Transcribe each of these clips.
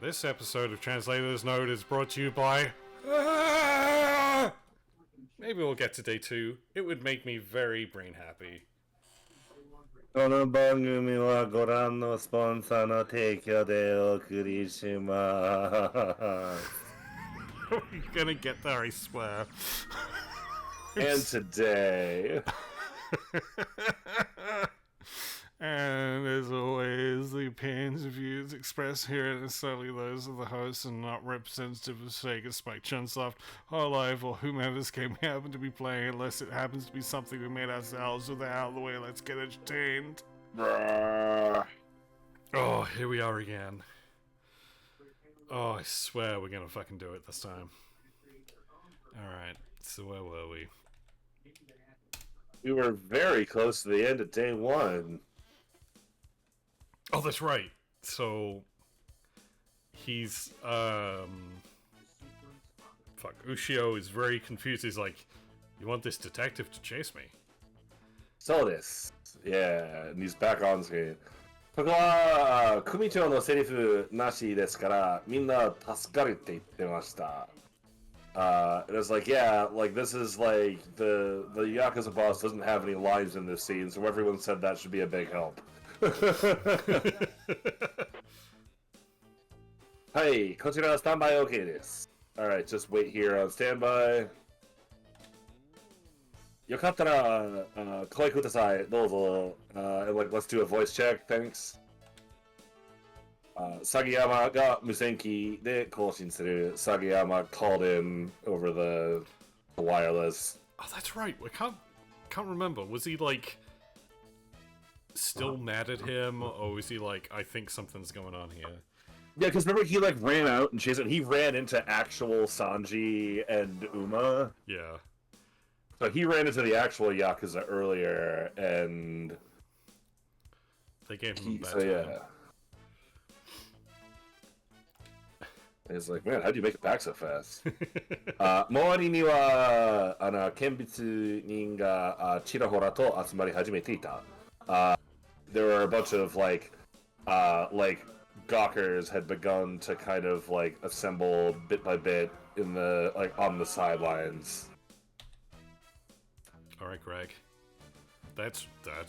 This episode of Translator's Note is brought to you by... Maybe we'll get to day 2. It would make me very brain happy. この番組はご覧のスポンサーの提供でお送りします。 You're gonna get there, I swear. And today... And as always, the opinions and views expressed here are necessarily those of the host and not representative of Sega, Spike, Chunsoft, Hololive, or whomever's game we happen to be playing, unless it happens to be something we made ourselves. With that out of the way, let's get entertained. Oh, here we are again. Oh, I swear we're gonna fucking do it this time. Alright, so where were we? We were very close to the end of day 1. Oh, that's right. So he's fuck, Ushio is very confused. He's like, you want this detective to chase me? So this. Yeah, and he's back on screen. ここは組長のセリフなしですからみんな助かるって言ってました。It was like, yeah, like this is like the Yakuza boss doesn't have any lines in this scene, so everyone said that should be a big help. はい、こちらスタンバイ OK です。Alright, just wait here on standby. よかったら、声ください。どうぞ。And like, let's do a voice check, thanks. サギヤマが無線機で更新する。サギヤマ called in over the wireless. Oh, that's right. I can't remember. Was he like still mad at him, or was he like, I think something's going on here? Yeah, because remember he like ran out and chased it. He ran into actual Sanji and Uma. Yeah. So he ran into the actual Yakuza earlier, and they gave him a bad time. Yeah. He's like, man, how'd you make it back so fast? 周りには見物人がちらほらと集まり始めていた。There were a bunch of like gawkers had begun to kind of like assemble bit by bit in the like on the sidelines. All right, Greg. That's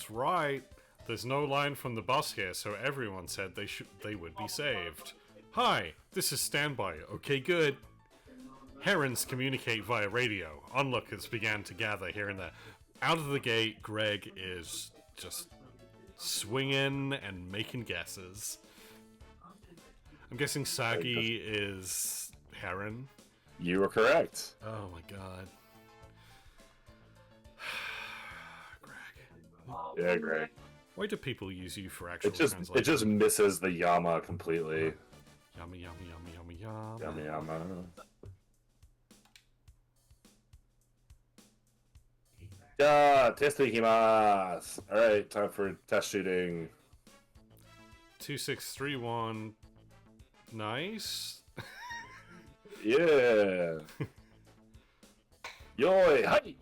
right. There's no line from the boss here, so everyone said they would be saved. Hi, this is Standby. Okay, good. Herons communicate via radio. Onlookers began to gather here and there. Out of the gate, Greg is just swinging and making guesses. I'm guessing Sagi is Heron. You were correct. Oh my god. Greg. Yeah, Greg. Why do people use you for actual translation? It just misses the Yama completely. Yummy, yummy, yummy, yummy, yum. Yummy, yummy. Yeah, test ikimasu. Alright, time for test shooting. 2631. Nice. Yeah. Yoi, hi!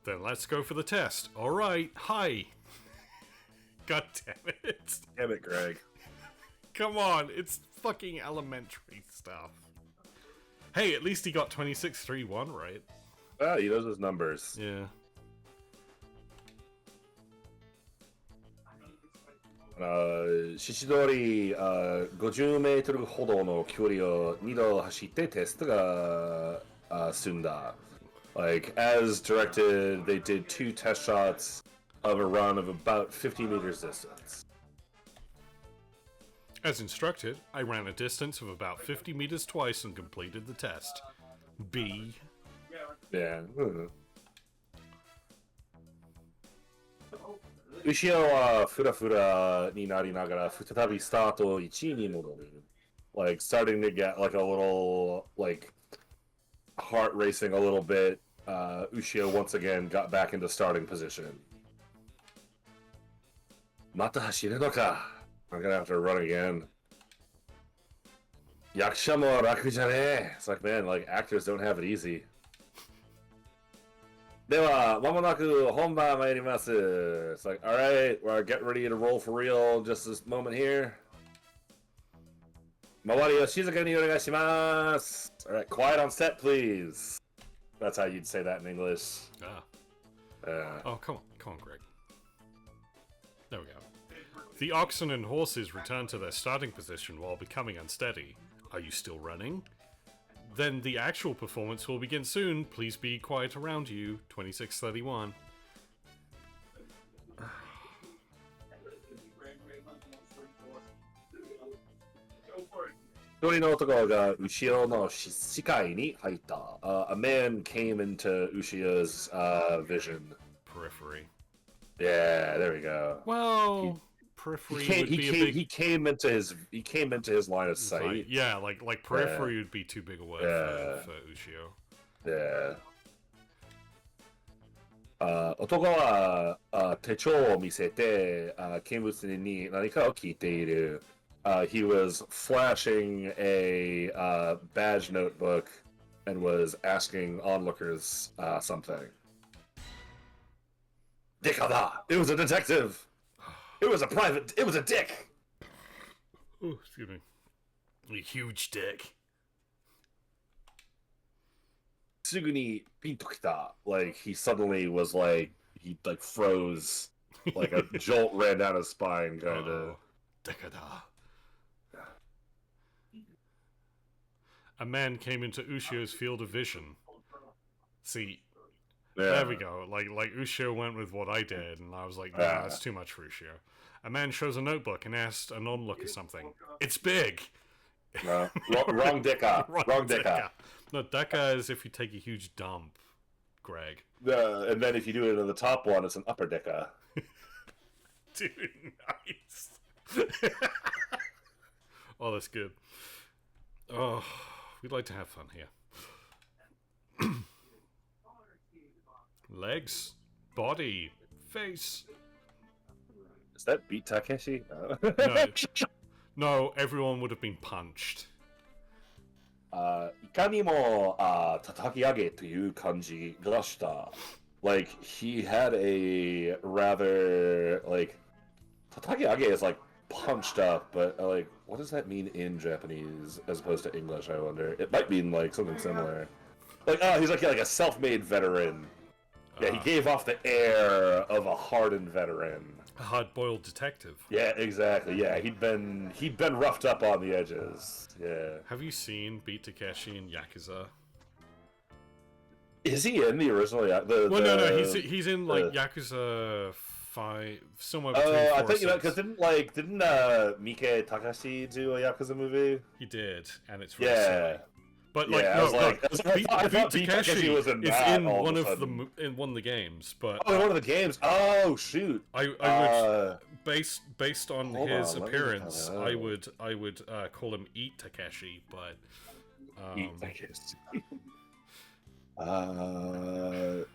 Then let's go for the test. Alright, hi! God damn it. Damn it, Greg. Come on, it's fucking elementary stuff. Hey, at least he got 2631 right. Ah, he knows his numbers. Yeah. シシ通り50メートルほどの距離を2度走ってテストが済んだ。Like, as directed, they did 2 test shots of a run of about 50 meters distance. As instructed, I ran a distance of about 50 meters twice and completed the test. B. Yeah. 後ろはフラフラになりながら再びスタート1位に戻る。Like, starting to get like a little, like, heart racing a little bit. Ushio once again got back into starting position. また走るのか I'm gonna have to run again. 役者も楽じゃねえ It's like, man, like, actors don't have it easy. では、まもなく本番参ります。It's like, alright, we're getting ready to roll for real just this moment here. 周りを静かにお願いします。Alright, quiet on set, please. That's how you'd say that in English. Oh, come on, Greg. There we go. The oxen and horses return to their starting position while becoming unsteady. Are you still running? Then the actual performance will begin soon. Please be quiet around you. 2631. 一人の男が後ろの視界に入った。A man came into Ushia's vision. Periphery. Yeah, there we go. Well, periphery would be a big... He came into his line of sight. Like, yeah, like periphery would be too big a word for Ushio. Yeah. 男は手帳を見せて見物人に何かを聞いている。He was flashing a badge notebook and was asking onlookers something. Dickada! It was a detective! It was a dick! Oh, excuse me. A huge dick. すぐにピンときた. Like, he suddenly was like, he like froze. Like a jolt ran down his spine, kinda. Dickada. A man came into Ushio's field of vision. See, there we go. Like Ushio went with what I did, and I was like, no, that's too much for Ushio. A man shows a notebook and asked an onlooker something. It's big! Wrong Deka. Wrong Deka. No, Deka is if you take a huge dump, Greg. And then if you do it in the top one, it's an upper Deka. Dude, nice. Oh, that's good. Oh, we'd like to have fun here. Legs, body, face. Is that Beat Takeshi? No, everyone would have been punched. いかにも叩き上げという感じがした。Like, he had a rather, like, 叩き上げ is like punched up, but like, what does that mean in Japanese as opposed to English, I wonder? It might mean like something similar. Like, he's like a self-made veteran. Yeah, he gave off the air of a hardened veteran. A hard-boiled detective. Yeah, exactly. Yeah, he'd been roughed up on the edges. Yeah. Have you seen Beat Takeshi in Yakuza? Is he in the original Yakuza? Well, no, he's in like Yakuza 5, somewhere between 4 I and think 6. Because didn't Mike Takashi do a Yakuza movie? He did, and it's really silly. But like, Beat Takeshi was in one of the games. But in one of the games. Oh shoot! I would based on his appearance, I would call him Eat Takeshi, but Eat Takeshi.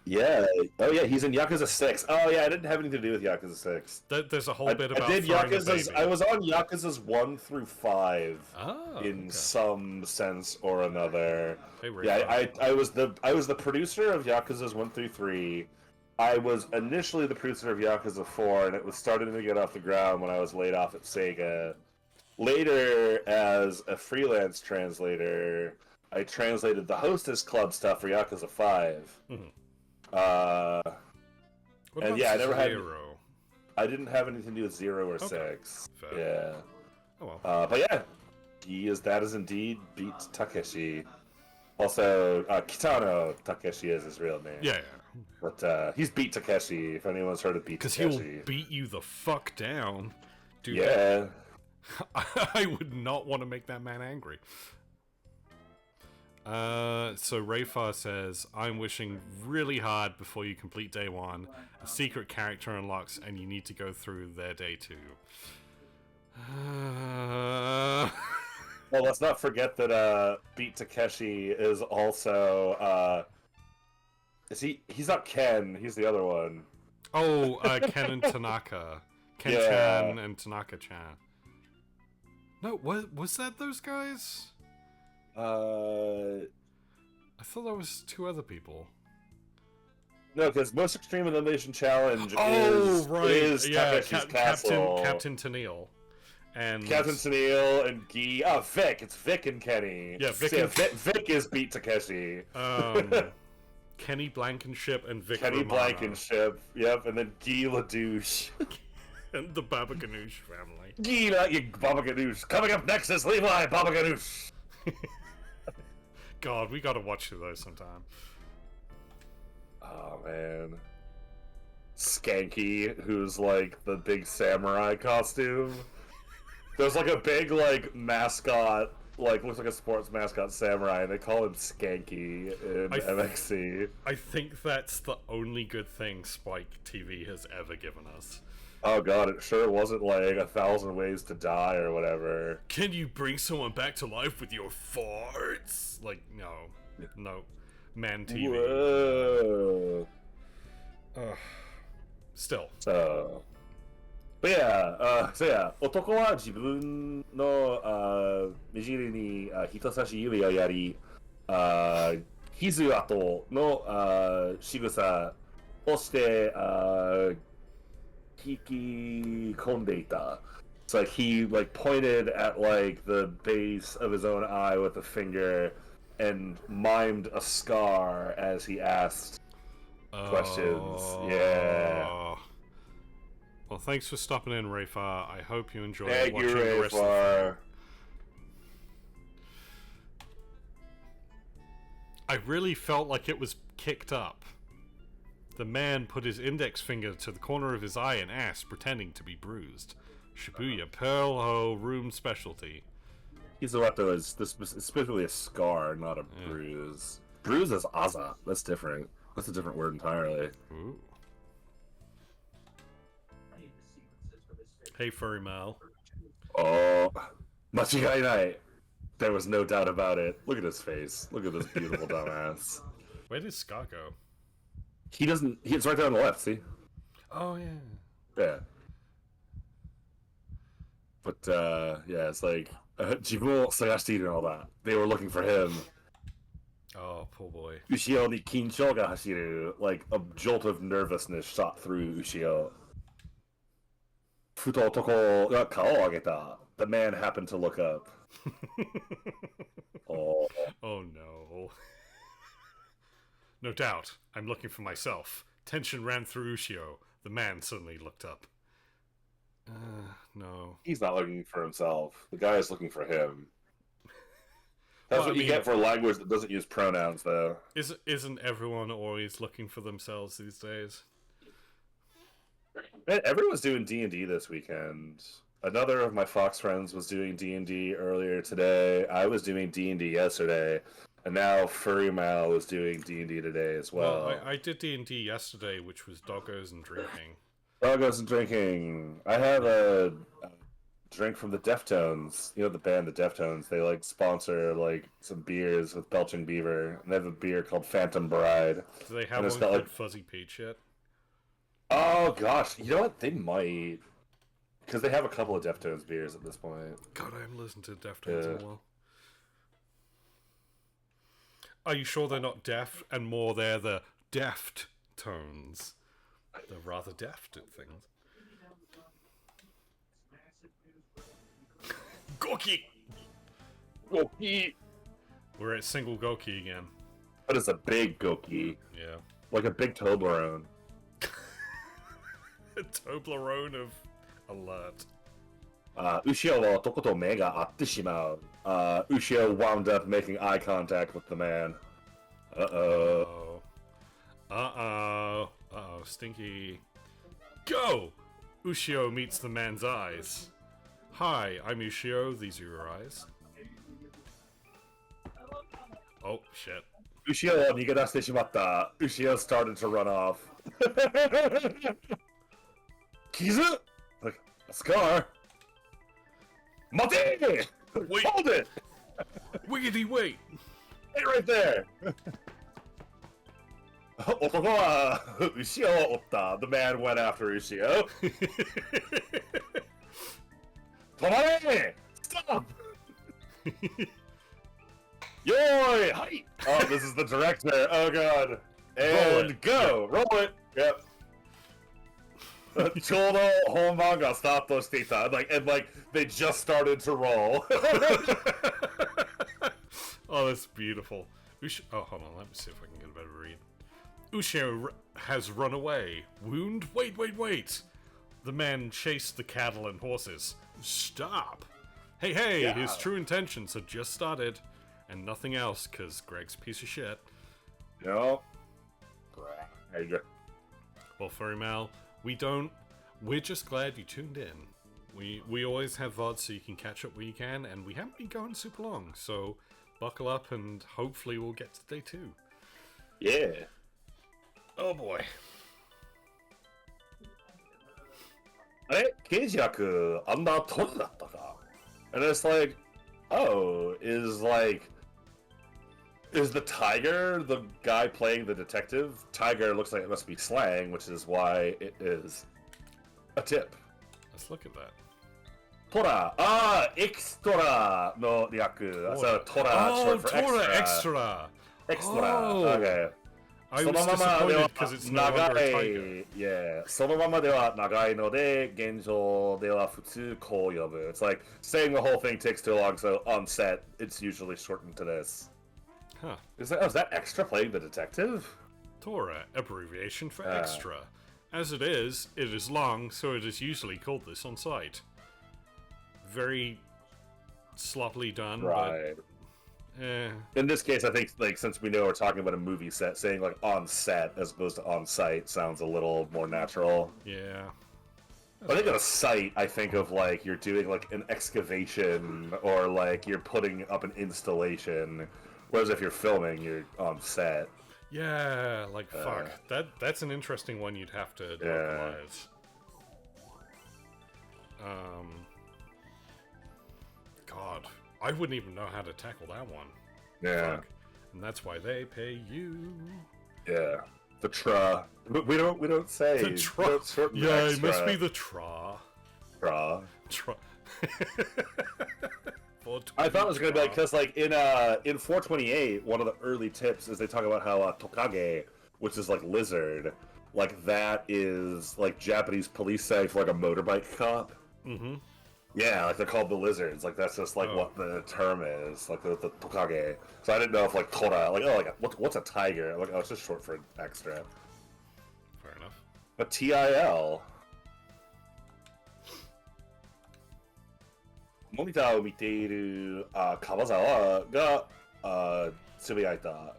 Yeah. Oh yeah, he's in Yakuza 6. Oh yeah, I didn't have anything to do with Yakuza 6. There's a whole bit about I did Yakuza's. I was on Yakuza's 1 through 5 in some sense or another. Hey, yeah, I was the producer of Yakuza's 1 through 3. I was initially the producer of Yakuza 4, and it was starting to get off the ground when I was laid off at Sega. Later, as a freelance translator, I translated the Hostess Club stuff for Yakuza 5. What and yeah, Zero? I didn't have anything to do with 0 or 6. Fair. Yeah. Oh well. But yeah, that is indeed Beat Takeshi. Also, Kitano Takeshi is his real name. Yeah. But he's Beat Takeshi, if anyone's heard of Beat Takeshi. Because he'll beat you the fuck down. Dude, yeah. I would not want to make that man angry. So Rayfar says, I'm wishing really hard before you complete day 1. A secret character unlocks and you need to go through their day 2. Well, let's not forget that Beat Takeshi is also he's not Ken, he's the other one. Oh, Ken and Tanaka. Ken-chan and Tanaka-chan. No, was that those guys? I thought that was 2 other people. No, because most extreme elimination challenge Oh, is right. Yeah, Takeshi's castle. Captain Tennille. And Captain Tennille and Guy. Oh, Vic. It's Vic and Kenny. Yeah, Vic is beat Takeshi. Kenny Blankenship and Vic Kenny Romano. Blankenship. Yep, and then Guy LaDouche. And the Baba Ganoush family. Guy Baba Ganoush. Coming up next is Levi Baba Ganoush. God, we gotta watch those sometime. Oh, man. Skanky, who's like the big samurai costume. There's like a big like mascot, like looks like a sports mascot samurai, and they call him Skanky in MXC. I think that's the only good thing Spike TV has ever given us. Oh god, it sure wasn't like 1,000 Ways to Die or whatever. Can you bring someone back to life with your farts? Like, no. Man TV. Whoa. Still. But yeah, 男は自分の目尻に人差し指をやり、傷跡の仕草をして引き込んでいた. It's like he like pointed at like the base of his own eye with a finger and mimed a scar as he asked questions. Yeah. Well, thanks for stopping in, Rayfar. I hope you enjoy Thank watching you, the rest of the film. I really felt like it was kicked up. The man put his index finger to the corner of his eye and asked, pretending to be bruised. Shibuya Pearl Ho room specialty. Kizuato is specifically a scar, not a bruise. Bruise is aza. That's different. That's a different word entirely. Ooh. Hey, Furry Mal. Oh, machigai nai. There was no doubt about it. Look at his face. Look at this beautiful dumbass. Where did Scott go? He doesn't. He's right there on the left. See? Oh yeah. Yeah. But yeah, it's like Jibun Sagashite and all that. They were looking for him. Oh, poor boy. Ushio ni kinchou ga hashiru. Like a jolt of nervousness shot through Ushio. Futo otoko ga kao o ageta. The man happened to look up. Oh No. No doubt. I'm looking for myself. Tension ran through Ushio. The man suddenly looked up. No. He's not looking for himself. The guy is looking for him. That's Well, what you get for language that doesn't use pronouns, though. Isn't everyone always looking for themselves these days? Man, everyone's doing D&D this weekend. Another of my Fox friends was doing D&D earlier today. I was doing D&D yesterday. And now Furry Mal is doing D&D today as well. Well, I did D&D yesterday, which was doggos and drinking. Doggos and drinking. I have a drink from the Deftones. You know the band, the Deftones. They like sponsor like some beers with Belching Beaver. And they have a beer called Phantom Bride. Do they have one called Fuzzy Peach yet? Oh gosh, you know what? They might. Because they have a couple of Deftones beers at this point. God, I haven't listened to Deftones in a while. Are you sure they're not deaf and more they're the deft tones? They're rather deft at things. Goki! Goki! We're at single Goki again. That is a big Goki. Yeah. Like a big Toblerone. A Toblerone of alert. Ushio wa otoko to me ga atte shimau. Ushio wound up making eye contact with the man. Uh-oh. Uh-oh. Uh-oh. Stinky. Go! Ushio meets the man's eyes. Hi, I'm Ushio. These are your eyes. Oh, shit. Ushio wa nigedashite shimatta. Ushio started to run off. Kizu? Like, a scar? Mate! Wait. Hold it! Wiggity wait! Hey, right there! Otoko wa Ushio o otta. The man went after Ushio. Tomare! Stop! Yoi! Hi! Oh, this is the director. Oh god. And go! Roll it! Yep. ちょうど本番がスタートしていた。And they just started to roll. Oh, that's beautiful. Oh, hold on, let me see if I can get a better read. Ushio has run away. Wound? Wait. The man chased the cattle and horses. Stop! Hey, Yeah. His true intentions had just started. And nothing else, because Greg's a piece of shit. Yep. Greg. Well, Furry Mal, we're just glad you tuned in. We always have VODs so you can catch up where you can, and we haven't been going super long, so buckle up and hopefully we'll get to day 2. Yeah. Oh boy. あれ刑事役あんなトルだったか And it's like, oh, is the tiger the guy playing the detective? Tiger looks like it must be slang, which is why it is a tip. Let's look at that. トラ、エキストラの略。So, トラ Oh, short for Tora extra. Extra! Extra. Oh. Okay. I そ was のままで disappointed は because it's no longer 長 a い tiger. Yeah. そのままでは長いので、現状では普通こう呼ぶ。It's like saying the whole thing takes too long, so on set, it's usually shortened to this. Huh. Is that extra playing the detective? Tora, abbreviation for extra. As it is long, so it is usually called this on site. Very sloppily done, Right. but... Eh. In this case, I think, since we know we're talking about a movie set, saying, on set as opposed to on site sounds a little more natural. Yeah. I think on a site, I think of, you're doing, an excavation, or, you're putting up an installation, whereas if you're filming, you're on set. Yeah, fuck. That's an interesting one you'd have to localize. God, I wouldn't even know how to tackle that one. Yeah. Fuck. And that's why they pay you. Yeah. The tra. We don't say. The tra. We don't shorten Yeah, the it must extra. be the tra. Tra. Tra. I thought it was gonna be because in 428, one of the early tips is they talk about how tokage, which is lizard, that is Japanese police say for a motorbike cop. Mm-hmm. Yeah, they're called the lizards. That's just what the term is, the tokage. So I didn't know if tora, what's a tiger? It's just short for extra. Fair enough. A TIL. モニターを見ている樺沢がつぶやいた。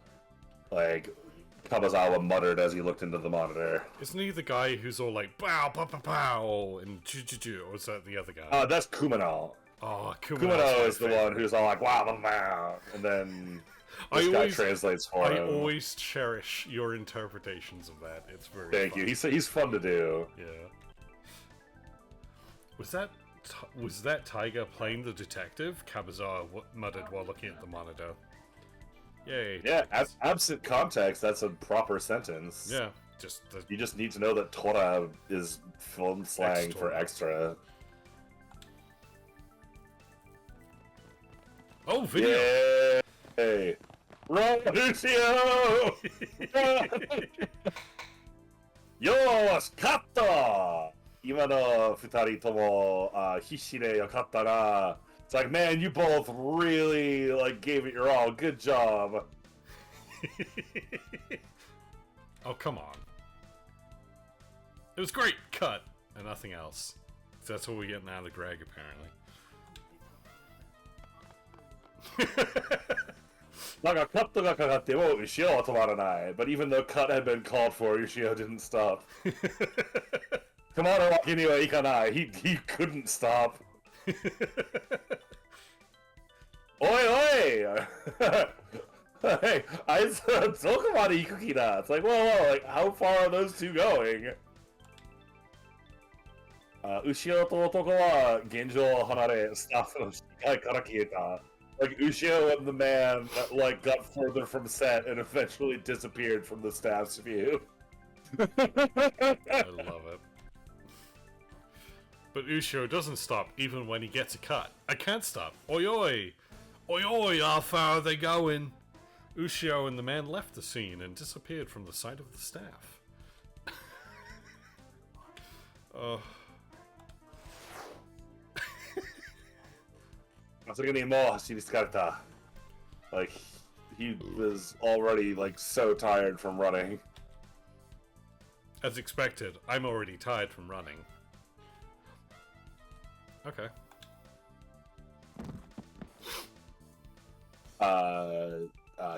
Kabazawa muttered as he looked into the monitor. Isn't he the guy who's all bow, pow, pow, pow, and choo, or is that the other guy? That's Kumano. Oh, Kumano is the one who's all wow, wow, wow, and then this guy translates for him. I always cherish your interpretations of that. It's very Thank fun. you. He's fun to do. Yeah. Was that Tiger playing the detective? Kabazawa muttered while looking at the monitor. Yay. Yeah, absent context, that's a proper sentence. Yeah, you just need to know that Tora is film slang for extra. Oh, video! Yay! Run, Lucio! Yosh, katta! 今の二人とも必死でよかったな。It's man, you both really gave it your all. Good job. Oh, come on. It was great. Cut. And nothing else. That's what we're getting out of Greg, apparently. なんかカットがかかってもUshioは止まらない。But even though cut had been called for, Ushio didn't stop. 止まるわけにはいかない。He couldn't stop. おいおいHey, あいつはどこまで行く気だ It's whoa, how far are those two going? Ushio と男は現場を離れ、スタッフの視界から消えた。Ushio and the man got further from set and eventually disappeared from the staff's view. I love it. But Ushio doesn't stop even when he gets a cut. I can't stop. Oi oi! Oi oi, how far are they going? Ushio and the man left the scene and disappeared from the sight of the staff. Oh. それがね、もう走り疲れた。Like, he was already, like, so tired from running. As expected, I'm already tired from running. Okay.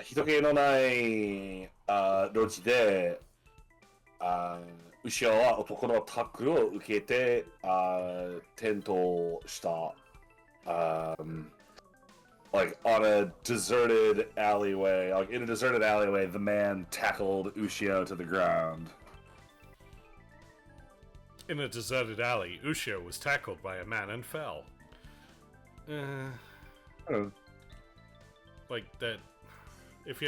人気のない路地で、後ろは男のタックルを受けて転倒した。Like on a deserted alleyway, like in a deserted alleyway, the man tackled Ushio to the ground. In a deserted alley, Ushio was tackled by a man and fell. Like that. If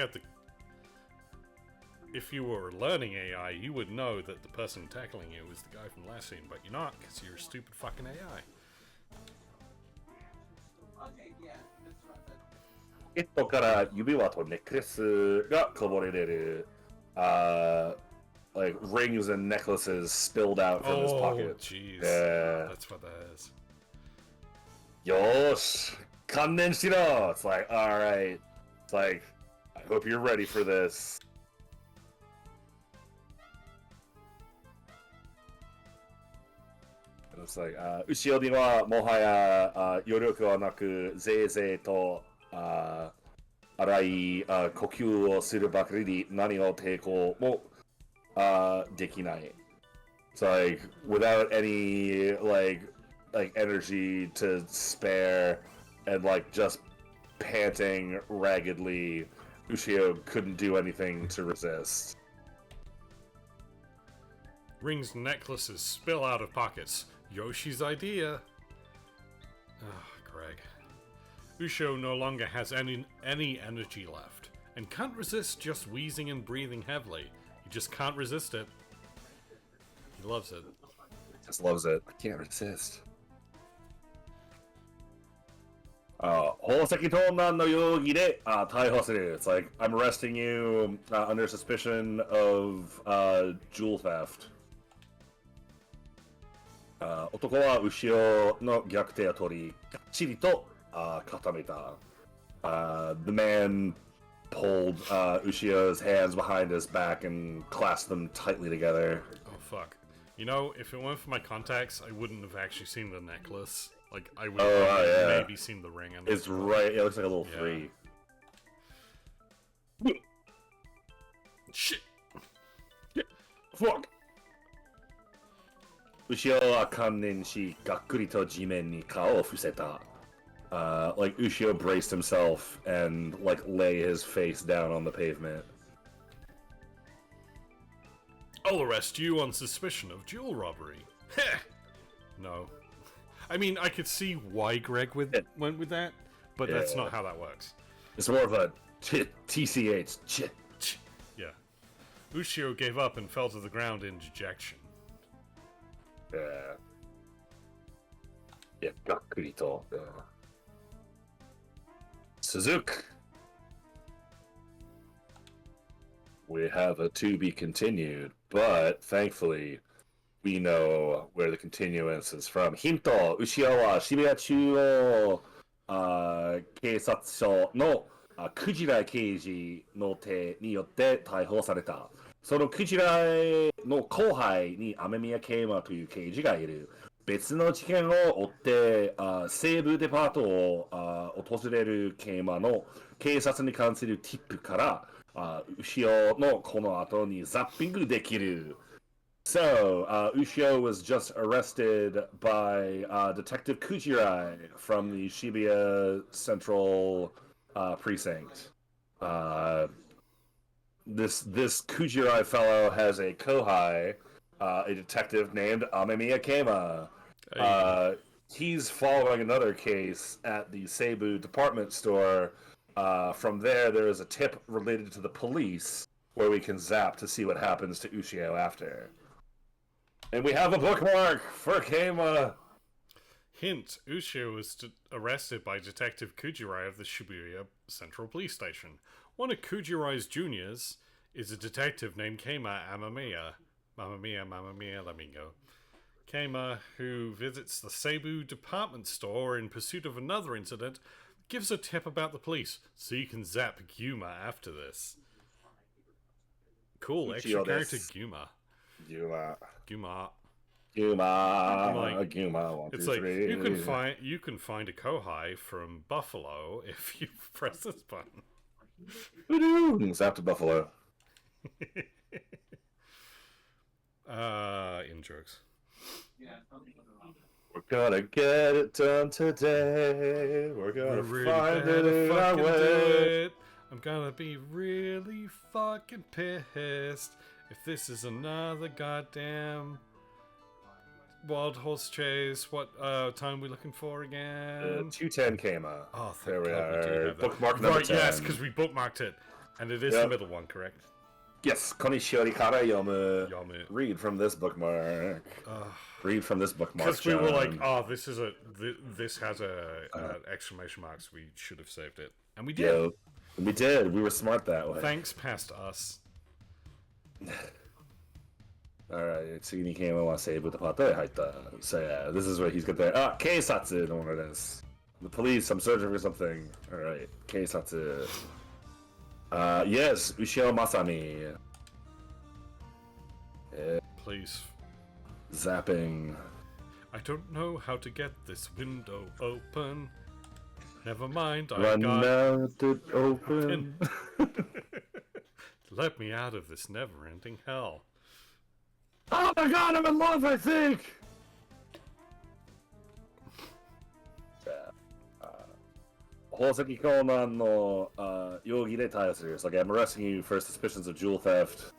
you were learning AI, you would know that the person tackling you was the guy from last scene, but you're not, because you're a stupid fucking AI. ポケットから指輪とネックレスがこぼれ出る。Like rings and necklaces spilled out from his pocket. Oh, jeez. Yeah. That's what that is. よーし、観念しろ! It's like, alright. It's like, I hope you're ready for this. And it's like, 後ろにはもはや余力はなく、ぜいぜいと荒い呼吸をするばかりに何の抵抗もできない。It's like, without any, like energy to spare and, like, just panting raggedly, Ushio couldn't do anything to resist. Rings and necklaces spill out of pockets. Yoshi's idea. Greg. Ushio no longer has any energy left, and can't resist just wheezing and breathing heavily. He just can't resist it. He loves it. Just loves it. I can't resist. 宝石盗難の容疑で逮捕する。It's like, I'm arresting you under suspicion of jewel theft. 男は後ろの逆手を取り、がっちりと固めた。The man pulled Ushio's hands behind his back and clasped them tightly together. Oh, fuck. You know, if it weren't for my contacts, I wouldn't have actually seen the necklace. Like, I would have maybe seen the ring. It's right. It looks like a little free. Shit. Fuck. 後ろは観念し、がっくりと地面に顔を伏せた。Like Ushio braced himself and like lay his face down on the pavement. I'll arrest you on suspicion of jewel robbery. Heh! No. I mean, I could see why Greg went with that, but that's not how that works. It's more of a TCH. Yeah. Ushio gave up and fell to the ground in dejection. Yeah, がっくりと。続く。We have a to be continued, but thankfully, we know where the continuance is from. ヒント、後ろは渋谷中央警察署のクジラ刑事の手によって逮捕された。そのクジラの後輩に雨宮啓馬という刑事がいる。別の事件を追って西部デパートを訪れる啓馬の警察に関するティップから後ろのこの後にザッピングできる。So, Ushio was just arrested by Detective Kujirai from the Shibuya Central Precinct. This Kujirai fellow has a kohai, a detective named Amemiya Keima. He's following another case at the Seibu department store. From there is a tip related to the police where we can zap to see what happens to Ushio after. And we have a bookmark for Keima. Hint, Ushio was arrested by Detective Kujirai of the Shibuya Central Police Station. One of Kujirai's juniors is a detective named Keima Amamiya. Mamma mia, let me go. Keima, who visits the Cebu department store in pursuit of another incident, gives a tip about the police, so you can zap Guma after this. Cool, extra character Guma. Guma. It's like you can find a Kohai from Buffalo if you press this button. Zap to Buffalo. In jokes. We're gonna get it done today. We're gonna find it in our way. I'm gonna be really fucking pissed if this is another goddamn wild horse chase. What time are we looking for again? 210 came out. Oh, there we are. Bookmark number 10. Yes, because we bookmarked it. And it is the middle one, correct? Yes, Konishori Kara Yomu. Read from this bookmark. Read from this bookmark. Because we were like, oh, this has a exclamation mark, so we should have saved it. And we did. We did. We were smart that way. Thanks, past us. Alright, Tsugini came on Seibu to Pate Haita. So yeah, this is where he's got there. Keisatsu, no one it is. The police, I'm searching for something. Alright, Keisatsu. Yes, Ushio Masami. Please. Zapping. I don't know how to get this window open. Never mind, I got it open. Let me out of this never-ending hell. Oh my god, I'm in love, I think! Hoseki Konan no yogi de taisu. It's like, I'm arresting you for suspicions of jewel theft.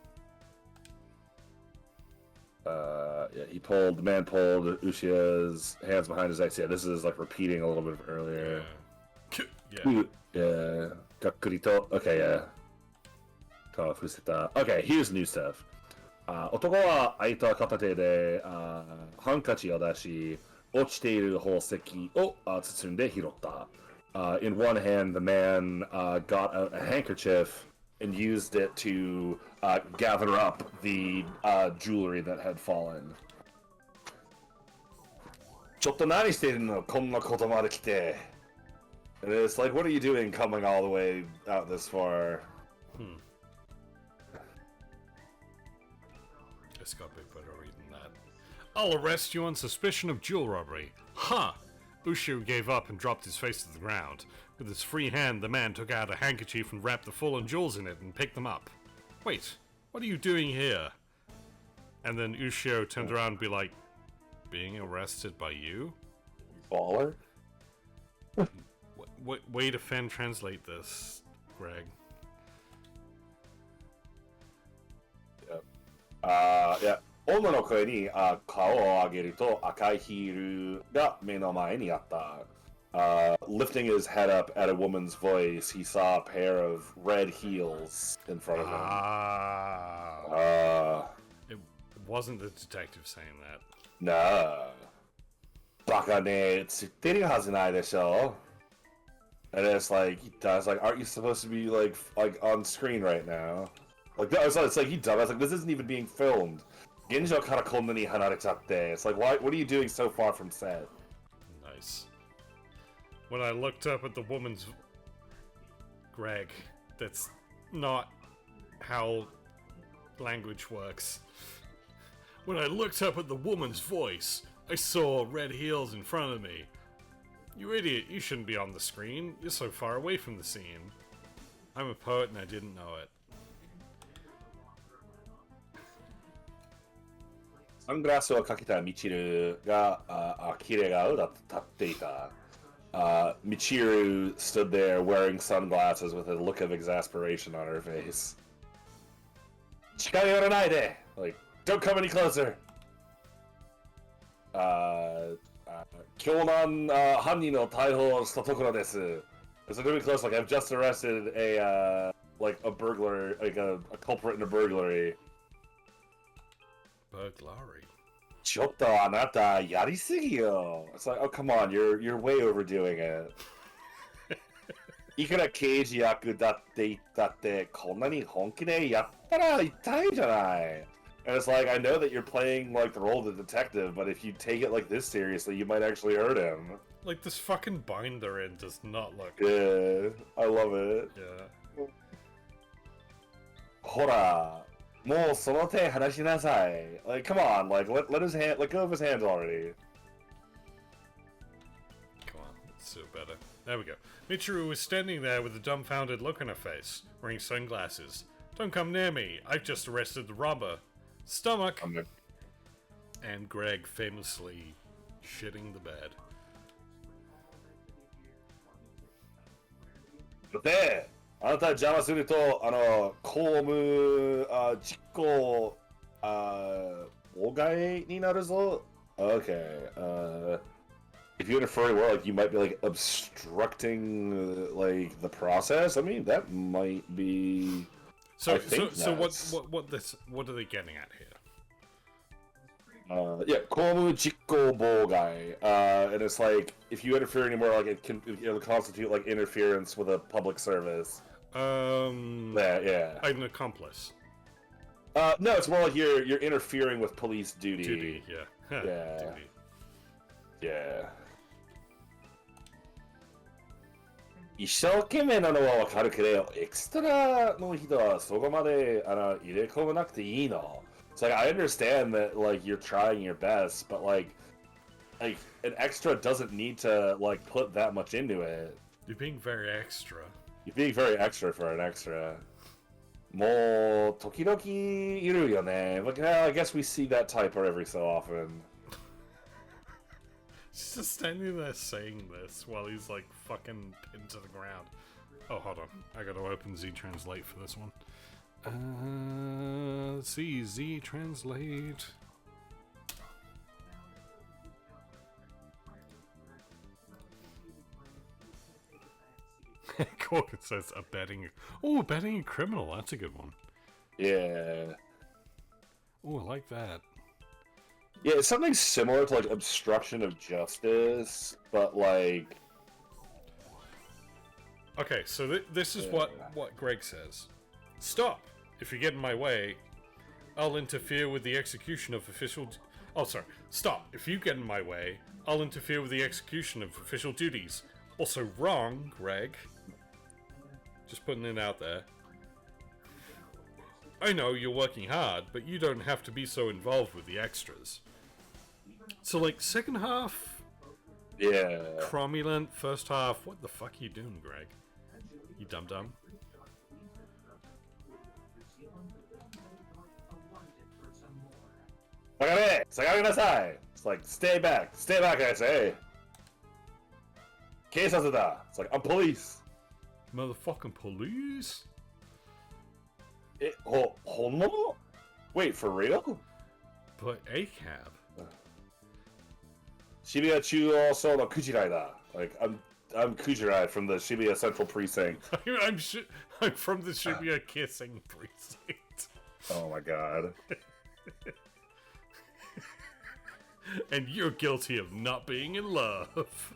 Yeah, the man pulled Ushia's hands behind his ex. Yeah, this is like repeating a little bit of earlier. Yeah. Gakurito. Okay, yeah. Okay, here's new stuff. 男は空いた片手でハンカチを出し、落ちている宝石を包んで拾った。In one hand, the man got out a handkerchief and used it to gather up the jewelry that had fallen. ちょっと何してるのこんなことまで来て。And it's like, what are you doing coming all the way out this far? It's got a bit better reading that. I'll arrest you on suspicion of jewel robbery. Huh! Ushio gave up and dropped his face to the ground. With his free hand, the man took out a handkerchief and wrapped the fallen jewels in it and picked them up. Wait, what are you doing here? And then Ushio turned around and be like, being arrested by you? Baller? Way to fan translate this, Greg. Yeah. 女の声に顔を上げると赤いヒールが目の前にあった。Lifting his head up at a woman's voice, he saw a pair of red heels in front of him. It wasn't the detective saying that. No. バカね、つってるはずないでしょ? And it's like, he does, like, aren't you supposed to be, like on screen right now? Like, it's like, you dumb. I was like, this isn't even being filmed. Genjo kara konna ni hanarechatte. It's like, what are you doing so far from set? Nice. When I looked up at the woman's... Greg, that's not how language works. When I looked up at the woman's voice, I saw red heels in front of me. You idiot, you shouldn't be on the screen. You're so far away from the scene. I'm a poet and I didn't know it. サングラスをかけたミチルが呆れ顔だ立っていた。Michiru stood there wearing sunglasses with a look of exasperation on her face. 近寄らないで! Like, don't come any closer! 今日犯人を逮捕したところです. It's like really close, like I've just arrested a burglar, like a culprit in a burglary. Burglary? ちょっとあなたやりすぎよ. It's like, oh come on, you're way overdoing it. いくら刑事役だって言ったってこんなに本気でやったら痛いじゃない。And it's like, I know that you're playing like the role of the detective, but if you take it like this seriously, you might actually hurt him. Like, this fucking bind they're in does not look... Yeah, I love it. Yeah. ほら、もうその手離しなさい. Like, come on, like, let go of his hands already. Come on, let's do it better. There we go. Michiru was standing there with a dumbfounded look on her face, wearing sunglasses. Don't come near me, I've just arrested the robber. Stomach! And Greg famously shitting the bed. で、あなた邪魔すると、公務、実行、妨害になるぞ。Okay. If you interfere, well, like you might be like obstructing like the process. I mean, that might be. So what are they getting at here? Yeah, 公務実行妨害. And it's like if you interfere anymore, like it'll constitute like interference with a public service. Yeah. I'm an accomplice. No, it's more like you're interfering with police duty. Duty, yeah. Yeah. Duty. Yeah. 一生懸命なのはわかるけど、エクストラの人はそこまで入れ込まなくていいの。It's like I understand that like you're trying your best, but like an extra doesn't need to like put that much into it. You're being very extra. You're being very extra for an extra. もう時々いるよね. But I guess we see that typer every so often. She's just standing there saying this while he's like fucking pinned to the ground. Oh, hold on. I gotta open Z Translate for this one. Let's see. Z Translate. Corkin says abetting. Oh, abetting a criminal. That's a good one. Yeah. Oh, I like that. Yeah, it's something similar to like obstruction of justice, but like. Okay, so this is what Greg says. Stop! If you get in my way, I'll interfere with the execution of official. Oh, sorry. Stop! If you get in my way, I'll interfere with the execution of official duties. Also wrong, Greg. Just putting it out there. I know you're working hard, but you don't have to be so involved with the extras. So, like, second half, yeah, cromulent. First half, what the fuck are you doing, Greg? You dum-dum. It's like, stay back, I say. 警察だ. It's like, I'm police. Motherfucking police? Wait, for real? But ACAB. Shibuya Chuo no Kujirai da. Like, I'm Kujirai from the Shibuya Central Precinct. I'm from the Shibuya Kissing Precinct. Oh my god. And you're guilty of not being in love.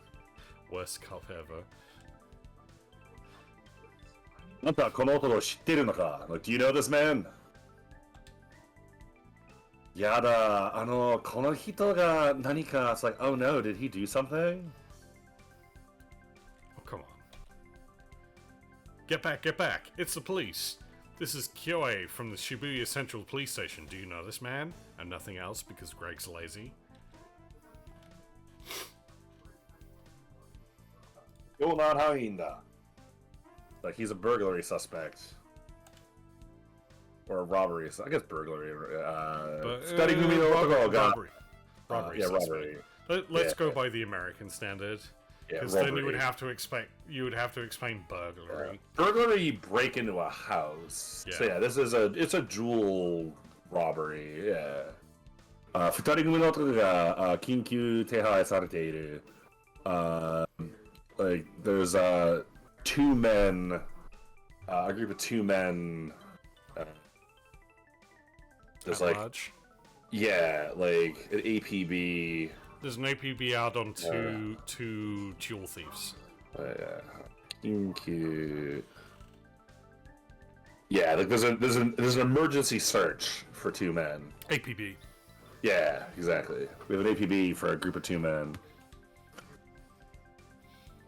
Worst cop ever. あんたこの男知ってるのか? Like, do you know this man? やだ、この人が何か, it's like, oh no, did he do something? Oh, come on. Get back, get back. It's the police. This is Kyoe from the Shibuya Central Police Station. Do you know this man? And nothing else because Greg's lazy. 今日何範囲だ? Like, he's a burglary suspect. Or a robbery. I guess burglary. Robbery. Yeah, suspect. robbery. Let's go by the American standard. Because then you would have to explain burglary. Burglary, you break into a house. Yeah. So yeah, it's a dual robbery. Yeah. 二人組の男が緊急手配されている。Like, there's two men, a group of two men. There's like, large. Yeah, like an APB. There's an APB out on two dual thieves. Yeah. 緊急. Yeah, like there's an emergency search for 2 men. APB. Yeah, exactly. We have an APB for a group of 2 men.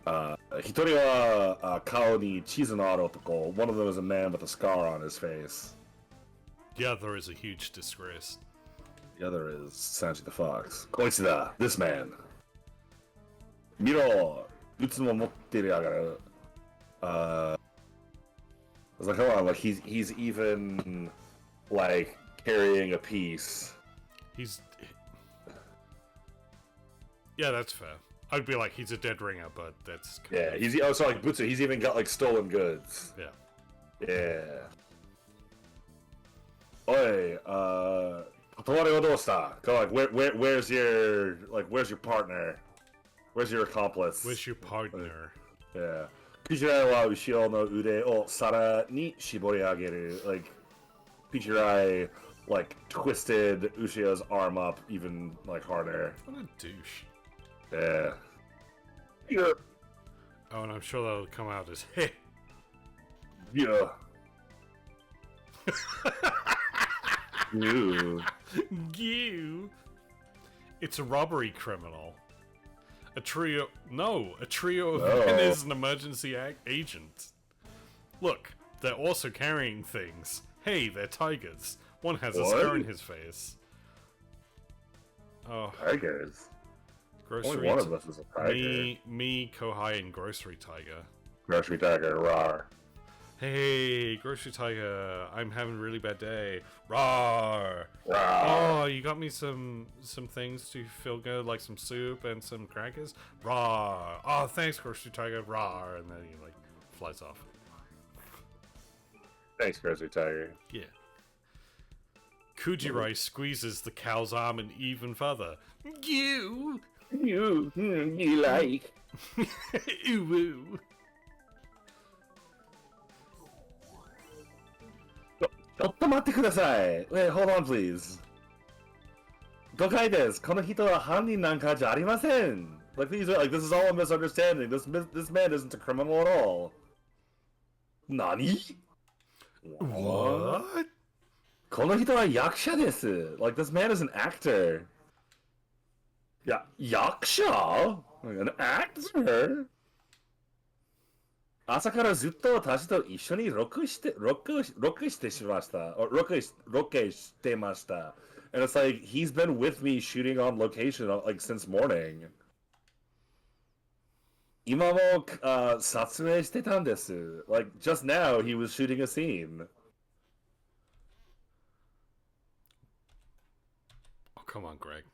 1人は顔に傷のある男. One of them is a man with a scar on his face. The other is a huge disgrace. The other is Sanji the Fox. こいつだ, this man. 見ろ, いつも持ってるやがる. I was like, hold on, like he's even like carrying a piece. Yeah, that's fair. I'd be like, he's a dead ringer, but that's yeah. He's also like Butsu. He's even got like stolen goods. Yeah. Yeah. Oi, Tawari wa doushita? Go like, where's your partner? Where's your accomplice? Where's your partner? Yeah. Kujirai wa ushiro no ude o sara ni shibori ageru. Like, Kujirai like twisted Ushiro's arm up even like harder. What a douche. Yeah. Yeah. Oh, and I'm sure that'll come out as hey. Yeah. Ew. Goo. It's a robbery criminal. A trio of men is an emergency agent. Look, they're also carrying things. Hey, they're tigers. One has a scar in his face. Oh. Tigers? Grocery Only one of us is a tiger. Me, Kohai, and Grocery Tiger. Grocery Tiger, rawr. Hey, Grocery Tiger, I'm having a really bad day. Rawr! Rawr. Oh, you got me some things to feel good, like some soup and some crackers? Rawr! Oh, thanks, Grocery Tiger. Rawr! And then he, like, flies off. Thanks, Grocery Tiger. Yeah. Kujirai squeezes the cow's arm in even further. You like. Ooh woo. ちょっと待ってください. Wait, hold on, please. 誤解です. この人は犯人なんかじゃありません. Like these are like this is all a misunderstanding. This man isn't a criminal at all. Nani? What? この人は役者です. Like this man is an actor. Yeah, 役者? Like an actor? 朝からずっと私と一緒にロケしてました。ロケしてました. And it's like, he's been with me shooting on location like since morning. 今も撮影してたんです. Like, just now, he was shooting a scene. Oh, come on, Greg.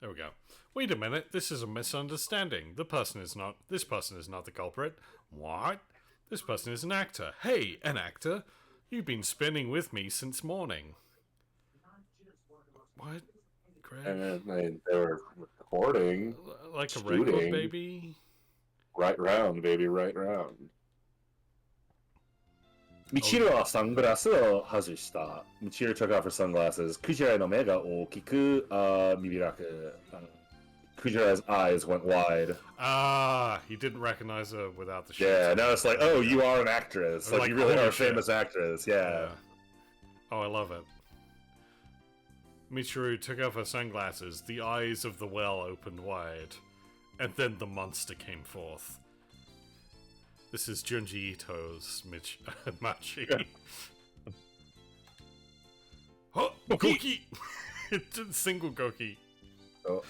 There we go. Wait a minute, this is a misunderstanding. This person is not the culprit. What? This person is an actor. Hey, an actor? You've been spinning with me since morning. What? Greg? And they were recording. Like shooting. A record, baby? Right round, baby, right round. Michiru はサングラスを外した. Michiru took off her sunglasses. Kujiraiの目が大きく見開く. Kujirai's eyes went wide. Ah, he didn't recognize her without the shoes. Yeah, now it's like, oh, you are an actress. Like you really are a famous actress. Yeah. Oh, I love it. Michiru took off her sunglasses. The eyes of the well opened wide. And then the monster came forth. This is Junji Ito's Machi. Oh, Goki! It's a single Goki. Oh.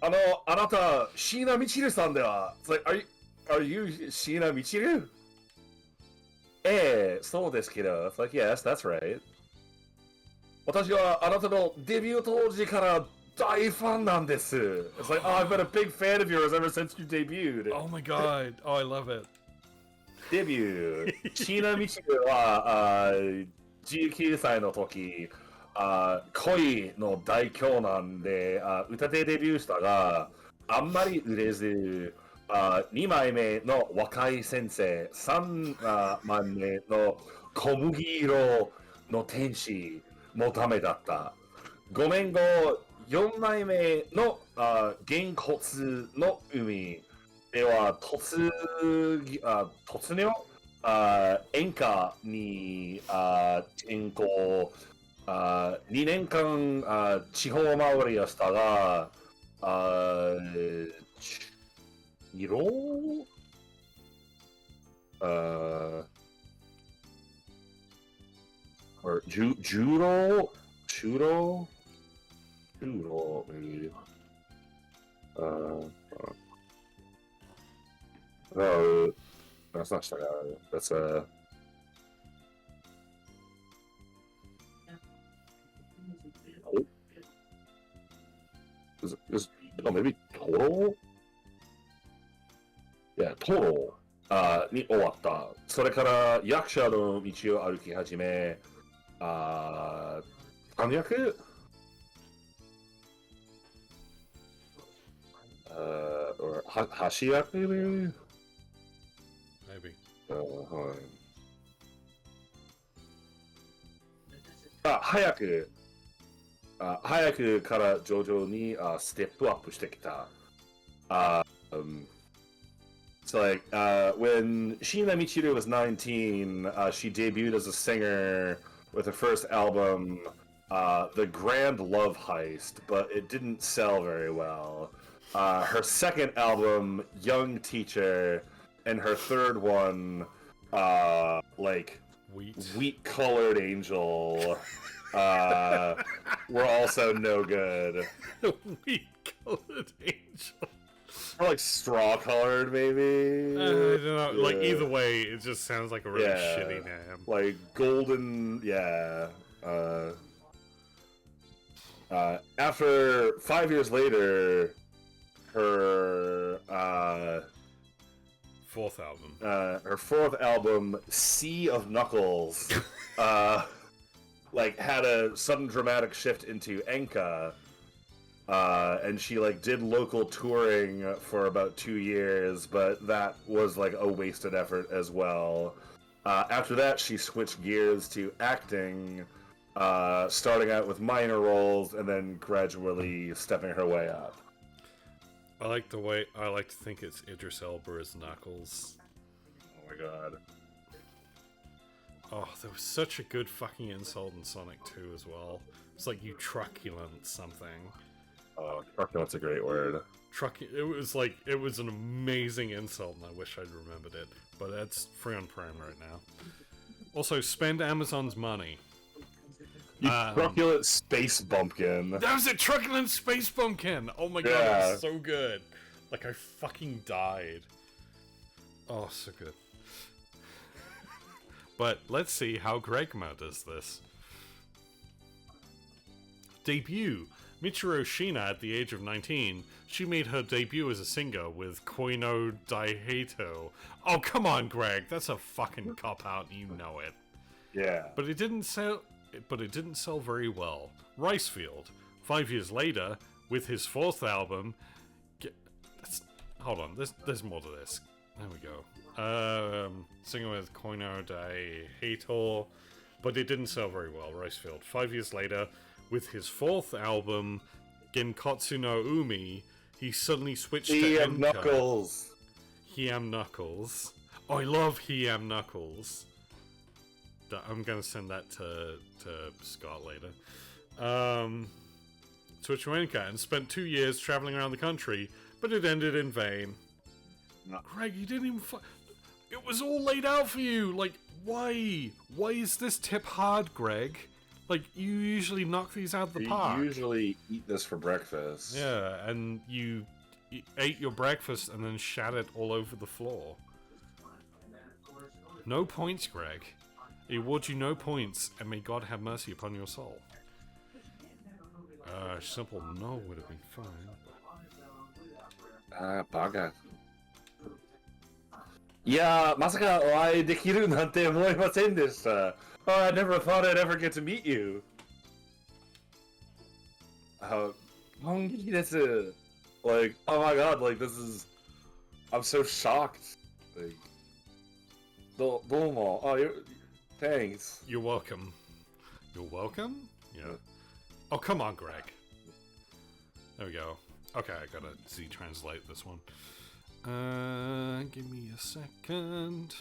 あなた、椎名みちるさんでは? It's like, are you 椎名みちる? そうですけど. It's like, yes, that's right. 私はあなたのデビュー当時から大ファンなんです. It's like, oh, I've been a big fan of yours ever since you debuted. Oh my god. Oh, I love it. デビュー. 椎名みちるは19歳の時、恋の大凶難で歌でデビューしたが、あんまり売れず、2枚目の若い先生、3枚目の小麦色の天使もダメだった。5年後、4枚目のげんこつの海、では、突如、演歌に転校、2年間地方回りをしたが、色or judo, maybe. No, that's not Shagari. That's oh, maybe Total? Yeah, Total. に終わった。それから役者の道を歩き始め、短役or 橋役 maybe? Maybe. はい。早くから徐々にステップアップしてきた。So when Sheena Michiru was 19, she debuted as a singer with her first album, The Grand Love Heist, but it didn't sell very well. Her second album, Young Teacher, and her third one, Wheat-Colored Angel, were also no good. Wheat-Colored Angel. Or like straw-colored, maybe? I don't know. Yeah. Like, either way, it just sounds like a really shitty name. Like, golden... Yeah. After 5 years later, her... fourth album. Her fourth album, Sea of Knuckles, had a sudden dramatic shift into enka. And she did local touring for about 2 years, but that was a wasted effort as well. After that, she switched gears to acting, starting out with minor roles and then gradually stepping her way up. I like to think it's Idris Elba as Knuckles. Oh my god. Oh, there was such a good fucking insult in Sonic 2 as well. It's like you truculent something. Oh, truculent's a great word. It was an amazing insult, and I wish I'd remembered it. But it's free on Prime right now. Also, spend Amazon's money. You truculent space bumpkin. That was a truculent space bumpkin! Oh my god, it was so good. I fucking died. Oh, so good. But let's see how Gregma does this. Debut. Michiru Shina at the age of 19, she made her debut as a singer with Koino Daiheito. Oh, come on, Greg, that's a fucking cop-out, you know it. Yeah. But it didn't sell very well. Ricefield, 5 years later, with his fourth album... Hold on, there's more to this. There we go. Singing with Koino Daiheito, but it didn't sell very well, Ricefield. 5 years later... With his fourth album, Genkotsu no Umi, he suddenly switched to enka. Knuckles. Hiam Knuckles. Oh, I love Hiam Knuckles. I'm gonna send that to Scott later. Switched to enka and spent 2 years traveling around the country, but it ended in vain. No. Greg, you didn't even. It was all laid out for you. Why? Why is this tip hard, Greg? You usually knock these out of the park. You usually eat this for breakfast. Yeah, and you ate your breakfast and then shat it all over the floor. No points, Greg. I award you no points, and may God have mercy upon your soul. Simple no would have been fine. Baga. いやー、まさかお会いできるなんて思いませんでした。Oh, I never thought I'd ever get to meet you. Oh my god, this is... I'm so shocked. Domo. Oh, thanks. You're welcome. You're welcome? Yeah. Oh, come on, Greg. There we go. Okay, I gotta Z-translate this one. Give me a second.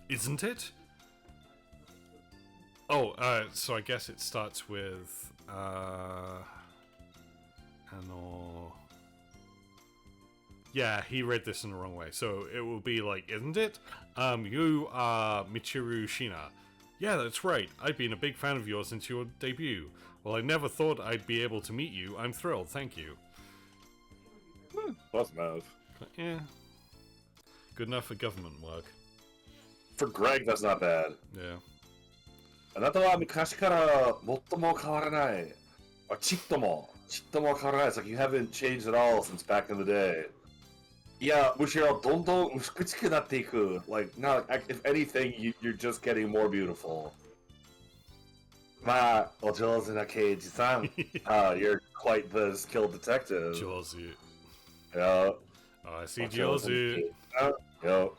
Isn't it? Oh, so I guess it starts with yeah, he read this in the wrong way. So it will be like, isn't it? You are Michiru Shina. Yeah, that's right. I've been a big fan of yours since your debut. Well, I never thought I'd be able to meet you. I'm thrilled. Thank you. Close enough. Yeah. Good enough for government work. For Greg, that's not bad. Yeah. あなたは昔から最も変わらない。ちっとも変わらない。It's like you haven't changed at all since back in the day. いや、むしろどんどん美しくなっていく。Like, no, if anything, you're just getting more beautiful. まあ、お上手な刑事さん。You're quite the skilled detective. 上手. Yeah. I see 上手. Yeah.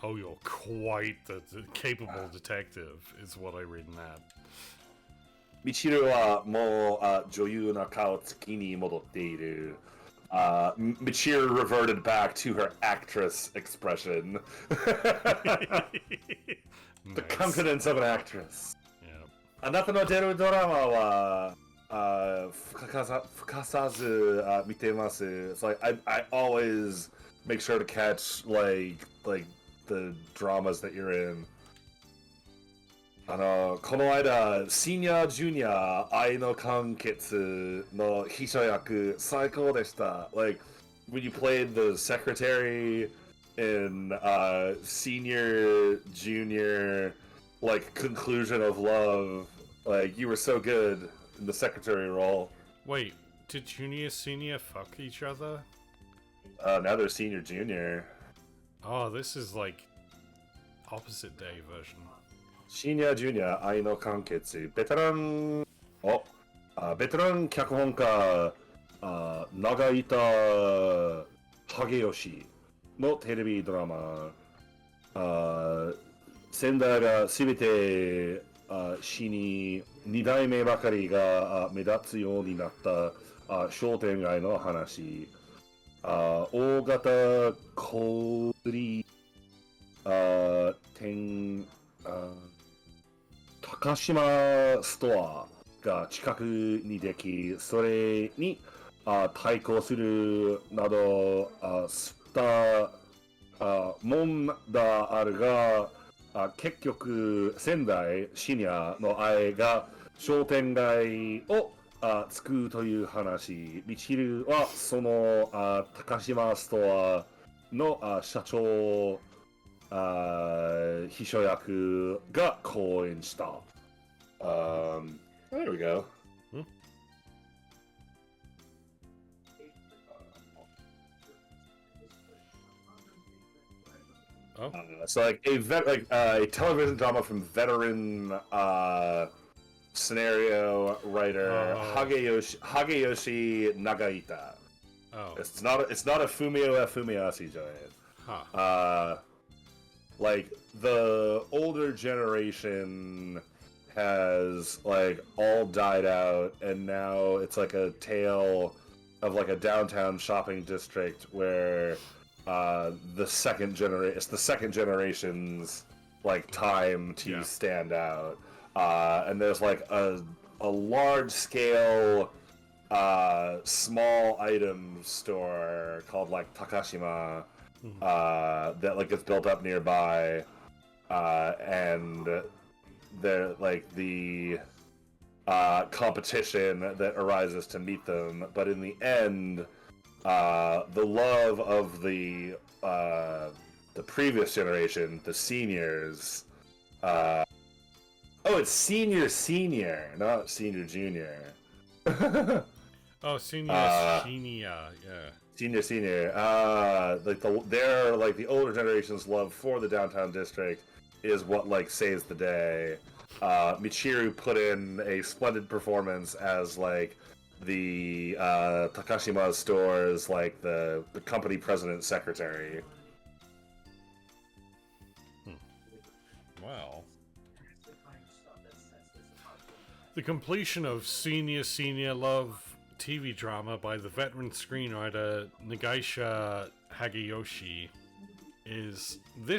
Oh, you're quite the capable detective, is what I read in that. ミチルはもう女優の顔つきに戻っている。Michiru reverted back to her actress expression. The confidence of an actress. Yeah. あなたの出るドラマはふかさず見てます。It's like I always make sure to catch like the dramas that you're in. この間、シニア・ジュニア愛の完結の秘書役最高でした。Like, when you played the secretary in senior, junior, like, conclusion of love, like, you were so good in the secretary role. Wait, did junior, senior fuck each other? Now they're senior, junior. Oh, this is like opposite day version. シニア・ジュニア愛の完結ベテラン脚本家長板影吉のテレビドラマ先代がすべて死に2代目ばかりが目立つようになった商店街の話大型小売店高島ストアが近くにでき、それに対抗するなどスタもんだあるが、結局仙台シニアの愛が商店街を作るという話。ミチルはその高島ストアの社長秘書役が講演した。There we go. Oh. So like a television drama from veteran scenario writer Hageyoshi Nagaita. Oh. It's not a Fumio Fumiyashi giant. Huh. Like the older generation has like all died out, and now it's like a tale of like a downtown shopping district where the second generation's like time to stand out, and there's like a large scale small item store called like Takashima that like gets built up nearby, and the like the competition that arises to meet them, but in the end the love of the previous generation, the seniors, it's senior, not senior junior. Oh, senior, Senior. Like the older generation's love for the downtown district is what like saves the day. Michiru put in a splendid performance as like the Takashima store's like the company president secretary. Wow. The completion of Senior Love TV drama by the veteran screenwriter Nagaisha Hageyoshi is the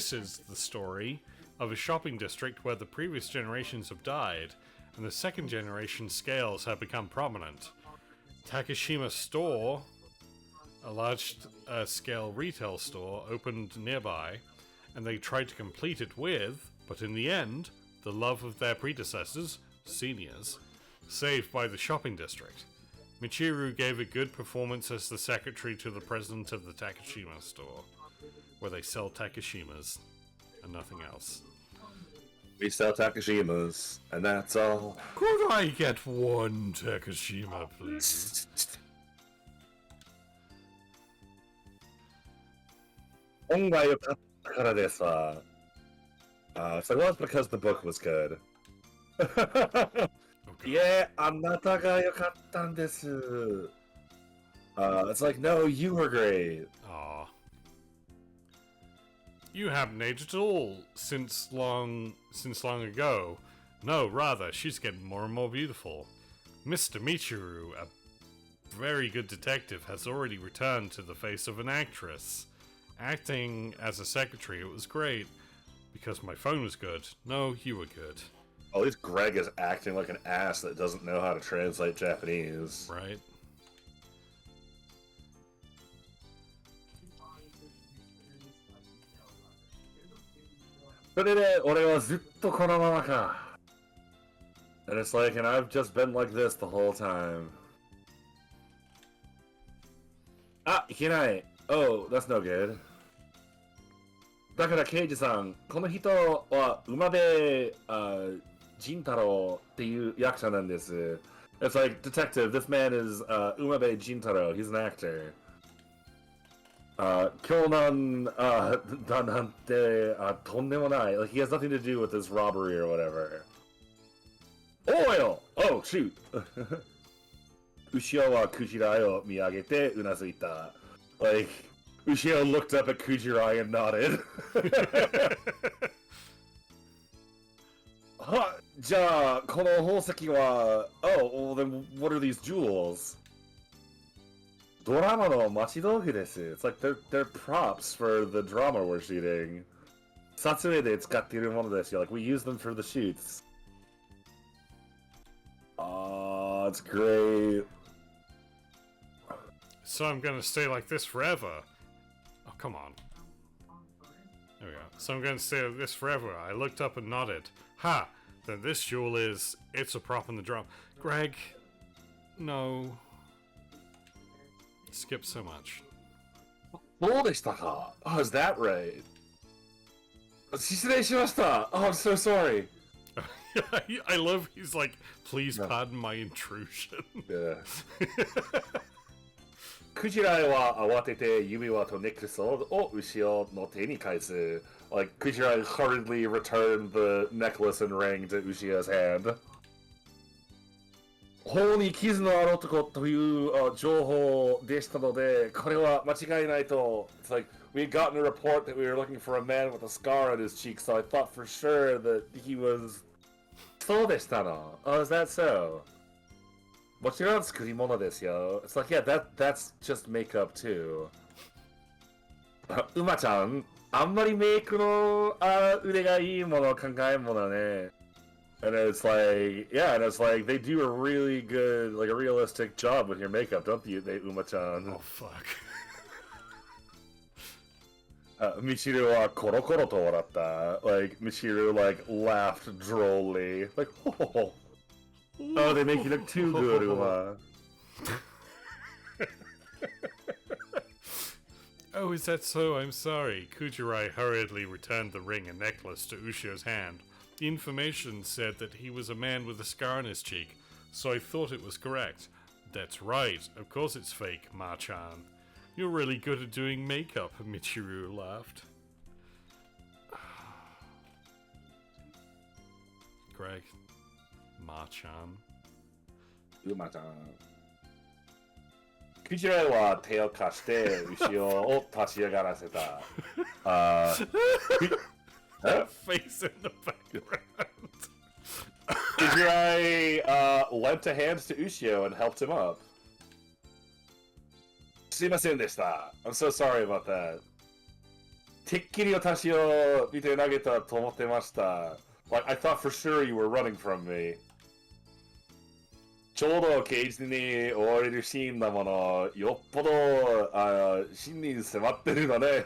story of a shopping district where the previous generations have died and the second generation scales have become prominent. Takashima Store, a large scale retail store, opened nearby, and they tried to complete it with, but in the end, the love of their predecessors, seniors, saved by the shopping district. Michiru gave a good performance as the secretary to the president of the Takashima store, where they sell Takashimas and nothing else. We sell Takashimas, and that's all. Could I get one Takashima, please? 本が良かったからですわ。So it was because the book was good. Yeah, あなたが良かったんです。It's like, no, you were great. Aw. You haven't aged at all since long ago. No, rather, she's getting more and more beautiful. Mr. Michiru, a very good detective, has already returned to the face of an actress. Acting as a secretary, it was great. Because my phone was good. No, you were good. At least Greg is acting like an ass that doesn't know how to translate Japanese. Right. And it's like, and I've just been like this the whole time. Ah, ikenai. Oh, that's no good. だから刑事さん、この人は馬部仁太郎っていう役者なんです。It's like, detective, this man is Umabe Jintaro, he's an actor. 今日だなんてとんでもない. Like, he has nothing to do with this robbery or whatever. Oil! Oh, shoot! 牛尾はクジラを見上げてうなずいた. Like, Ushio looked up at Kujirai and nodded. Huh, じゃあ、この宝石は... Oh, well then what are these jewels? ドラマの待ち道具です. It's like they're props for the drama we're shooting. 撮影で使っているものですよ. Like, we use them for the shoots. Oh, it's great. So I'm gonna stay like this forever. Oh, come on. There we go. So I'm gonna stay like this forever. I looked up and nodded. Ha! Then this jewel is... It's a prop in the drum. Greg... No... Skip so much. そうでしたか? Oh, is that right? 失礼しました. Oh, I'm so sorry. I love he's like, please pardon my intrusion. Yeah. クジラは慌てて指輪とネックレスを牛尾の手に返す. Like, Kujirai hurriedly returned the necklace and ring to Ushio's hand. 法に傷のある男という情報でしたので、これは間違いないと. It's like, we had gotten a report that we were looking for a man with a scar on his cheek, so I thought for sure that he was... そうでしたの? Oh, is that so? もちろん作り物ですよ. It's like, yeah, that's just makeup too. 馬ちゃん、あんまりメイクの腕がいいもの考えんものね. And it's like, yeah, and it's like, they do a really good, like a realistic job with your makeup, don't they, Uma-chan? Oh, fuck. Michiru wa koro koro to waratta. Like, Michiru, like, laughed drolly. Like, oh, they make you look too good, Uma. Oh, is that so? I'm sorry. Kujirai hurriedly returned the ring and necklace to Ushio's hand. The information said that he was a man with a scar on his cheek, so I thought it was correct. That's right. Of course it's fake, Ma-chan. You're really good at doing makeup, Michiru laughed. Greg. Ma-chan. Uma-chan. Kujirai wa te o kashite Ushio o tachiagaraseta. That face in the background. Kujirai lent a hand to Ushio and helped him up. Sumimasen deshita. I'm so sorry about that. Tekkiri o tashi o mite nageta to omotte mashita. Like, I thought for sure you were running from me. ちょうど刑事に追われるシーンだもの、よっぽど真に迫ってるのね。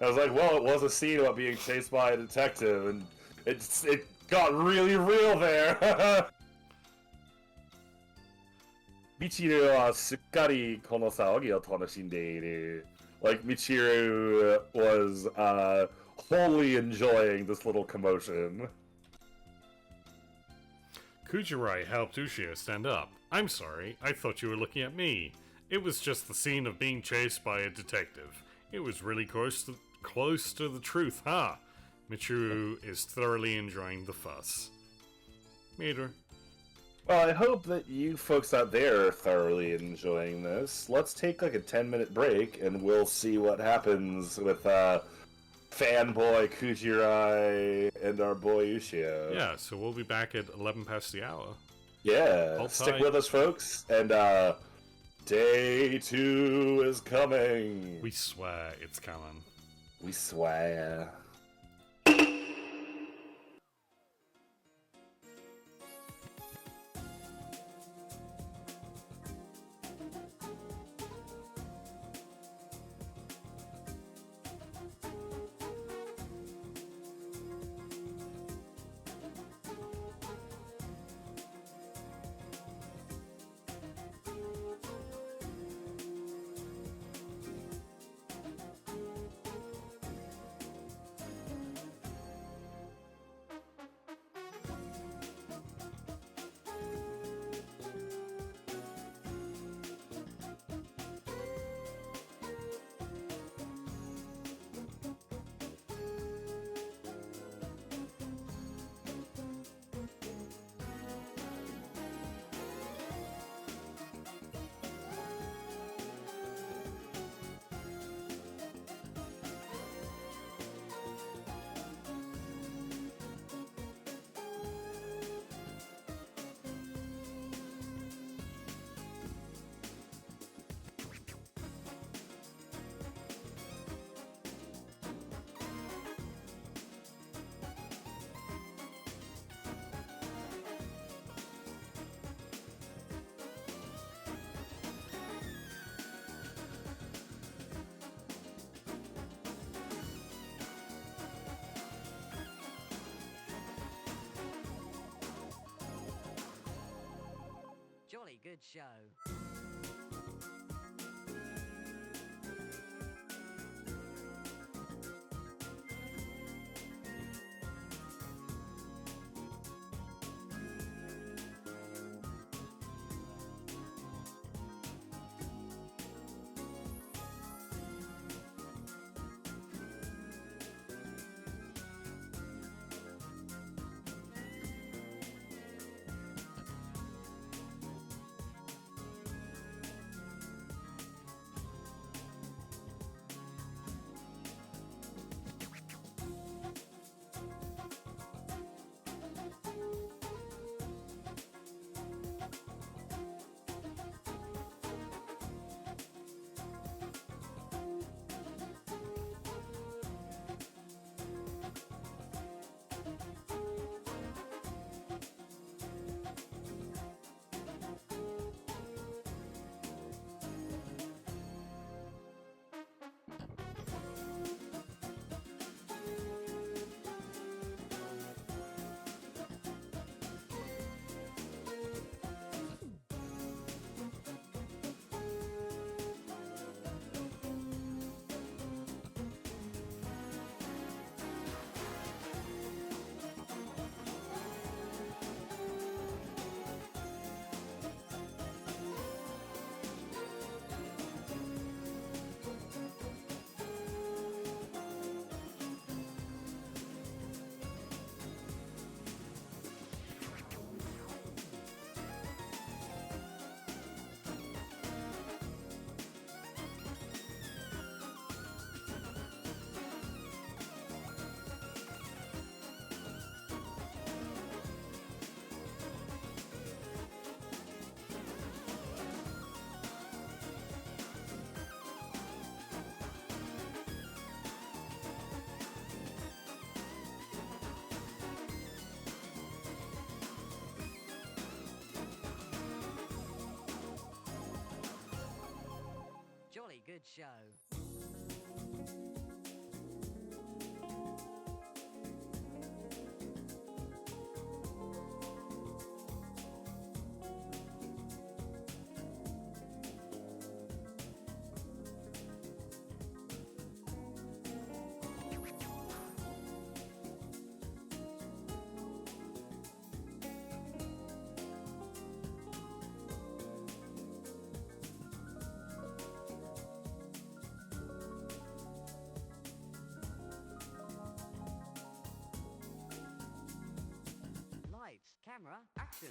I was like, well, it was a scene about being chased by a detective, and it got really real there. ミチルはすっかりこの騒ぎを楽しんでいる。Like, Michiru was wholly enjoying this little commotion. Kujirai helped Ushio stand up. I'm sorry, I thought you were looking at me. It was just the scene of being chased by a detective. It was really close to the truth, huh? Michiru is thoroughly enjoying the fuss. Meter. Well, I hope that you folks out there are thoroughly enjoying this. Let's take like a 10-minute break and we'll see what happens with fanboy Kujirai and our boy Ushio. Yeah, so we'll be back at 11 past the hour. Yeah, Hold stick tight. with us, folks. And day 2 is coming. We swear it's coming. We swear. Jolly good show. good show. Lights, camera, action.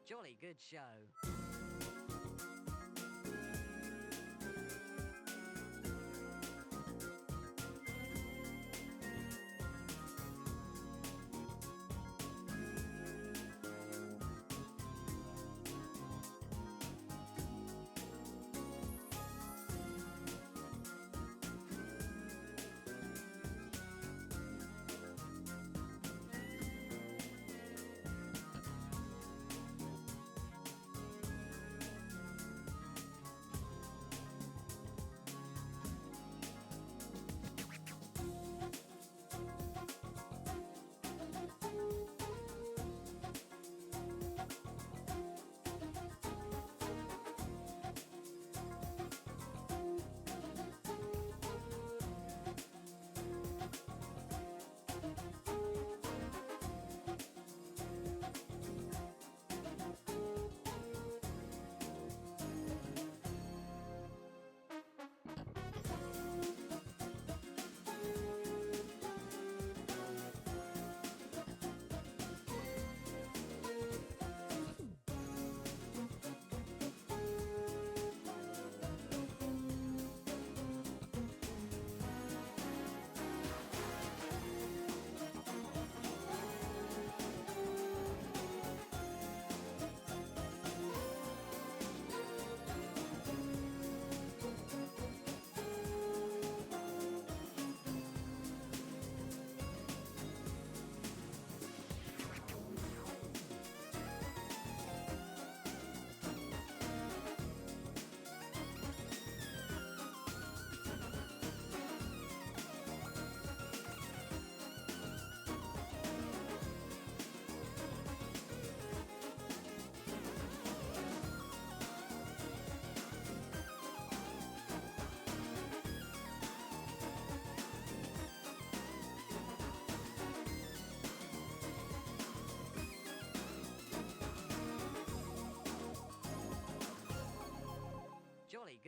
Jolly good show.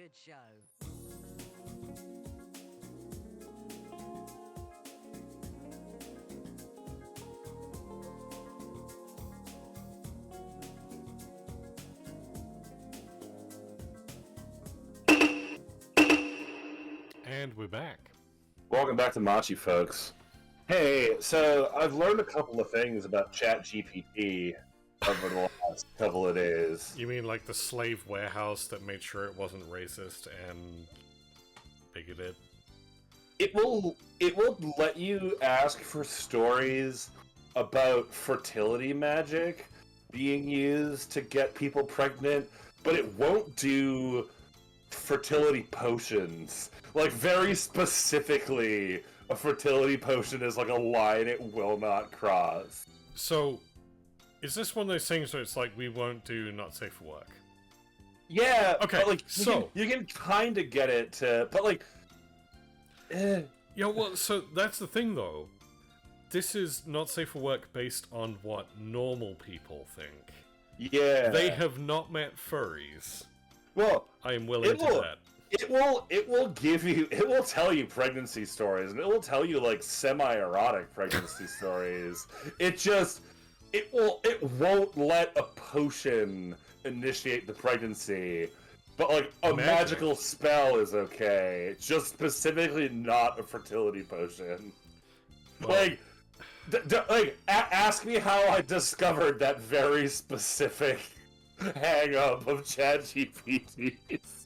good show. And we're back. Welcome back to Machi, folks. Hey, so I've learned a couple of things about ChatGPT over the last couple of days. You mean like the slave warehouse that made sure it wasn't racist and bigoted? It will let you ask for stories about fertility magic being used to get people pregnant, but it won't do fertility potions. Like, very specifically, a fertility potion is like a line it will not cross. So, is this one of those things where it's like we won't do not safe for work? Yeah, Okay, but like so you can kind of get it to, but like, yeah, well, so that's the thing though. This is not safe for work based on what normal people think. yeah, They have not met furries. well, I am willing to bet. it will give you, it will tell you pregnancy stories, and it will tell you like semi-erotic pregnancy stories. It won't let a potion initiate the pregnancy, but like a magical spell is okay. It's just specifically not a fertility potion. Well, Like, ask me how I discovered that very specific hang-up of ChatGPT.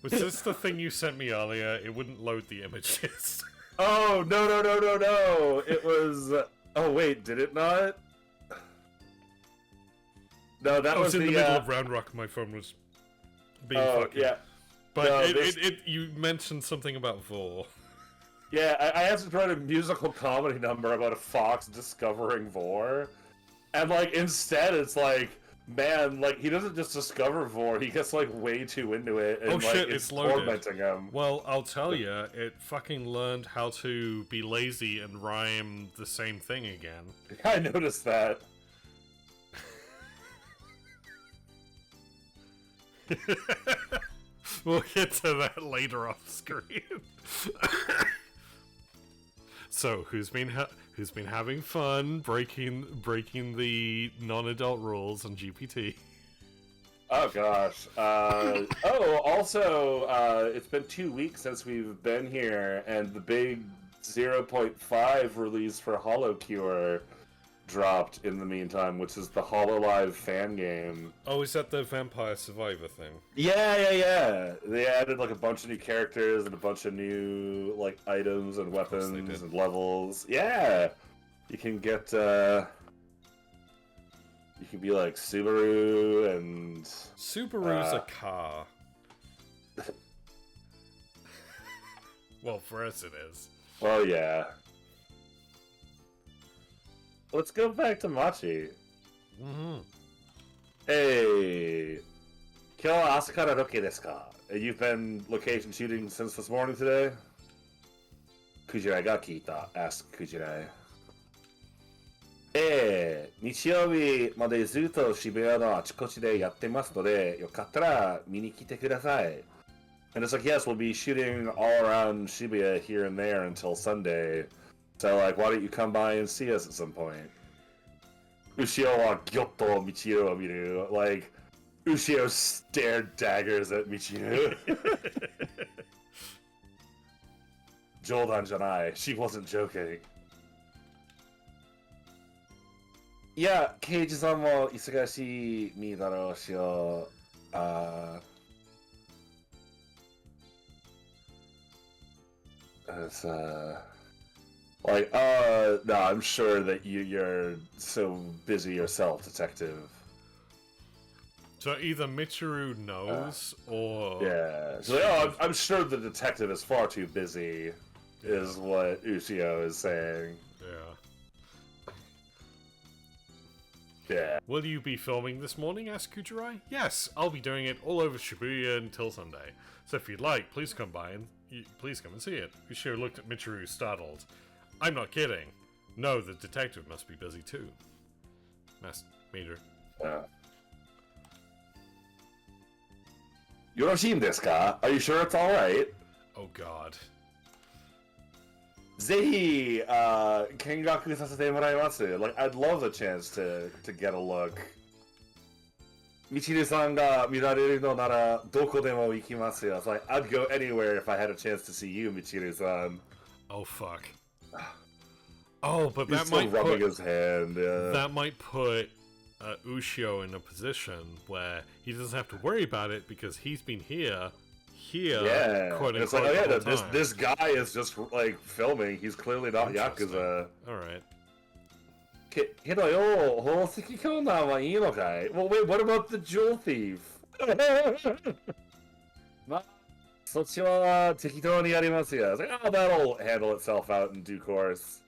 was this the thing you sent me earlier? It wouldn't load the images. Oh, no. It was... oh, wait, did it not? No, that I was in the middle uh, of Round Rock. My phone was being oh, fucking. yeah. But No, you mentioned something about Vor. Yeah, I asked to write a musical comedy number about a fox discovering Vor. And, like, instead it's like, man, like, he doesn't just discover Vor, he gets, like, way too into it. And, Oh, like, shit, it's it's loaded. tormenting him. Well, I'll tell you, it fucking learned how to be lazy and rhyme the same thing again. I noticed that. We'll get to that later off screen. So, who's been having fun breaking the non-adult rules on GPT? Oh gosh. Also, it's been 2 weeks since we've been here, and the big 0.5 release for HoloCure dropped in the meantime, which is the HoloLive fan game. Oh, is that the Vampire Survivor thing? Yeah. They added like a bunch of new characters and a bunch of new like items and course they weapons did. and levels. Yeah, you can get. You can be like Subaru and. Subaru's a car. Well, for us it is. Oh yeah. Let's go back to Machi. Mm-hmm. Hey, 今日は朝からロケですか? You've been location shooting since this morning today? Kujirai が聞いた. Ask Kujirai. 日曜日までずっと渋谷のあちこちでやってますので、よかったら見に来てください. And it's like, yes, we'll be shooting all around Shibuya here and there until Sunday. So, like, why don't you come by and see us at some point? Ushio wa gyotto Michiru o miru. Like, Ushio stared daggers at Michiru. Jodan janai. She wasn't joking. Yeah, Keiji-san mo isugashii mi daro, Shio. It's, like, no, I'm sure that you're so busy yourself, detective. So either Michiru knows, or... Yeah. So, oh, I'm sure the detective is far too busy, is what Ushio is saying. Yeah. Yeah. Will you be filming this morning, asked Kujirai? Yes, I'll be doing it all over Shibuya until Sunday. So if you'd like, please come by and please come and see it. Ushio looked at Michiru, startled. I'm not kidding. No, the detective must be busy too. Meter. Yeah. Yoroshin desu ka? Are you sure it's alright? Oh god. ぜひ、見学させてもらいます。Like, I'd love the chance to get a look. みちるさんが見られるのならどこでも行きますよ。It's like, I'd go anywhere if I had a chance to see you, みちるさん。Oh fuck. Oh, but He's that still might rubbing put his hand. that might put Ushio in a position where he doesn't have to worry about it because he's been here, Yeah. quote It's unquote, like, the oh, whole yeah, time. this guy is just like filming. He's clearly not Yakuza. All right. けどよ、宝石強男はいいのかい? Well, wait, what about the jewel thief? まあ、そっちは適当にやりますよ。It's like, oh, that'll handle itself out in due course.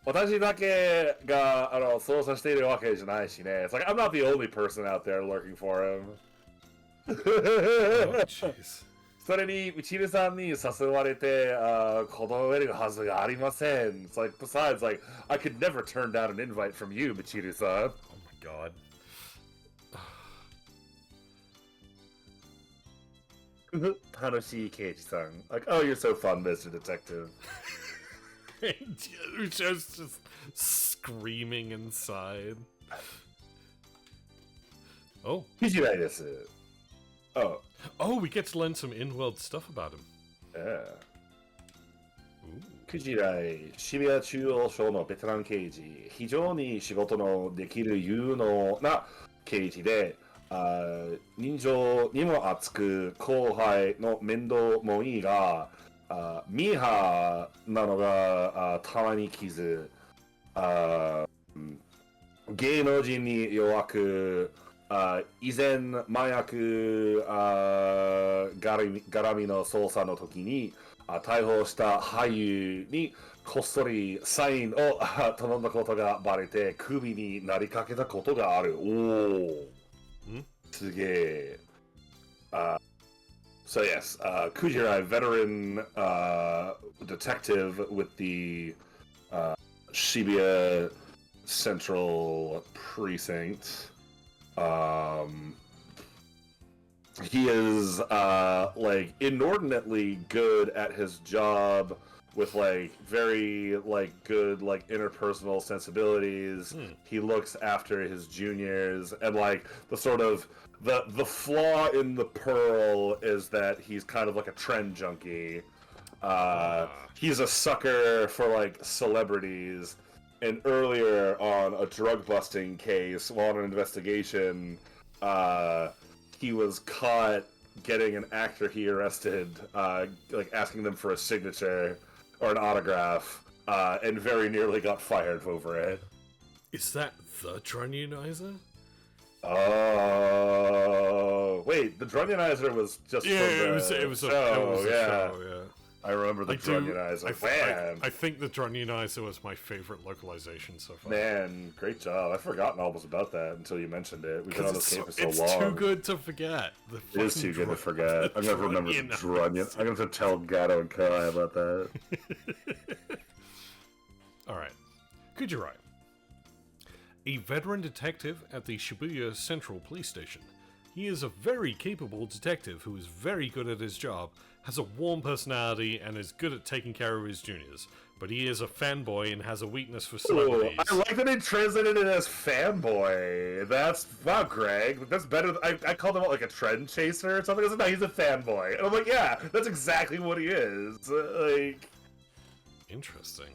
私だけが操作しているわけじゃないしね。It's like, I'm not the only person out there lurking for him. Oh jeez. それに、みちるさんに誘われて、断れるはずがありません。It's like, besides, like, I could never turn down an invite from you, Michiru-san. Oh my god. 楽しい刑事さん。Like, oh, you're so fun, Mr. Detective. Usho's just screaming inside. Oh. ひじらいです。Oh, Oh, we get to learn some in-world stuff about him. yeah. Ooh. クジライ、渋谷中央署のベテラン刑事、非常に仕事のできる有能な刑事で、人情にも熱く、後輩の面倒もいいが、ミーハーなのがたまに傷、芸能人に弱く、以前麻薬絡みの捜査の時に逮捕した俳優にこっそりサインを頼んだことがバレてクビになりかけたことがある。おお。すげえ。So yes, Kujirai, veteran detective with the Shibuya Central Precinct. He is like inordinately good at his job with like very like good like interpersonal sensibilities. He looks after his juniors and like the sort of the flaw in the pearl is that he's kind of like a trend junkie. He's a sucker for like celebrities. And earlier on a drug busting case, while on an investigation, he was caught getting an actor he arrested, like asking them for a signature or an autograph, and very nearly got fired over it. Is that the Drunionizer? Oh, wait, the Drunionizer was just Yeah, from it was a show, show, yeah. I remember the Drunionizer. I think the Drunionizer was my favorite localization so far. Man, great job. I've forgotten almost about that until you mentioned it. We've been on this game for so it's long. too good to forget. It is too good to forget. I'm going to remember the Drunion. I'm going to tell Gato and Kai about that. Alright. Kujirai. A veteran detective at the Shibuya Central Police Station. He is a very capable detective who is very good at his job, has a warm personality, and is good at taking care of his juniors. But he is a fanboy and has a weakness for celebrities. I like that they translated it as fanboy. That's, wow, Greg. That's better. I called him like a trend chaser or something. No, he's a fanboy. And I'm like, yeah, that's exactly what he is. Like, Interesting.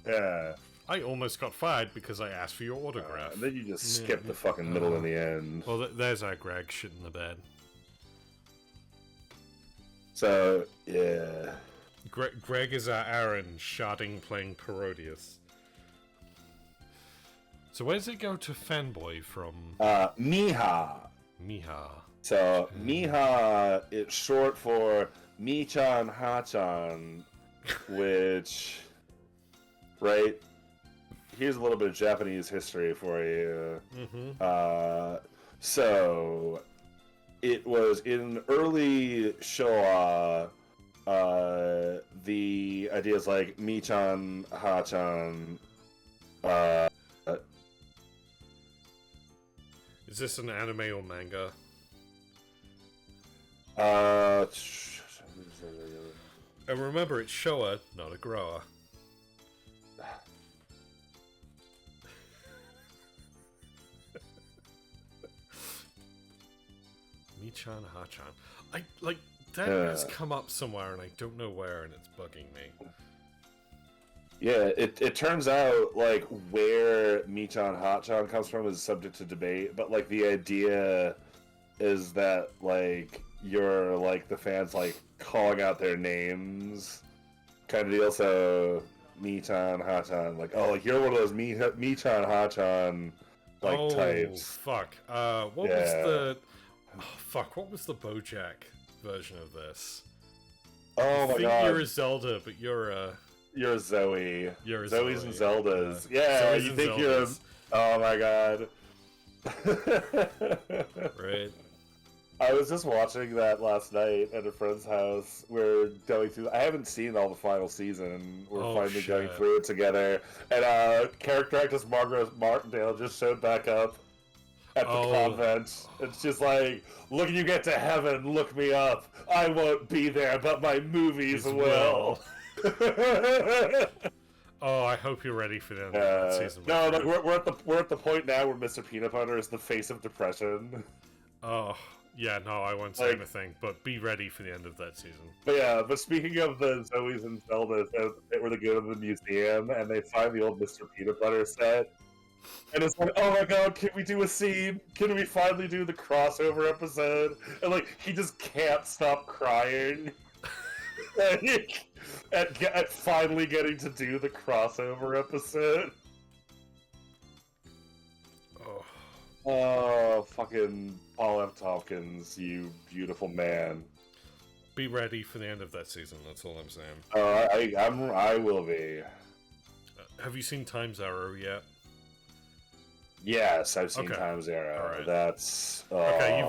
yeah. I almost got fired because I asked for your autograph. And then you just skip the fucking middle in the end. Well, there's our Greg shit in the bed. So, yeah. Greg is our Aaron sharding playing Parodius. So where does it go to fanboy from? Miha. Miha. So, Miha is short for Mi-chan, Ha-chan, which, right? Here's a little bit of Japanese history for you. So, it was in early Showa, the ideas like Mi-chan, Ha-chan, Is this an anime or manga? Uh, And remember, it's Showa, not a grower. Michan Hachan. That has come up somewhere and I don't know where and it's bugging me. yeah, it turns out, like, where Michan Hachan comes from is subject to debate, but, like, the idea is that, like, you're, like, the fans, like, calling out their names kind of deal, so Michan Hachan, like, oh, like, you're one of those Michan Hachan, like, types. Fuck. What was the... Oh, fuck, what was the BoJack version of this? Oh my god. I think you're a Zelda, but you're a... You're a Zoe. You're a Zoe's Zoe. and Zeldas. Yeah, Zoe's you and think you're... Zeldas. Oh my god. Right. I was just watching that last night at a friend's house. We're going through... I haven't seen all the final season. We're finally going through it together. And character actress Margaret Martindale just showed back up at the convent. It's just like, look, you get to heaven, look me up. I won't be there, but my movies will. Oh, I hope you're ready for the end of that season. No, like, we're at the point now where Mr. Peanut Butter is the face of depression. Oh, yeah, no, I won't say anything, but be ready for the end of that season. But yeah, but speaking of the Zoes and Zeldas, they were the go to the museum, and they find the old Mr. Peanut Butter set. And it's like, oh my god, can we do a scene? Can we finally do the crossover episode? And like, he just can't stop crying. at finally getting to do the crossover episode. Oh, fucking Paul F. Tompkins, you beautiful man. Be ready for the end of that season, that's all I'm saying. I will be. Have you seen Time's Arrow yet? Yes, I've seen Time's Arrow. Right. That's okay.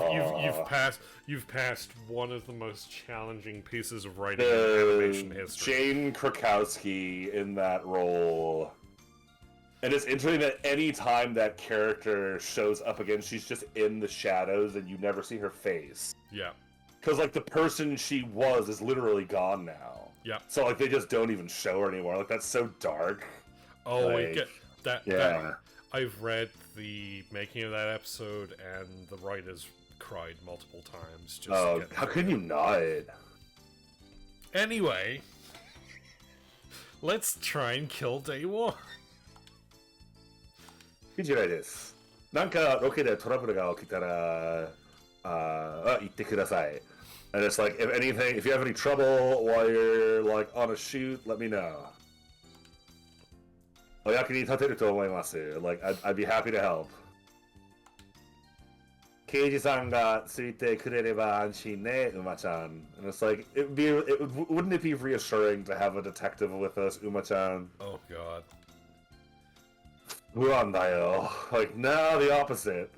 You've passed one of the most challenging pieces of writing in animation history. Jane Krakowski in that role, and it's interesting that any time that character shows up again, she's just in the shadows, and you never see her face. Yeah. Because like the person she was is literally gone now. Yeah. So like they just don't even show her anymore. Like that's so dark. Oh, like, I get that. Yeah. I've read the making of that episode, and the writers cried multiple times. Just how can you not? Anyway, let's try and kill day one. いいじゃないです。なんかロケでトラブルが起きたら、言ってください。And it's like, if you have any trouble while you're like on a shoot, let me know. お役に立てると思います。Like, I'd be happy to help. 刑事さんがついてくれれば安心ね、Uma-chan. And it's like, wouldn't it be reassuring to have a detective with us, Uma-chan? Oh god. 不安だよ. Like, no, the opposite.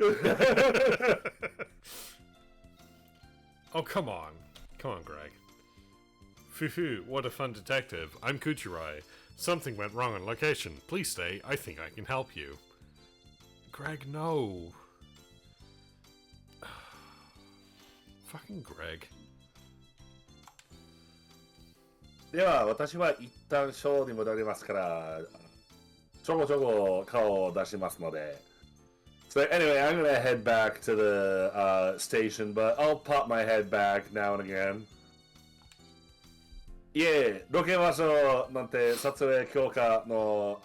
Oh, come on. Come on, Greg. Fufu, what a fun detective. I'm Kuchirai. Something went wrong on location. Please stay. I think I can help you. Greg, no. Fucking Greg. では、私は一旦ショーに戻りますから、ちょこちょこ顔を出しますので。So anyway, I'm gonna head back to the station, but I'll pop my head back now and again. いえ、ロケ場所なんて撮影許可の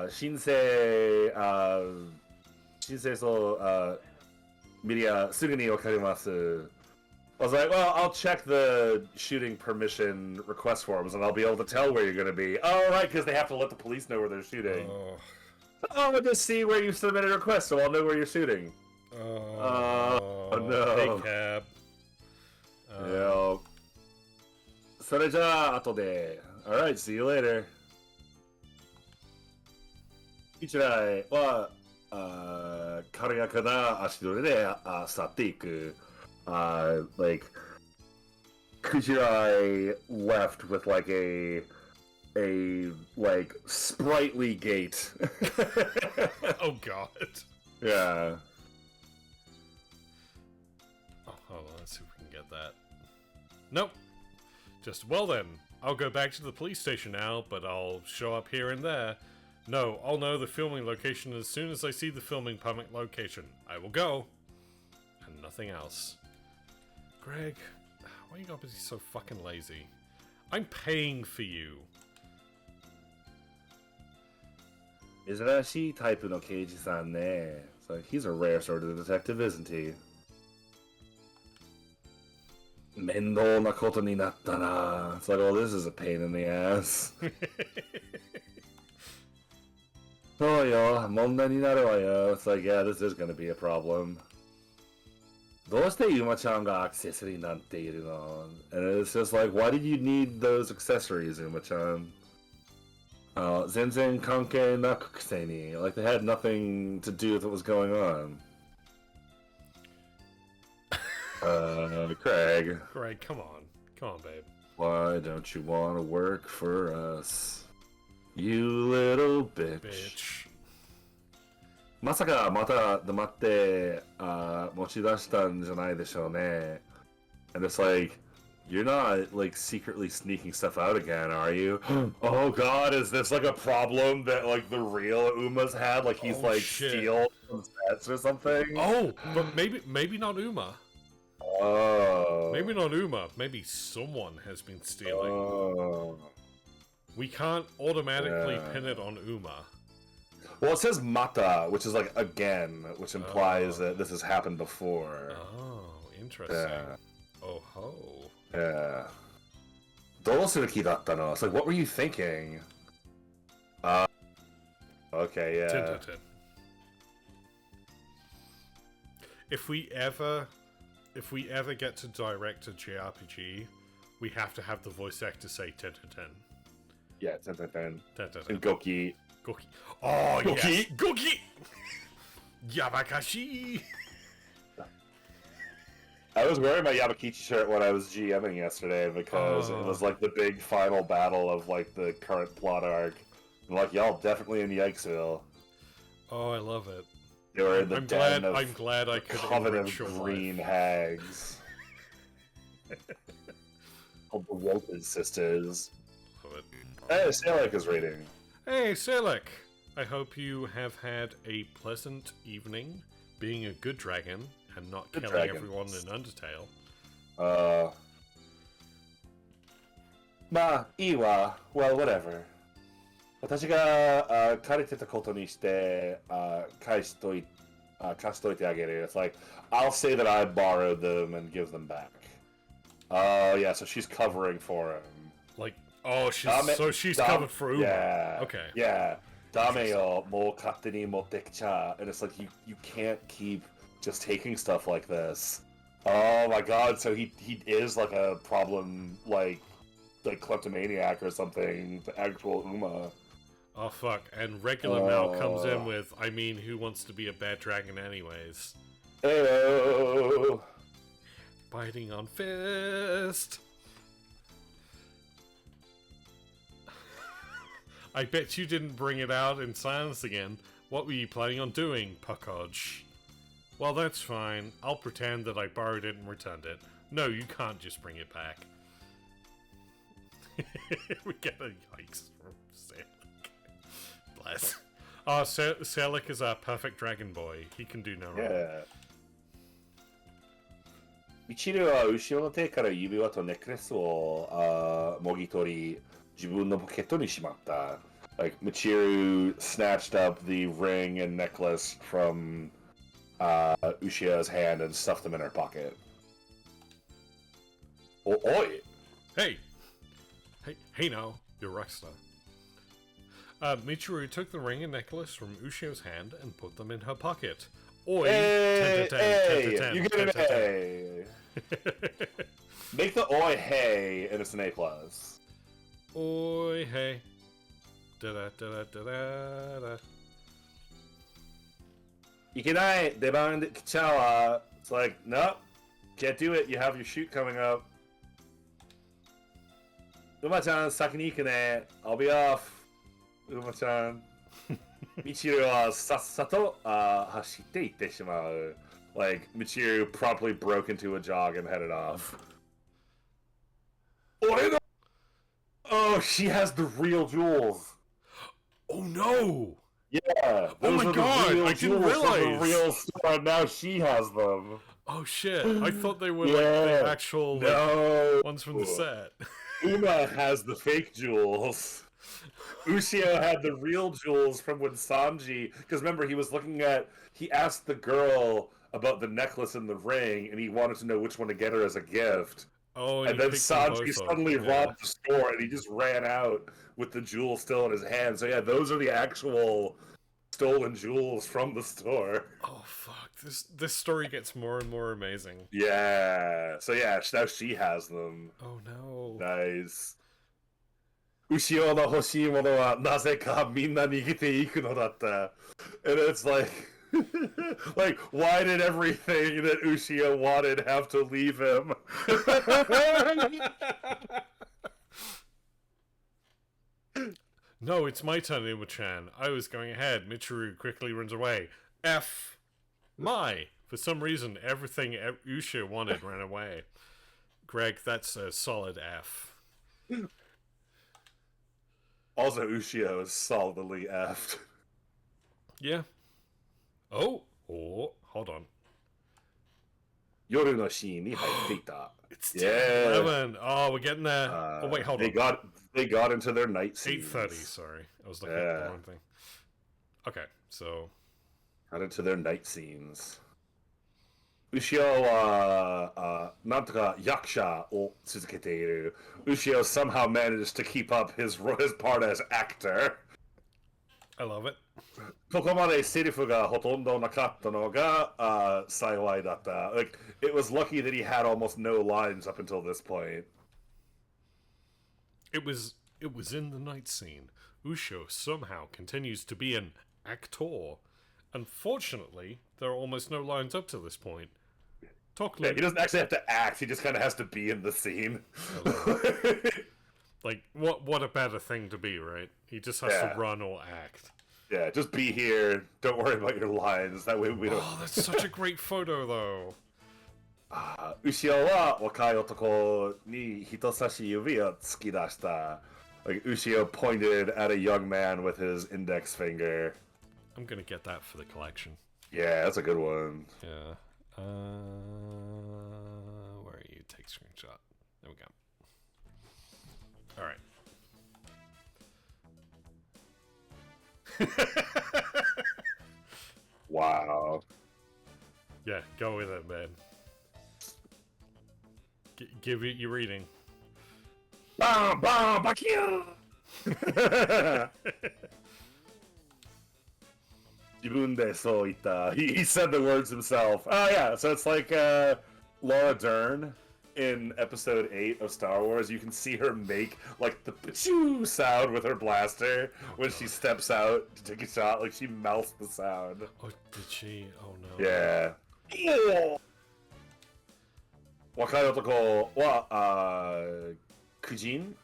申請メディアすぐにわかります。I was like, well, I'll check the shooting permission request forms and I'll be able to tell where you're going to be. Oh, right, because they have to let the police know where they're shooting. I'll just see where you submitted a request so I'll know where you're shooting. Oh, no. Hey, Cab. Yeah. それじゃあ後で。Alright, see you later. 一来は軽やかな足取りで去っていく。Like Kujirai left with like a like sprightly gait. Oh god. Yeah. Oh, Hold on, let's see if we can get that. Nope. Just, well then, I'll go back to the police station now, but I'll show up here and there. No, I'll know the filming location as soon as I see the filming permit location. I will go. And nothing else. Greg, why you gotta be so fucking lazy? I'm paying for you. 珍しいタイプの刑事さんね。So he's a rare sort of detective, isn't he? 面倒なことになったな。It's like, oh, this is a pain in the ass. そうよ、問題になるわよ。It's like, yeah, this is gonna be a problem. どうしてユマちゃんがアクセサリーなんているの? And it's just like, why did you need those accessories, ユマちゃん? 全然関係なくくせに. Like, they had nothing to do with what was going on. Craig. Greg, come on. Come on, babe. Why don't you want to work for us? You little bitch. まさかまた黙って持ち出したんじゃないでしょうね. And it's like, you're not like secretly sneaking stuff out again, are you? Oh god, is this like a problem that like the real Uma's had? Like he's steal from sets or something? Oh, but maybe not Uma. Oh. Maybe not Uma. Maybe someone has been stealing. Oh. We can't automatically pin it on Uma. Well, it says mata, which is like again, which implies that this has happened before. Oh, interesting. Yeah. Oh ho. Yeah. どうする気だったの? It's like, what were you thinking? Okay, yeah. Tin, tin, tin. If we ever get to direct a JRPG, we have to have the voice actor say 10 to 10. Yeah, 10 to 10. 10 to 10. And Goki. Goki. Oh, Goki. yes. Goki! Yabakashi! I was wearing my Yabakichi shirt when I was GMing yesterday because it was like the big final battle of like the current plot arc. I'm like, y'all definitely in Yikesville. Oh, I love it. They were in the den of I'm glad I could covenant enrich your green life. hags. Called the Woken Sisters. Love it. Hey, Salek is reading. Hey, Selek! I hope you have had a pleasant evening being a good dragon and not Good killing dragons. everyone in Undertale. まあ、いいわ。Well, whatever. 私が借りてたことにして貸しといてあげる. It's like, I'll say that I borrowed them and give them back. Oh, yeah, so she's covering for him. Like, oh, she's covered for Uma. Yeah. Okay. Yeah. ダメよ、もう勝手に持ってきちゃう. And it's like, you can't keep just taking stuff like this. Oh my god, so he is like a problem, like kleptomaniac or something, the actual Uma. Oh fuck, and regular Mal comes in with, I mean, who wants to be a bad dragon anyways? Heyo. Biting on fist! I bet you didn't bring it out in silence again. What were you planning on doing, Puckodge? Well, that's fine. I'll pretend that I borrowed it and returned it. No, you can't just bring it back. We get a yikes from Selek. Bless. Oh, Selek is our perfect dragon boy. He can do no wrong. Yeah. ミチルは後ろの手から指輪とネックレスをもぎ取り、自分のポケットにしまった. Like, Michiru snatched up the ring and necklace from Ushia's hand and stuffed them in her pocket. Oh, oi! Hey now, you're a rockstar. Michiru took the ring and necklace from Ushio's hand and put them in her pocket. Oi! Hey, 10 to 10, hey, 10 to 10, you get 10 an to 10. A. Make the oi hey and it's an A+. Oi, hey. Da-da-da-da-da-da. いけない、出番で来ちゃうわ. It's like, no, can't do it. You have your shoot coming up. 馬ちゃん、先に行くね. I'll be off. 馬ちゃん。ミチルはさっさと走って行ってしまう. Like, Michiru promptly broke into a jog and headed off. Oh, she has the real jewels. Oh no! Yeah. Oh my god, I didn't realize. The real store, and now she has them. Oh shit! I thought they were like the actual ones from the set. Uma has the fake jewels. Ushio had the real jewels from when Sanji, because remember he asked the girl about the necklace and the ring, and he wanted to know which one to get her as a gift. Oh, and then Sanji suddenly robbed the store, and he just ran out with the jewel still in his hand. So yeah, those are the actual stolen jewels from the store. Oh fuck! This story gets more and more amazing. Yeah. So yeah, now she has them. Oh no. Nice. 後ろの欲しいものはなぜかみんな逃げていくのだった。And it's like, like, why did everything that Ushio wanted have to leave him? No, it's my turn, Uma-chan. I was going ahead. Michiru quickly runs away. F. My. For some reason, everything Ushio wanted ran away. Greg, that's a solid F. Also, Ushio is solidly effed. Yeah. Oh, hold on. 夜のシーンに入っていた. It's yeah. 11. Oh, we're getting there. Oh, wait, hold on. They got into their night scenes. 8:30, sorry. I was looking at the wrong thing. Okay, so... Got into their night scenes. Ushio は、なんとか役者を続けている. Ushio somehow managed to keep up his part as actor. I love it. ここまでセリフがほとんどなかったのが、幸いだった. Like, it was lucky that he had almost no lines up until this point. It was in the night scene. Ushio somehow continues to be an actor. Unfortunately, there are almost no lines up to this point. Yeah, he doesn't actually have to act, he just kind of has to be in the scene. Like, what a better thing to be, right? He just has to run or act. Yeah, just be here, don't worry about your lines, that way we don't... Oh, that's such a great photo, though. 後ろは若い男に人差し指を突き出した. Like, Ushio pointed at a young man with his index finger. I'm gonna get that for the collection. Yeah, that's a good one. Yeah. Where are you? Take screenshot. There we go. Alright. Wow. Yeah, go with it, man. Give it your reading. Bam, bam, bakyu! He said the words himself. Oh yeah, so it's like Laura Dern in episode 8 of Star Wars. You can see her make like the pachoo sound with her blaster when she steps out to take a shot. Like she melts the sound. Oh, did she? Oh no. Yeah. 若い男は苦人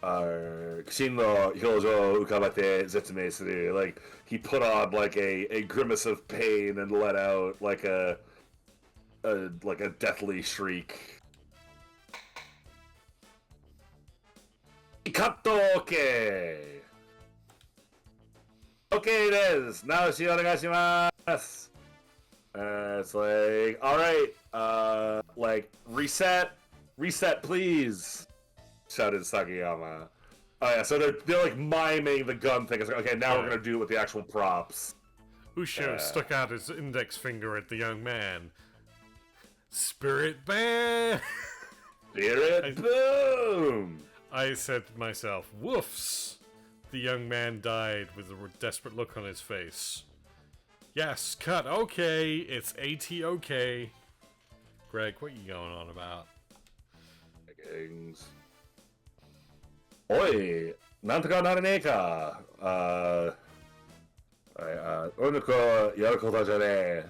苦心の表情を浮かべて説明する. Like he put on like a grimace of pain and let out like a deathly shriek. Cut okay. Okay, desu. Now she onegaishimasu. It's like, all right, like reset, please, shouted Sagayama. Oh yeah, so they're like miming the gun thing. It's like, okay, now we're gonna do it with the actual props. Ushio stuck out his index finger at the young man. Spirit bam! Spirit boom! I said to myself, woofs! The young man died with a desperate look on his face. Yes, cut, okay, it's AT-OK. Greg, what are you going on about? Oi, なんとかならねえか。俺の子やることじゃねえ.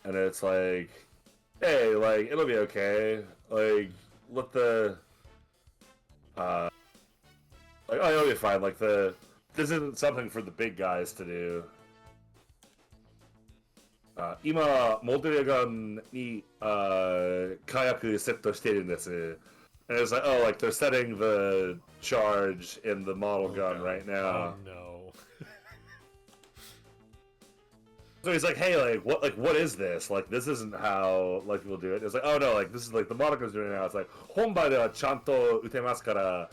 And it's like, hey, like, it'll be okay. Like, let the, like, oh, it'll be fine. Like, this isn't something for the big guys to do. 今、モデルガンに、火薬セットしてるんです。And it's like, oh, like they're setting the charge in the model gun right now. Oh no. So he's like, hey, what is this? Like, this isn't how, like, people do it. It's like, oh no, like, this is, like, the model gun's doing it now. It's like, 本番ではちゃんと撃てますから、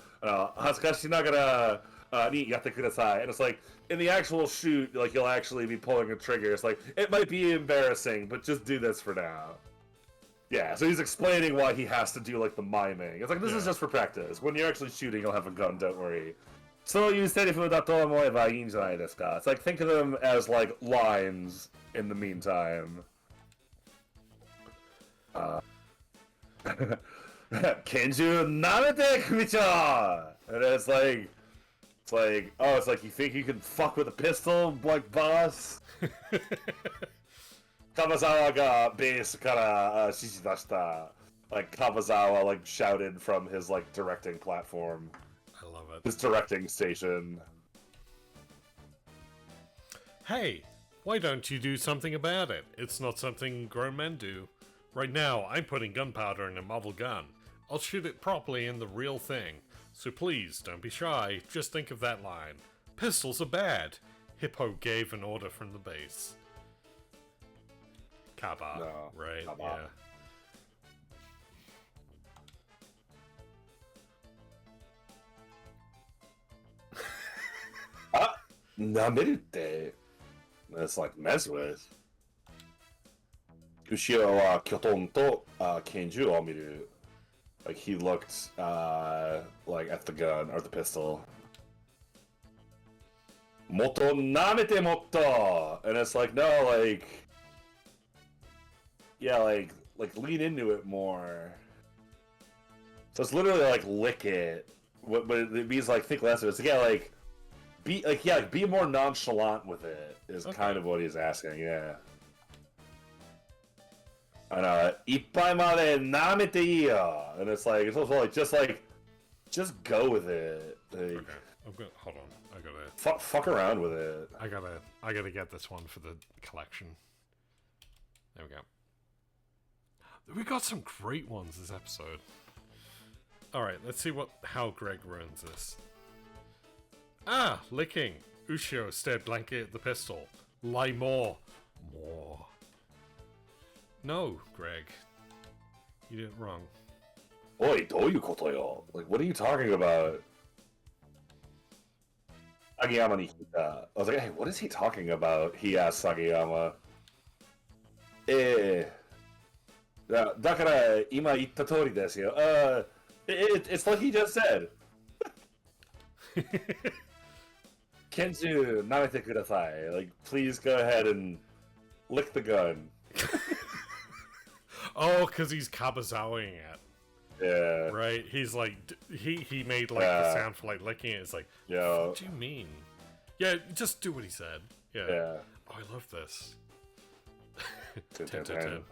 恥ずかしながら、にやってください. And it's like, in the actual shoot, like, you'll actually be pulling a trigger. It's like, it might be embarrassing, but just do this for now. Yeah, so he's explaining why he has to do, like, the miming. It's like, this is just for practice. When you're actually shooting, you'll have a gun, don't worry. そういうセリフだと思えばいいんじゃないですか. It's like, think of them as, like, lines in the meantime. 拳銃舐めて組長! And it's like, oh, it's like, you think you can fuck with a pistol, like, boss? Kawazawa がベースから指示出した。Like, Kawazawa, like, shouted from his, like, directing platform. I love it. His directing station. Hey, why don't you do something about it? It's not something grown men do. Right now, I'm putting gunpowder in a model gun. I'll shoot it properly in the real thing. So please, don't be shy, just think of that line. Pistols are bad. Hippo gave an order from the base. Kaba, No, right, Kaba. yeah. Namirute. That's like mess with. 後ろはキョトンと拳銃を見る. Like he looked like at the gun or the pistol. もっと舐めてもっと! And it's like, no, like, yeah, like lean into it more. So it's literally like lick it, but it means like think less of it. It's yeah, like be more nonchalant with it is kind of what he's asking, yeah. And いっぱいまで舐めていいよ. And it's also like just go with it. Like, Okay, hold on. I gotta fuck around with it. I gotta get this one for the collection. There we go. We got some great ones this episode. Alright, let's see how Greg runs this. Ah, licking. Ushio stared blankly at the pistol. Lie more. More. No, Greg. You did it wrong. Oi, どういうことよ? Like, what are you talking about? Sagiyamaに聞いた. I was like, hey, what is he talking about? He asked Sagiyama. だから今言った通りですよ. It's like he just said. 拳銃舐めてください. Like, please go ahead and lick the gun. Oh, because he's Kabazawaing it. Yeah. Right? He's like, he made like the sound for like licking it. It's like, Yeah. what do you mean? Yeah, just do what he said. Yeah. Yeah. Oh, I love this. 10.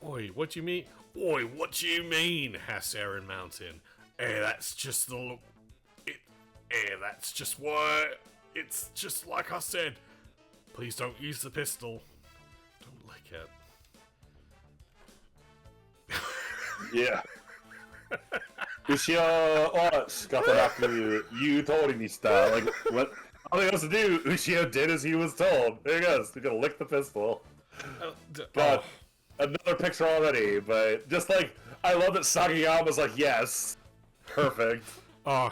Oi, what do you mean? Oi, what do you mean? Asked Aaron Mountain. That's just the... that's just what... It's just like I said. Please don't use the pistol. Don't lick it. Yeah. 後ろは仕方なく言う通りにした. Like, what all he has to do, Ushio did as he was told. There he goes. He's gonna lick the pistol. God, another picture already, but just like, I love that Sagiyama's like, yes. Perfect. Oh,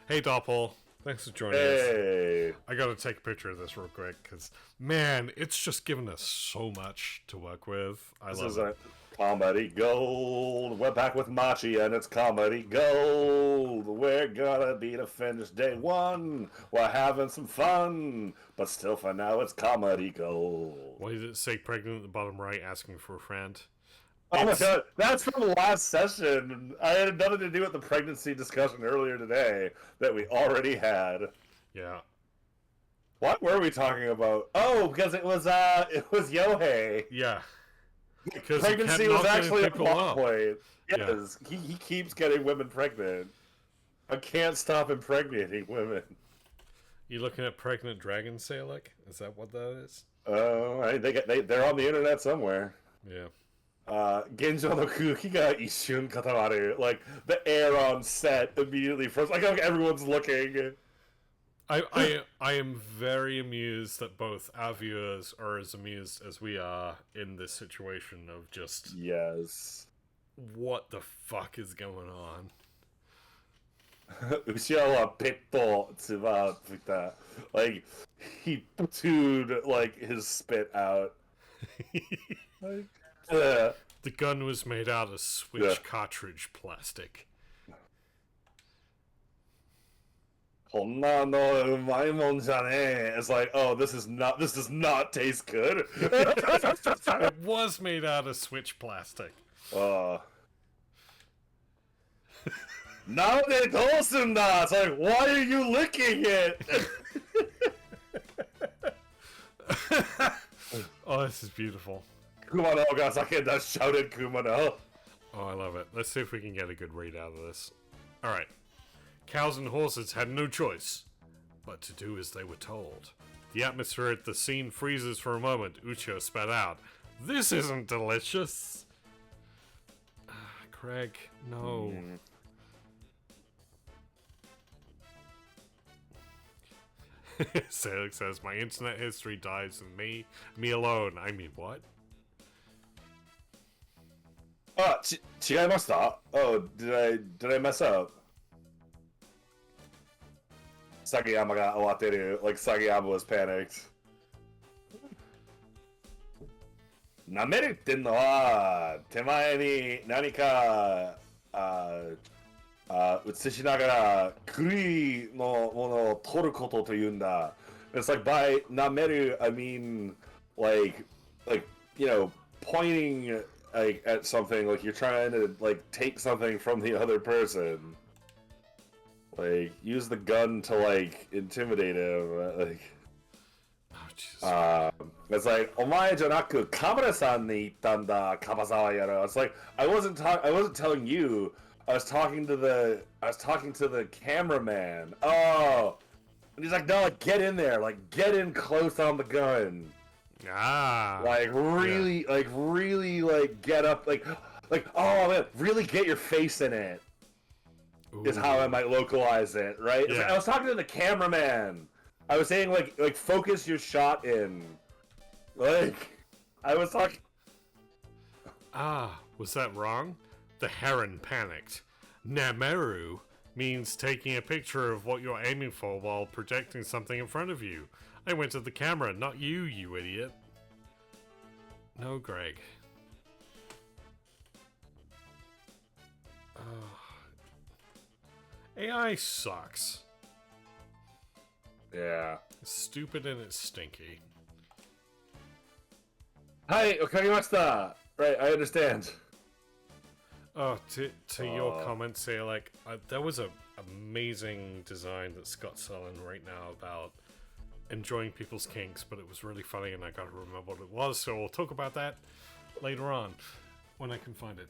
hey Doppel. Thanks for joining us. I gotta take a picture of this real quick, because, man, it's just given us so much to work with. This is a comedy gold. We're back with Machi, and it's comedy gold. We're gonna be to finish day one. We're having some fun, but still for now, it's comedy gold. Why did it say pregnant at the bottom right, asking for a friend? Oh my god, that's from the last session. I had nothing to do with the pregnancy discussion earlier today that we already had. Yeah. What were we talking about? Oh, because it was Yohei. Yeah. Because pregnancy was actually a plot point. Yes, Yeah. he keeps getting women pregnant. I can't stop impregnating women. You looking at pregnant dragon Salic? Is that what that is? they're on the internet somewhere. Yeah. 現状の空気が一瞬固まる. Like, the air on set immediately froze. Like everyone's looking. I am very amused that both our viewers are as amused as we are in this situation of just Yes. what the fuck is going on. 後ろはペットつばついた. Like, he chewed, like, his spit out. Like, The gun was made out of Switch cartridge plastic. こんなのうまいもんじゃねえ. It's like, oh, this does not taste good. It was made out of Switch plastic. なんでどうすんだ? It's like, why are you licking it? Oh, this is beautiful. Kumanoが叫んだ, shouted Kumano. Oh, I love it. Let's see if we can get a good read out of this. Alright. Cows and horses had no choice but to do as they were told. The atmosphere at the scene freezes for a moment. Ucho spat out. This isn't delicious. Craig, no. Salix says, my internet history dies with me alone. I mean, what? 違いました? Oh, did I mess up? Sagayama が終わってる. Like, Sagayama was panicked. 舐めるってのは手前に何か映しながら狂いのものを取ることというんだ. It's like by 舐める, I mean like you know, pointing like at something, like you're trying to like take something from the other person. Like use the gun to like intimidate him. Like it's like お前じゃなくカメラさんに言ったんだ、カバサワやろ. It's like I wasn't telling you. I was talking to the cameraman. Oh, and he's like, no, like, get in there, like get in close on the gun. Like really, like get up, like oh man, really get your face in it. Ooh. Is how I might localize it, right? Yeah. Like, I was talking to the cameraman. I was saying like focus your shot in. Like I was talking. Was that wrong? The heron panicked. Nameru means taking a picture of what you're aiming for while projecting something in front of you. I went to the camera, not you, you idiot. No, Greg. AI sucks. Yeah. It's stupid and it's stinky. Hi, okarimashita. Right, I understand. Oh, to your comments here, like, there was a amazing design that Scott's selling right now about enjoying people's kinks, but it was really funny and I gotta remember what it was, so we'll talk about that later on when I can find it.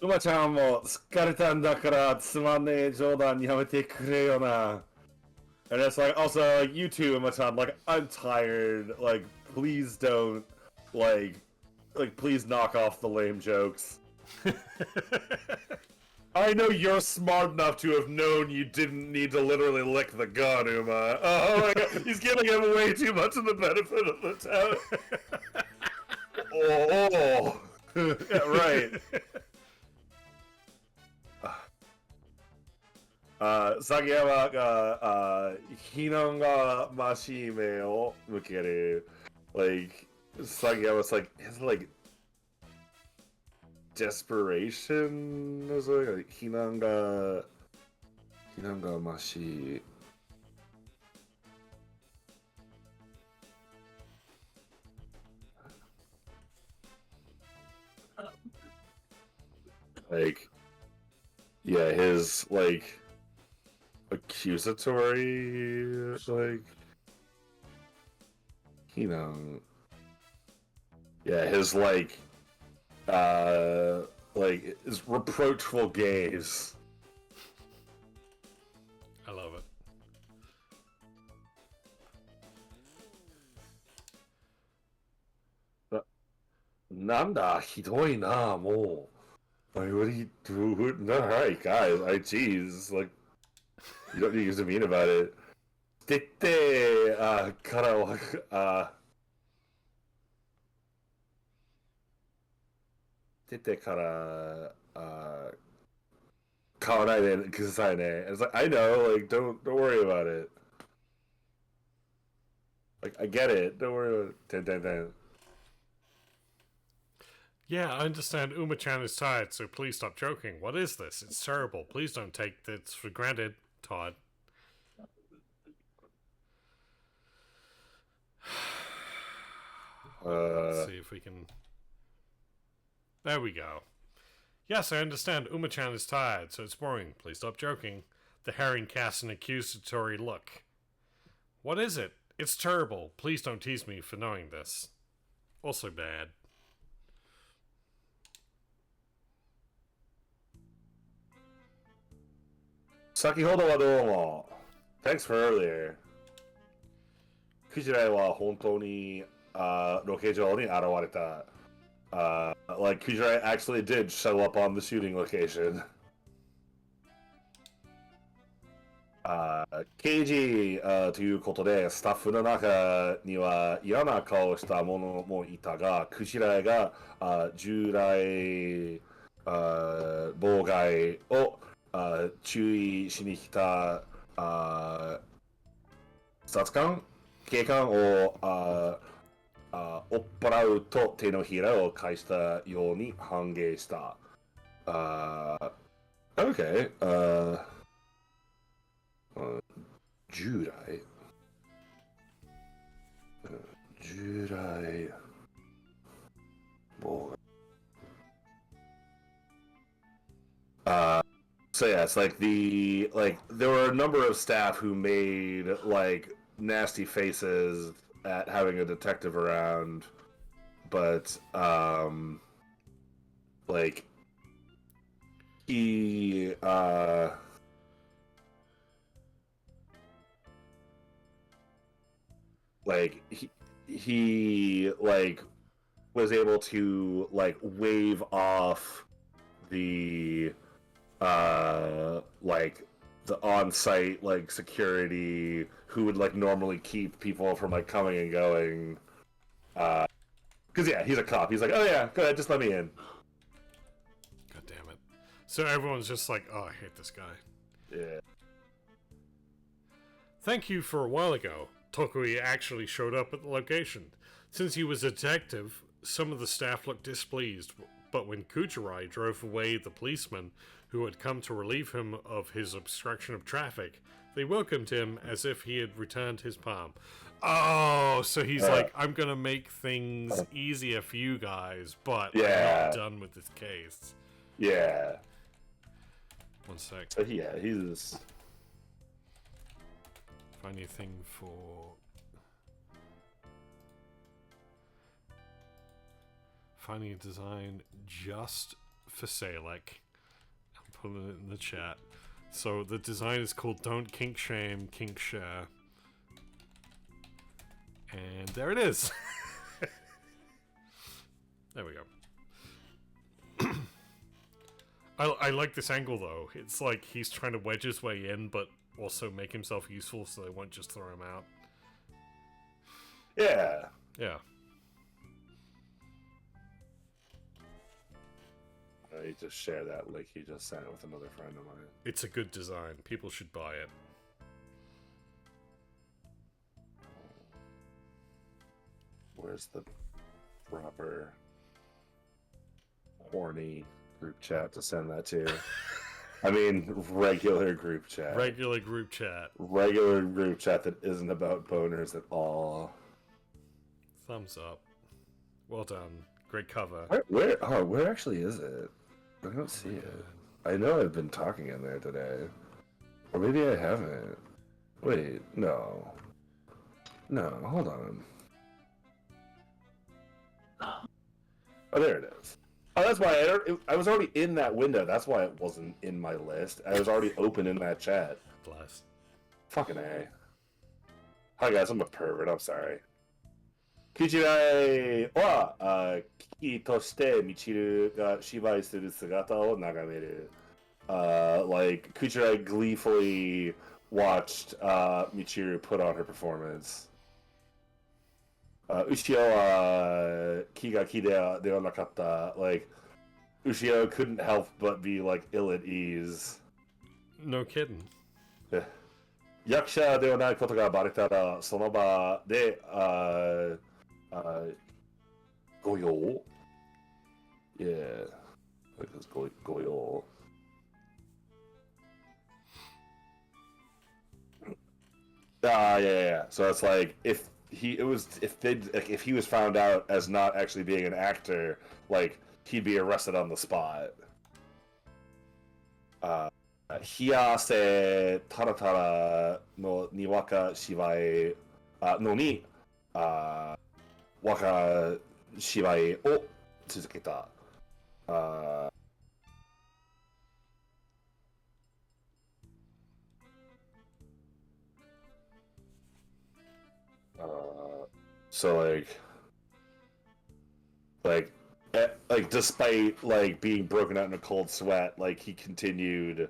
馬ちゃんも疲れたんだからつまんねえ冗談やめてくれよな. And it's like, also, you too, Uma-chan, like, I'm tired, like, please don't, like, please knock off the lame jokes. I know you're smart enough to have known you didn't need to literally lick the gun, Uma. Oh my god, he's giving him way too much of the benefit of the doubt. Yeah, right. 影山が非難がましい目を向ける. Like, Sagayama's like, his like desperation or something. Like, 非難がましい. Like, yeah, his like accusatory, like, you know, yeah, his like his reproachful gaze. I love it. Nanda, hidoina, mo. Like, what do you do? Alright, guys. Jeez. Like, you don't need to use a mean about it. Tete, kara wa, tete kara, kawanai de kudasai ne. And it's like, I know, like, don't worry about it. Like, I get it. Don't worry about it. Ten. Yeah, I understand Uma-chan is tired, so please stop joking. What is this? It's terrible. Please don't take this for granted, Todd. Let's see if we can... There we go. Yes, I understand Uma-chan is tired, so it's boring. Please stop joking. The herring casts an accusatory look. What is it? It's terrible. Please don't tease me for knowing this. Also bad. Sakihodo wa doumo. Thanks for earlier. Kujirai wa hontou ni rokejou ni arawareta. Like, Kujirai actually did show up on the shooting location. KG ということで、スタッフの中には嫌な顔をした者もいたが、クジラが従来妨害を注意しに来た警官を追っ払うと手のひらを返したように判明した。Okay. 従来妨害。So yeah, it's like there were a number of staff who made like nasty faces at having a detective around, but like he was able to like wave off the like the on-site like security who would like normally keep people from like coming and going, because yeah, he's a cop. He's like, oh yeah, go ahead, just let me in. God damn it. So everyone's just like, oh, I hate this guy. Yeah. Thank you for a while ago. Tokui actually showed up at the location. Since he was a detective, some of the staff looked displeased, but when Kujirai drove away the policeman who had come to relieve him of his obstruction of traffic, they welcomed him as if he had returned his palm. Oh, so he's like, I'm gonna make things easier for you guys, but I'm not done with this case. Yeah. One sec. So yeah, he's... Find anything for... Finding a design just for Salek. I'm putting it in the chat. So the design is called Don't Kink Shame, Kink Share. And there it is. There we go. I like this angle though. It's like he's trying to wedge his way in, but also make himself useful so they won't just throw him out. Yeah. Yeah. I just share that link he just sent with another friend of mine. It's a good design. People should buy it. Where's the proper horny group chat to send that to? I mean, regular group chat. Regular group chat. Regular group chat that isn't about boners at all. Thumbs up. Well done. Great cover. Where actually is it? I don't see it. I know I've been talking in there today. Or maybe I haven't. Wait, no. No, hold on. Oh, there it is. Oh, that's why I was already in that window. That's why it wasn't in my list. I was already open in that chat. Bless. Fucking A. Hi guys, I'm a pervert. I'm sorry. クジライは危機としてミチルが芝居する姿を眺める。Like Kujirai gleefully watched Michiru put on her performance. Ushio は気が気ではなかった。Like Ushio couldn't help but be like ill at ease. No kidding. 役者ではないことがバレたらその場でご用 Yeah, like it's go用yeah. So it's like if he was found out as not actually being an actor, like he'd be arrested on the spot. 冷や汗たらたらのにわか芝居のにわか芝居を続けた。So like despite like being broken out in a cold sweat, like he continued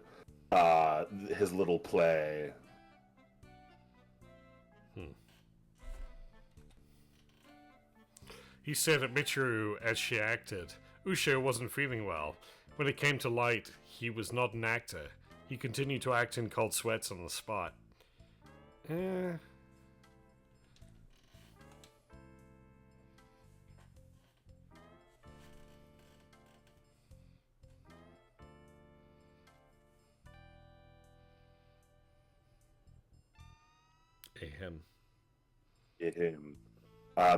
his little play. He said at Michiru as she acted, Ushio wasn't feeling well. When it came to light, he was not an actor. He continued to act in cold sweats on the spot. Ahem. Ahem.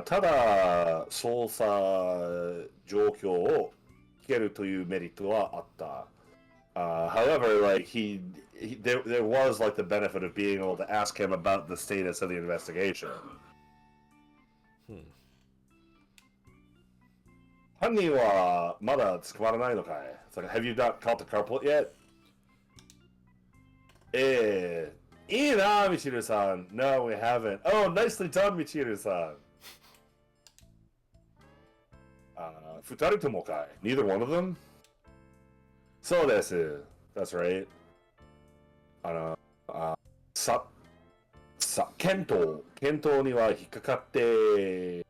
ただ操作状況を聞けるというメリットはあった。However, like there was like the benefit of being able to ask him about the status of the investigation. 犯人はまだ捕まらないのかい? It's like, have you not caught the culprit yet? いいな、Michiru-san. No, we haven't. Oh, nicely done, Michiru-san. 二人ともかい? Neither one of them? そうです。That's right. 検討には引っかかって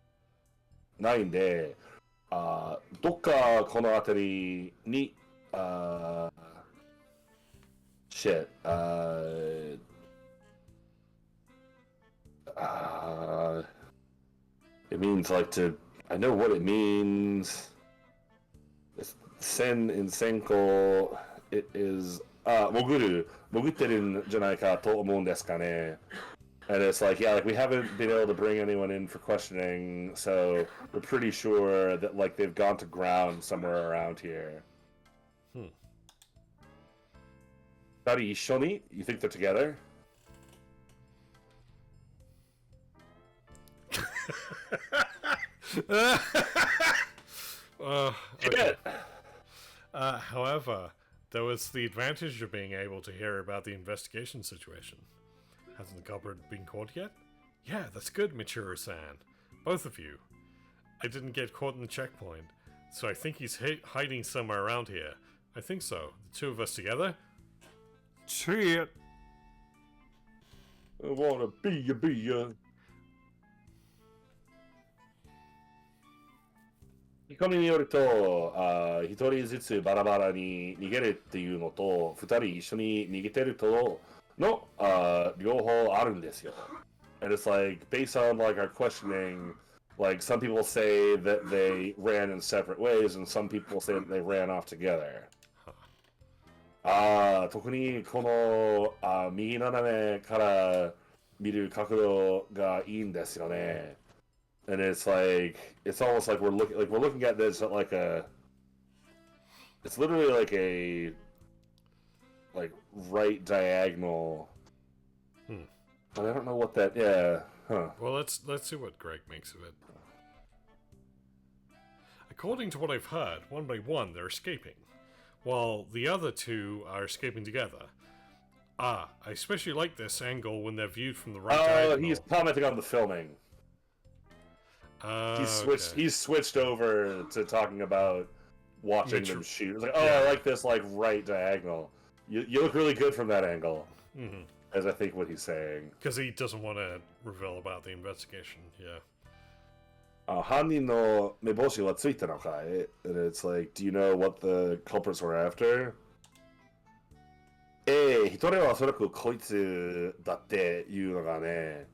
ないんで、どっかこの辺りに、shit, it means like to, I know what it means. Sen in Senko, it is, 潜ってるんじゃないかと思うんですかね. And it's like, yeah, like we haven't been able to bring anyone in for questioning, so we're pretty sure that like they've gone to ground somewhere around here. 二人一緒に? You think they're together? Okay. However, there was the advantage of being able to hear about the investigation situation. Hasn't the culprit been caught yet? Yeah, that's good, Michiru-san. Both of you. I didn't get caught in the checkpoint, so I think he's hiding somewhere around here. I think so. The two of us together? See it. I wanna be ya. 聞き込みによると、一人ずつバラバラに逃げるっていうのと、二人一緒に逃げてるとの、両方あるんですよ。And it's like, based on like our questioning, like some people say that they ran in separate ways, and some people say that they ran off together. 特にこの、右斜めから見る角度がいいんですよね。And it's like, it's almost like we're looking at this at like it's literally like a like right diagonal. But I don't know what that, yeah, huh. Well, let's see what Greg makes of it. According to what I've heard, one by one they're escaping, while the other two are escaping together. I especially like this angle when they're viewed from the right diagonal. He's commenting on the filming. He's switched over to talking about watching them shoot. It's like, oh, Yeah. I like this like right diagonal. You look really good from that angle. Mm-hmm. As I think what he's saying. Because he doesn't want to reveal about the investigation. Yeah. 犯人の目星はついたのかい? And it's like, do you know what the culprits were after? 一人はおそらくこいつだっていうのがね。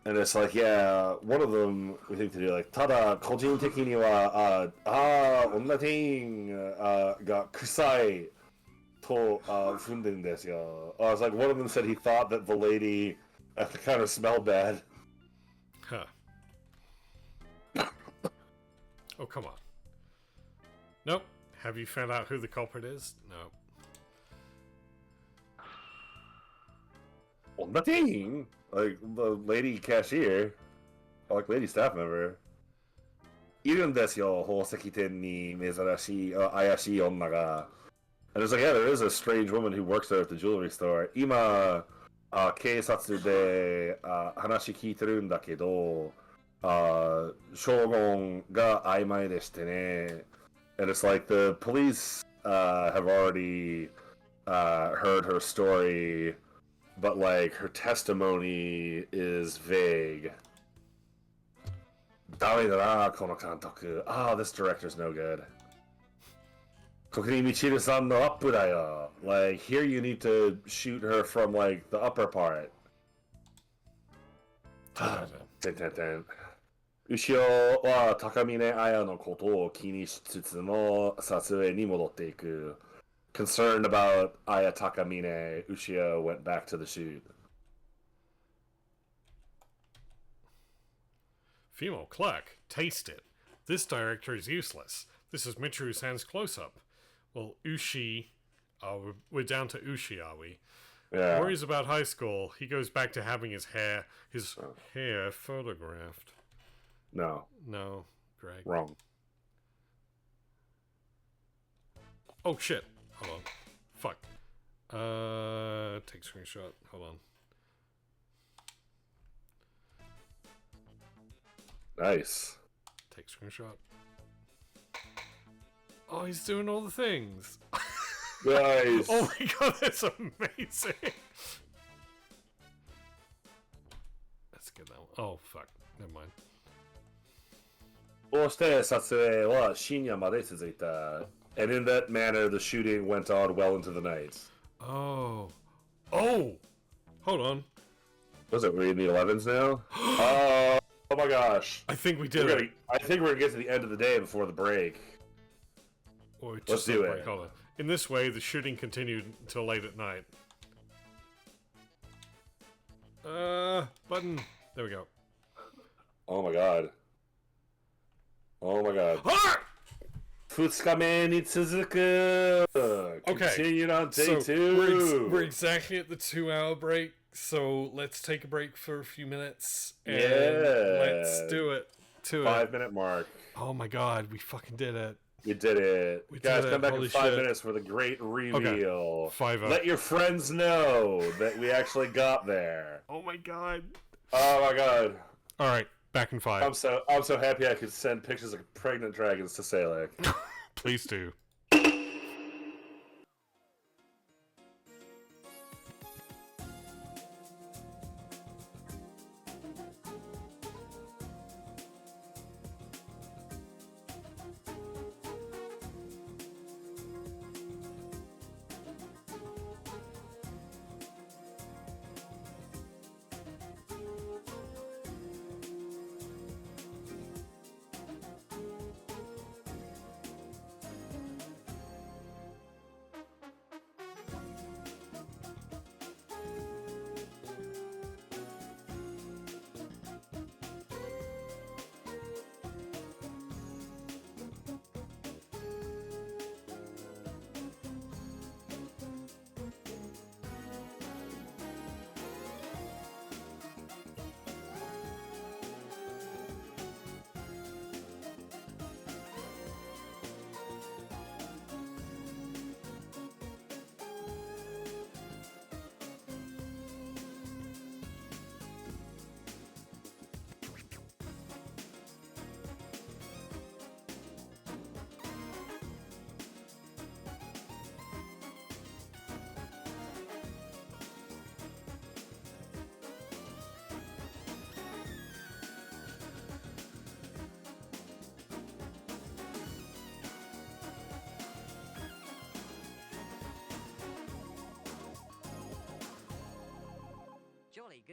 And it's like, yeah, one of them we think to do like, ただ個人的には、女店員が臭いと踏んでるんですよ。It's like one of them said he thought that the lady kind of smelled bad. Huh. Oh, come on. Nope. Have you found out who the culprit is? Nope. 女店員? Like the lady cashier, or like lady staff member. いるんですよ、宝石店に珍しい、怪しい女が。And it's like, yeah, there is a strange woman who works there at the jewelry store. 今、警察で話聞いてるんだけど、証言が曖昧でしてね。And it's like the police have already heard her story, but like her testimony is vague. ダメだな、この監督。This director's no good. ここにみちるさんのアップだよ。Like, here you need to shoot her from, like, the upper part. 後ろは高峰彩のことを気にしつつも撮影に戻っていく。Concerned about Aya Takamine, Ushio went back to the shoot. Female Cluck, taste it. This director is useless. This is Michiru-san's close-up. Well, Ushi... we're down to Ushi, are we? Yeah. Worries about high school. He goes back to having his hair photographed. No. No, Greg. Wrong. Oh, shit. Hold on. Fuck. Take screenshot. Hold on. Nice. Take screenshot. Oh, he's doing all the things. Nice. Oh my god, that's amazing. Let's get that one. Oh, fuck. Never mind. こうして撮影は深夜まで続いた。And in that manner, the shooting went on well into the night. Oh. Oh! Hold on. Was it? We're in the 11s now? Oh my gosh. I think we did it. I think we're gonna get to the end of the day before the break. Or just Let's do a break. it. Hold on. In this way, the shooting continued until late at night. Button. There we go. Oh my god. Oh my god. Ah! 2日目に続く Continued on day so 2. we're exactly at the 2-hour break, so let's take a break for a few minutes and Yeah. let's do it. 5-minute mark. Oh my god, we fucking did it. You did it. We Guys, did come it. back Holy in 5 shit. minutes for the great reveal. 5-0. Let your friends know that we actually got there. Oh my god. Oh my god. Alright, back in 5. I'm so happy I could send pictures of pregnant dragons to Salek. Please do.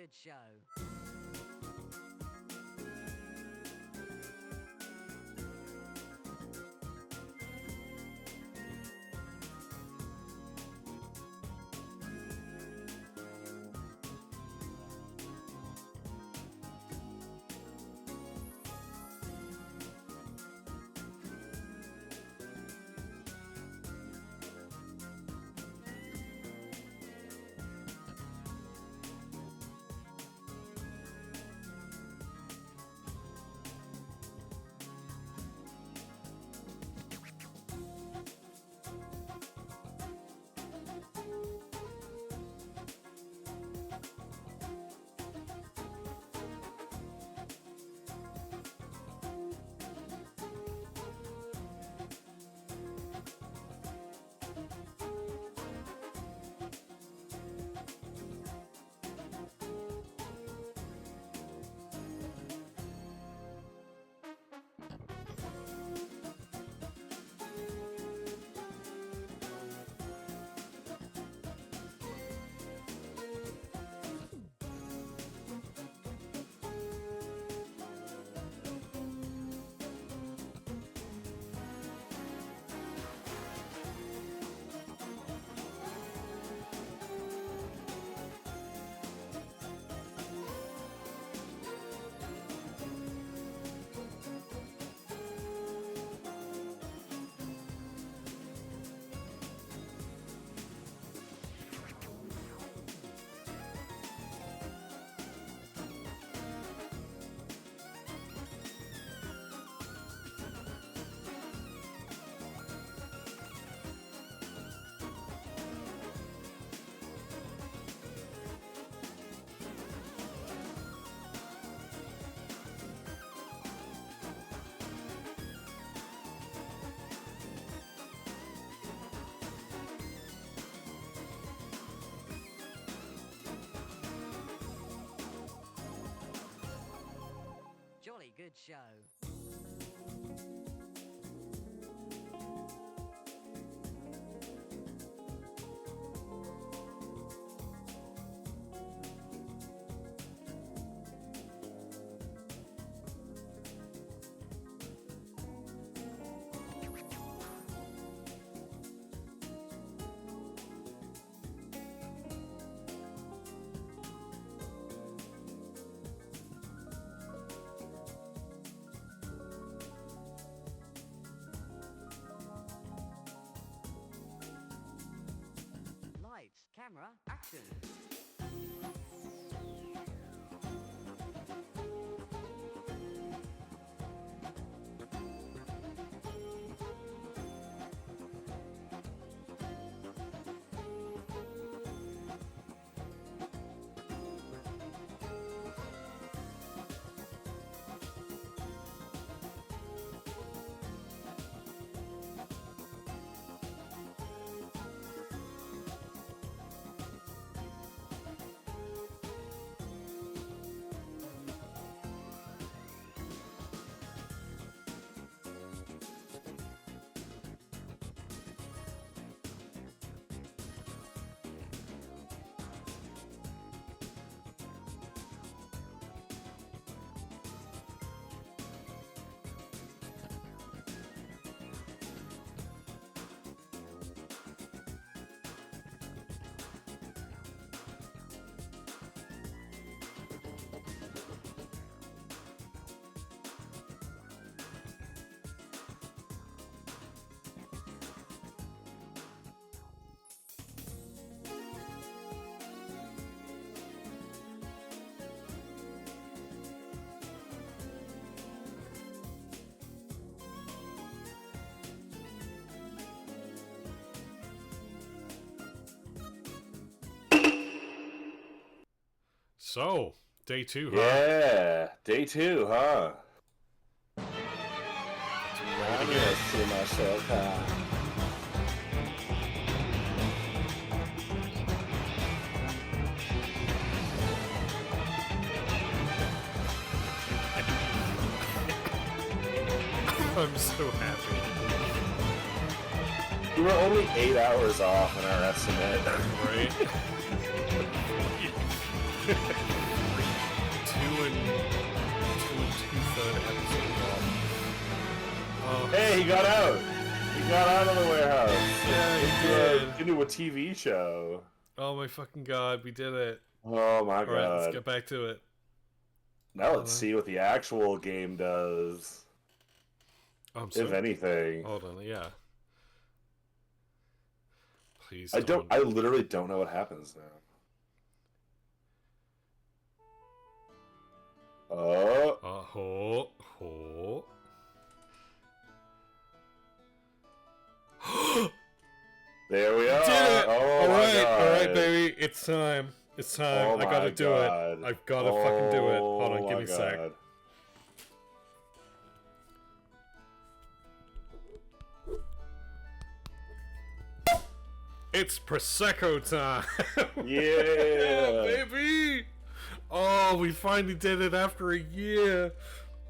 good show. Jolly good show. Lights, camera, action. So, day 2, huh? Yeah, day 2, huh? Ready to 何を go. しましょうか。I'm so happy. We were only 8 hours off in our estimate. Right? 2/3 episode gone. Oh, Hey, he got out. He got out of the warehouse. Yeah, he did. Into a TV show. Oh my fucking god, we did it. Oh my god. Alright, let's get back to it. Now let's see what the actual game does. If anything. Hold on, yeah. Please I literally don't know what happens now. Oh. There we are. Did it! Oh my god. Alright, baby. It's time. It's time. Oh I gotta my do god. it. I've gotta fucking do it. Hold on, Oh give me my a sec. god. It's Prosecco time! Yeah! Baby! Oh, we finally did it after a year!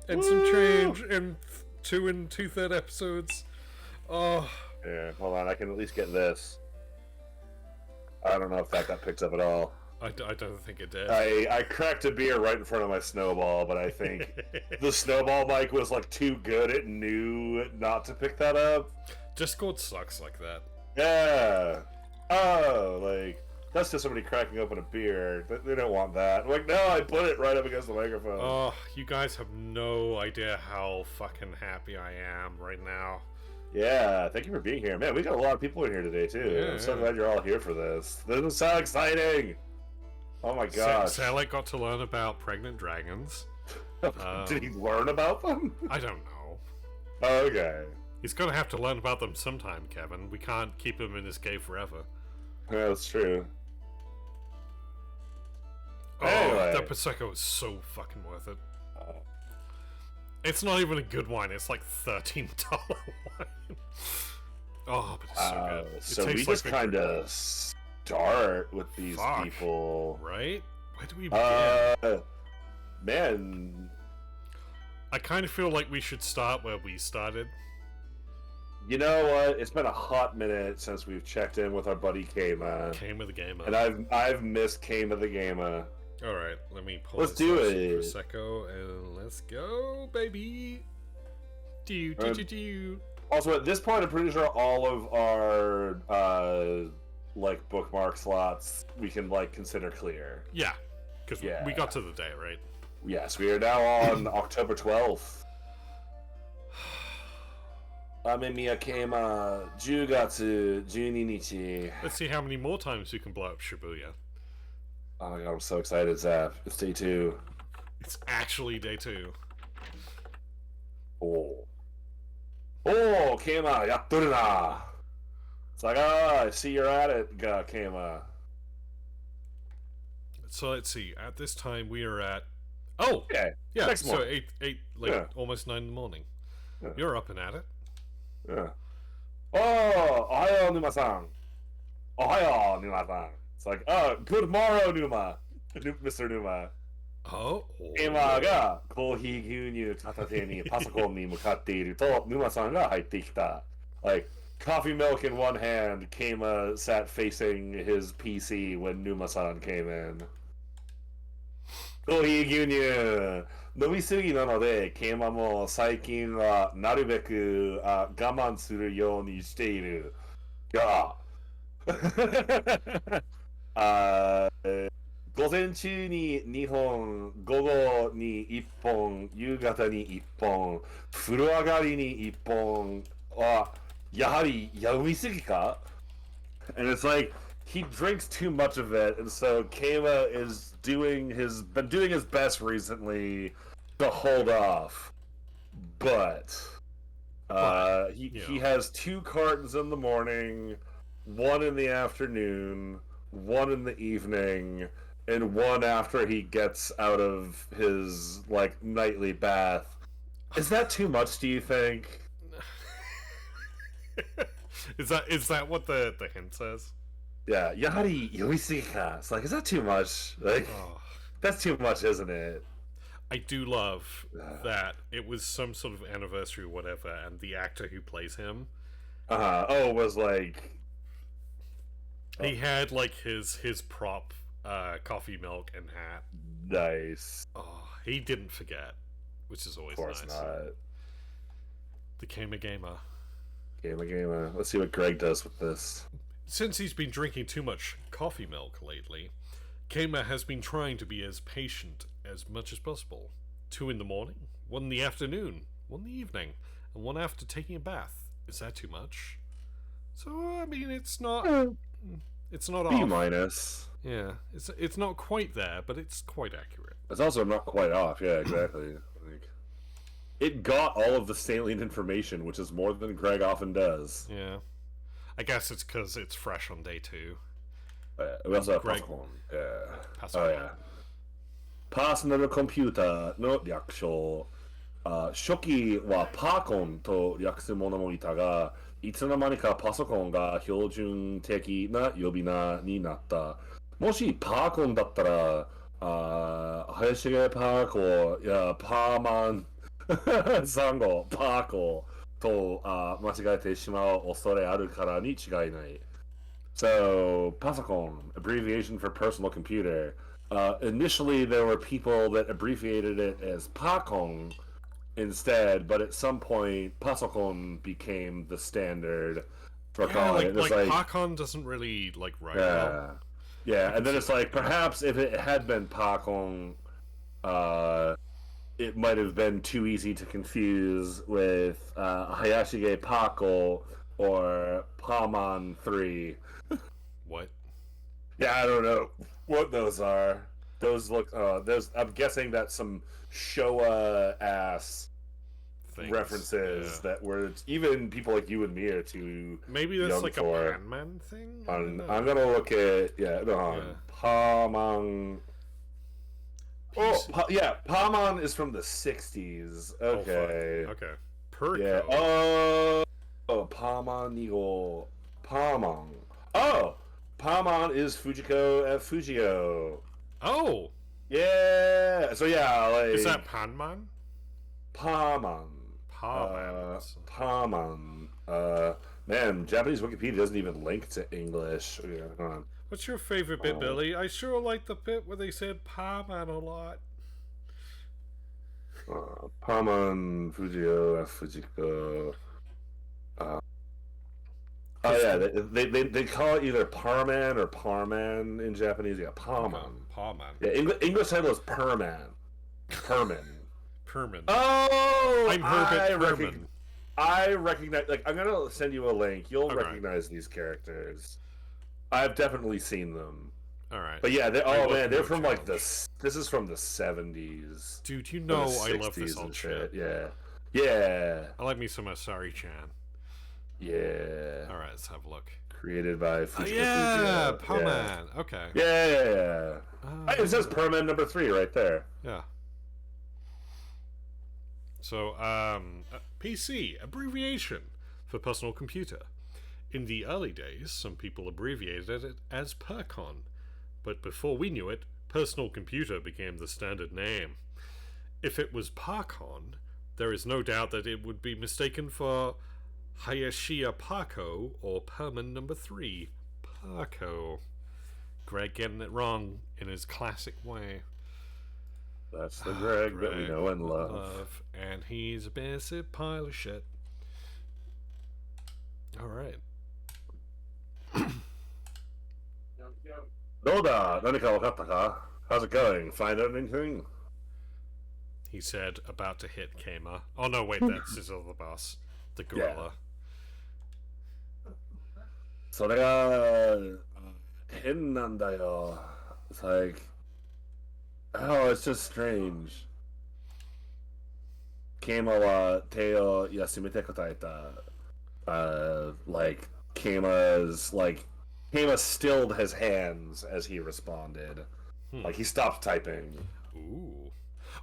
And some Woo! change, and 2 2/3 episodes. Oh. Yeah, hold on, I can at least get this. I don't know if that got picked up at all. I don't think it did. I cracked a beer right in front of my snowball, but I think the snowball mic was like too good, it knew not to pick that up. Discord sucks like that. Yeah. Oh, like, that's just somebody cracking open a beer. They don't want that. Like, no, I put it right up against the microphone. Oh, you guys have no idea how fucking happy I am right now. Yeah, thank you for being here. Man, we got a lot of people in here today, too. Yeah, I'm so glad you're all here for this. This is so exciting! Oh my gosh. Salek got to learn about pregnant dragons. Did he learn about them? I don't know. Oh, okay. He's gonna have to learn about them sometime, Kevin. We can't keep him in his cave forever. Yeah, that's true. Oh, Anyway. that Prosecco is so fucking worth it. It's not even a good wine, it's like $13 wine. Oh, but it's so good. It So we tastes just like kind of start with these Fuck. people. Right? Where do we begin? Man, I kind of feel like we should start where we started. you know what? It's been a hot minute since we've checked in with our buddy Kama. Came of the gamer. And I've missed Kama the Gamer. Alright, let me pull Let's this do up, it. Prosecco, and let's go, baby. Do. Also, at this point, I'm pretty sure all of our like bookmark slots we can like consider clear. Yeah, because Yeah. we got to the day, right? Yes, we are now on October 12th. 雨宮ケイマ10月12日 Let's see how many more times we can blow up Shibuya. Oh my god, I'm so excited, Zap. It's day 2. It's actually day 2. Oh. Oh, Keima, やっとるな. It's like, I see you're at it, Keima. So let's see. At this time, we are at. Oh, Yeah, yeah. next So morning. eight, like Yeah. almost 9 in the morning. Yeah. You're up and at it. Yeah. Oh, ohayo, Numa-san. Ohayo, Numa-san. It's like, oh, good morrow, Numa. Mr. Numa. Oh. 今がコーヒー牛乳片手にパソコンに向かっていると沼さんが入ってきた。Like, coffee milk in one hand, Kama sat facing his PC when Numa-san came in. コーヒー牛乳飲みすぎなので、Kamaも最近はなるべく我慢するようにしている。が、午前中に2本、午後に1本、夕方に1本、風呂上がりに1本は、やはり飲みすぎか? And it's like, he drinks too much of it, and so Kama is been doing his best recently to hold off. But, he has 2 cartons in the morning, 1 in the afternoon, 1 in the evening, and 1 after he gets out of his, like, nightly bath. Is that too much, do you think? Is that what the hint says? Yeah, yahari yomisika. It's like, is that too much? Like, that's too much, isn't it? I do love that it was some sort of anniversary or whatever, and the actor who plays him, Oh, it was like... he had like his prop coffee, milk, and hat. Nice. Oh, he didn't forget, which is always Of course nice. not. The Gamer. Gamer. Let's see what Greg does with this. Since he's been drinking too much coffee milk lately, Gamer has been trying to be as patient as much as possible. 2 in the morning, 1 in the afternoon, 1 in the evening, and 1 after taking a bath. Is that too much? So, I mean, it's not off. B minus. Yeah, it's not quite there, but it's quite accurate. It's also not quite off. Yeah, exactly. Like, it got all of the salient information, which is more than Greg often does. Yeah. I guess it's because it's fresh on day 2. We also have Greg. Pascon. Yeah. Pascon. Oh, yeah. Personal computer の略称。初期はパーコンと略す者もいたが、いつの間にかパソコンが標準的な呼び名になった。もしパーコンだったら、林毛パーコやパーマンサンゴパーコと間違えてしまう恐れあるからに違いない。So, Pasocon, abbreviation for personal computer. Initially, there were people that abbreviated it as Pacon instead, but at some point, Pasocon became the standard for calling it. Like Pacon doesn't really write well. Yeah, and then it's like, perhaps if it had been Pacon, it might have been too easy to confuse with Hayashige Pako or Paman 3. What? Yeah, I don't know what those are. Those look. I'm guessing that's some Showa ass Things. references that were even people like you and me are too. Maybe that's young like for. a Pan-Man thing? I'm gonna look at Paman. Oh, Paman is from the 60s. Okay. Okay. Perko. Yeah. Oh, Paman Nigo. Paman. Oh, Paman is Fujiko at Fujio. Oh! Yeah. So yeah, like. Is that Panman? Paman. Paman. Man, Japanese Wikipedia doesn't even link to English. Okay, hold on. What's your favorite bit, Billy? I sure like the bit where they said Paman a lot. Paman, Fujio, Fujiko. Oh yeah, they call it either Parman or Parman in Japanese. Yeah, Paman. Paman. Yeah, English title is Perman. Perman. Perman. Oh, I'm Herbert Perman. I recognize. I'm gonna send you a link. You'll Okay. recognize these characters. I've definitely seen them. All right. But yeah, they're from challenge. this is from the 70s. Dude, you know I love 60s this old and shit. Yeah. I like me some Asari-chan. Yeah. All right, let's have a look. Created by Fujiko Yeah, Fujio. Paman. Okay. Yeah. It says Perman number 3 right there. Yeah. So, PC, abbreviation for personal computer. In the early days, some people abbreviated it as Percon, but before we knew it, personal computer became the standard name. If it was Parcon, there is no doubt that it would be mistaken for Hayashiya Parko or Perman number 3, Parko. Greg getting it wrong in his classic way. That's the Greg that we know and love. And he's a massive pile of shit. Alright. どうだ? 何か分かったか? How's it going? Find out anything? He said, about to hit Kama. Oh no, wait, that's his other boss. The gorilla. それが変なんだよ. It's like, oh, it's just strange. Kama は手を休めて答えた. Kama stilled his hands as he responded. Like, he stopped typing. Ooh.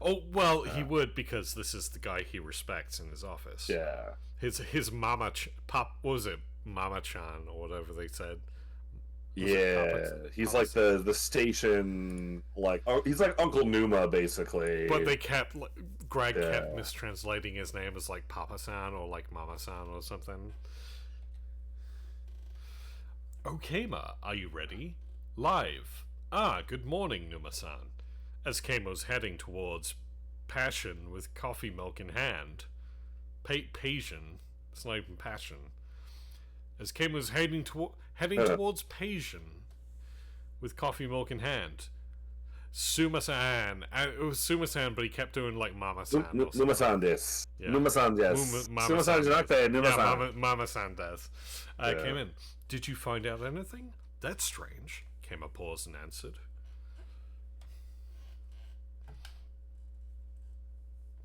Oh, well, he would because this is the guy he respects in his office. Yeah. His mama, what was it? Mama-chan, or whatever they said. He's like the station, he's like Uncle Numa, basically. But Greg kept mistranslating his name as like Papa-san or like Mama-san or something. Okay, Ma, are you ready? Live. Ah, good morning, Numa-san. As Kamo's heading towards Passion with coffee milk in hand. Pasian. It's not even Passion. As Kamo's heading towards Pasian with coffee milk in hand. Suma-san. It was Suma-san, but he kept doing like Mama-san. Numa-san desu. Yeah. Numa-san desu. Mama-san Suma-san じゃなくて Numa-san. Yeah, Mama-san does. Yeah. Came in. Did you find out anything? That's strange. Kamo paused and answered.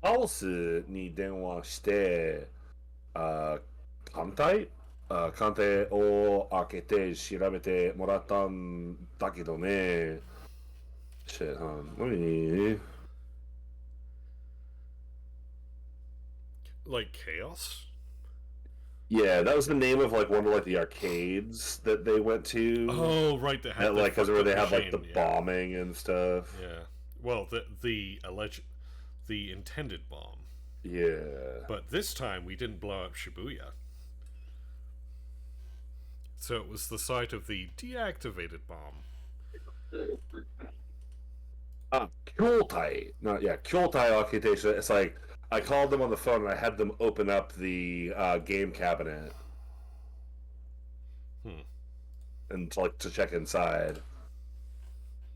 ハウスに電話して、艦隊を開けて調べてもらったんだけどね。何 Like chaos? Yeah, that was the name of like one of like the arcades that they went to. Oh, right. They had like because where they had like the machine, bombing and stuff. Yeah. Well, the intended bomb. Yeah. But this time we didn't blow up Shibuya. So it was the site of the deactivated bomb. 筐体. No, yeah, 筐体を開けて it's like I called them on the phone and I had them open up the game cabinet. And to check inside.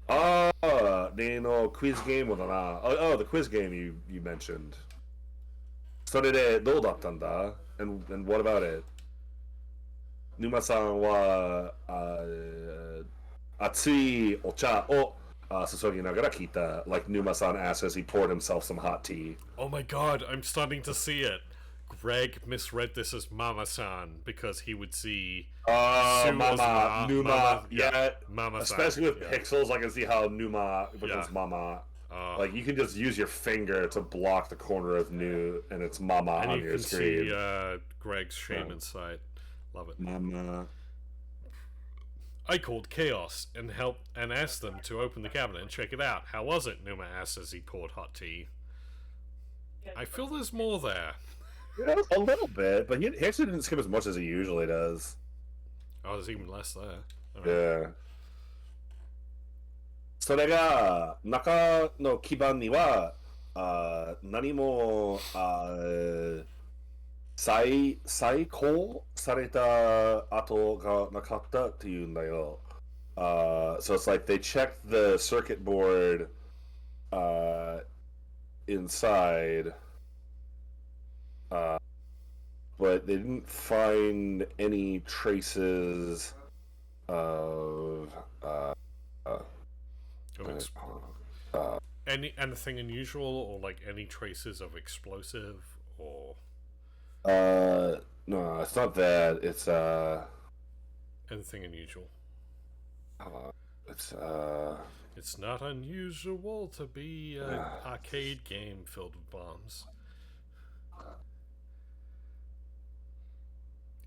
The quiz game だな. Oh, the quiz game you mentioned. それでどうだったんだ? And what about it? Numa-san は熱いお茶を注ぎながら聞いた. Like Numa-san asked as he poured himself some hot tea. Oh my god, I'm starting to see it. Greg misread this as Mama-san because he would see Mama, Numa, yeah, Mama-san. Especially with pixels, I can see how Numa becomes Mama. Like you can just use your finger to block the corner of Nu, and it's Mama on your screen. And you can see Greg's shame inside. Love it. Mama. I called Chaos and asked them to open the cabinet and check it out. How was it? Numa asked as he poured hot tea. I feel there's more there. Yeah, a little bit, but he actually didn't skip as much as he usually does. Oh, there's even less there. Yeah. それが中の基板には何も再興された跡がなかったっていうんだよ。So it's like they checked the circuit board inside, but they didn't find any traces of anything unusual or like any traces of explosive or no, it's not that. It's anything unusual. It's not unusual to be an arcade game filled with bombs.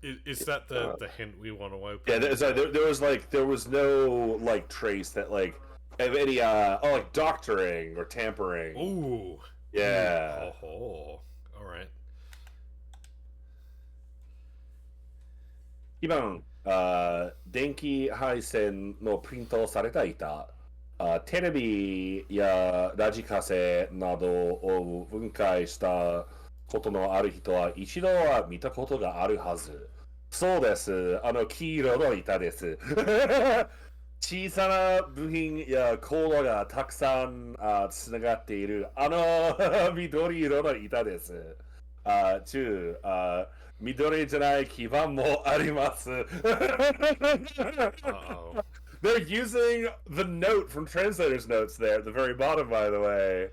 Is that the hint we want to open? Yeah, there was no like trace that like of any like doctoring or tampering. Ooh. Yeah. Oh. All right. 今電気配線のプリントされた板、テレビやラジカセなどを分解したことのある人は一度は見たことがあるはず。そうです。黄色の板です。小さな部品やコードがたくさんつながっている緑色の板です。緑じゃない基板もあります。They're using the note from Translator's notes there at the very bottom, by the way.